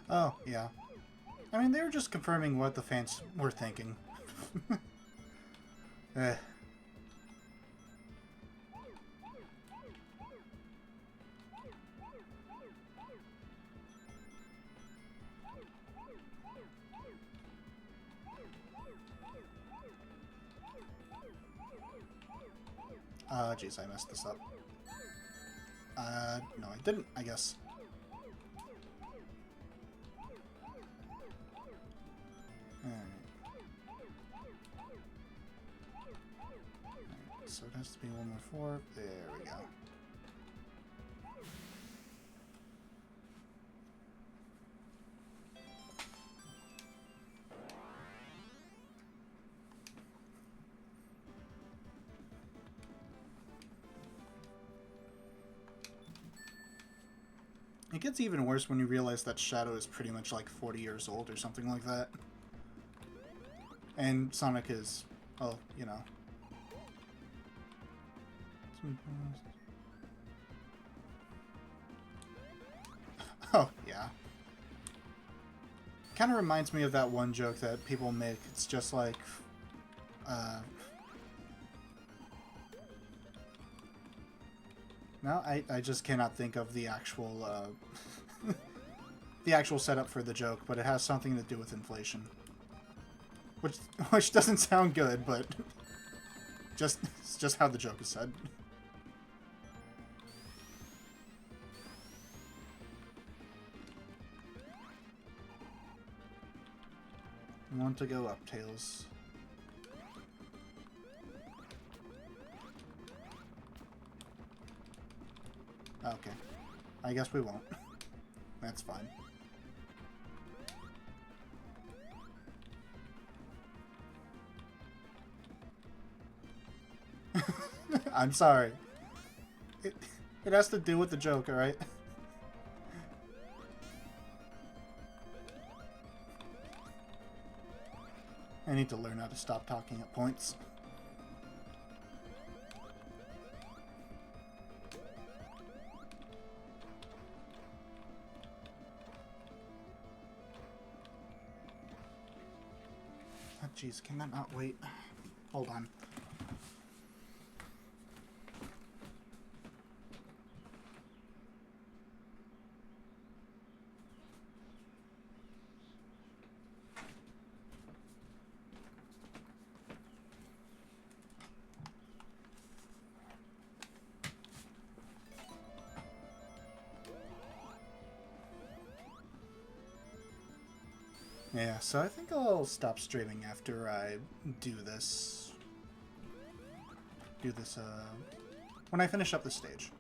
A: Oh, yeah. I mean, they were just confirming what the fans were thinking. Eh. Jeez, I messed this up. No, I didn't, I guess. So it has to be 1 more 4. There we go. It gets even worse when you realize that Shadow is pretty much like 40 years old or something like that. And Sonic is, well, you know. Oh, yeah. Kind of reminds me of that one joke that people make. It's just like, no, I just cannot think of the actual, the actual setup for the joke, but it has something to do with inflation. Which doesn't sound good, but it's just how the joke is said. I want to go up, Tails. Okay. I guess we won't. That's fine. I'm sorry. It has to do with the joke, alright? I need to learn how to stop talking at points. Oh, jeez, can that not wait? Hold on. Yeah, so I think I'll stop streaming after I do this. When I finish up the stage.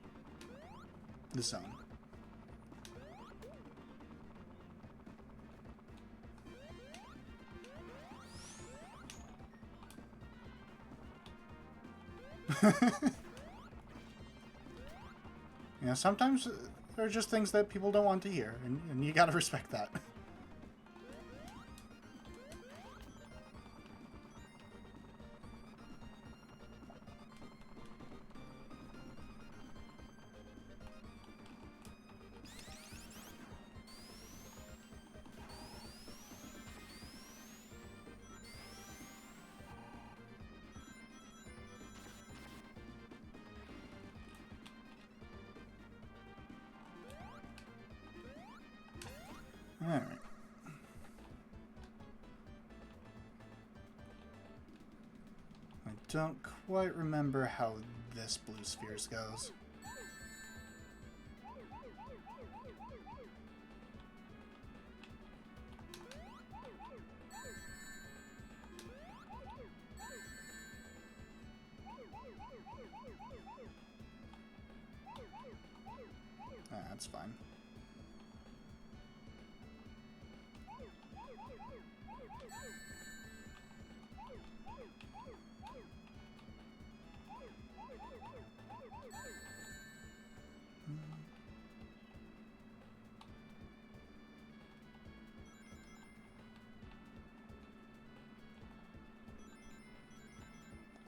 A: The zone. Yeah, sometimes there are just things that people don't want to hear, and you gotta respect that. Alright. I don't quite remember how this Blue Spheres goes. Ah, that's fine.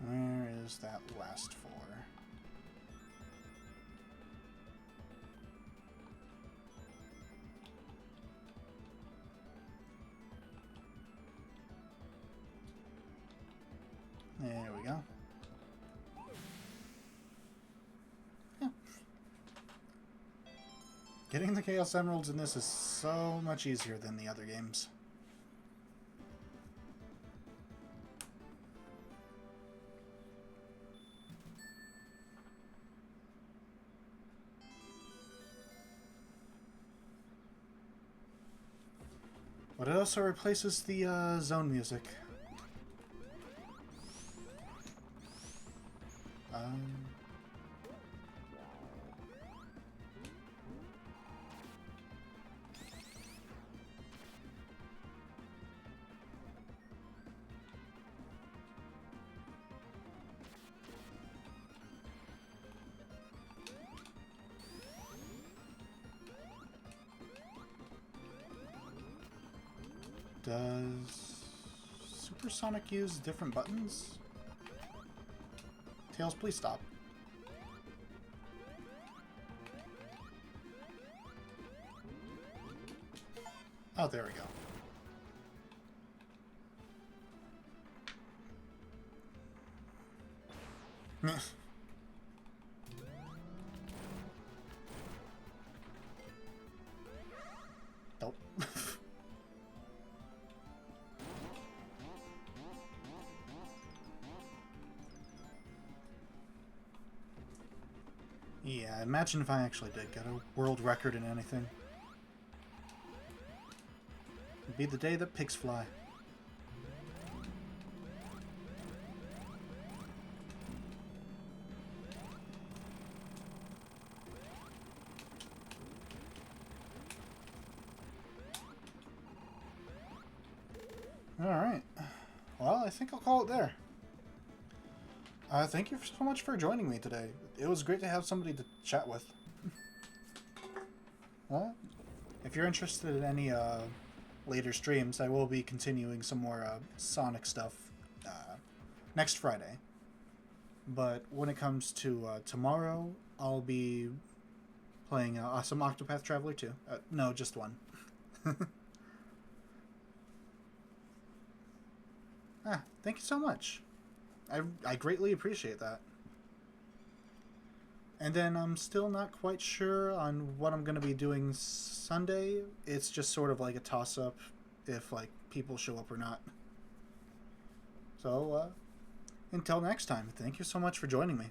A: Where is that last four? There we go. Yeah. Getting the Chaos Emeralds in this is so much easier than the other games. But it also replaces the zone music. Does Supersonic use different buttons? Tails, please stop. Oh, there we go. Nope. Imagine if I actually did get a world record in anything. It'd be the day that pigs fly. Alright. Well, I think I'll call it there. Thank you so much for joining me today. It was great to have somebody to chat with. Well, if you're interested in any later streams, I will be continuing some more Sonic stuff next Friday. But when it comes to tomorrow, I'll be playing Awesome Octopath Traveler 2. No, just one. Thank you so much. I greatly appreciate that. And then I'm still not quite sure on what I'm going to be doing Sunday. It's just sort of like a toss-up if like people show up or not. So, until next time, thank you so much for joining me.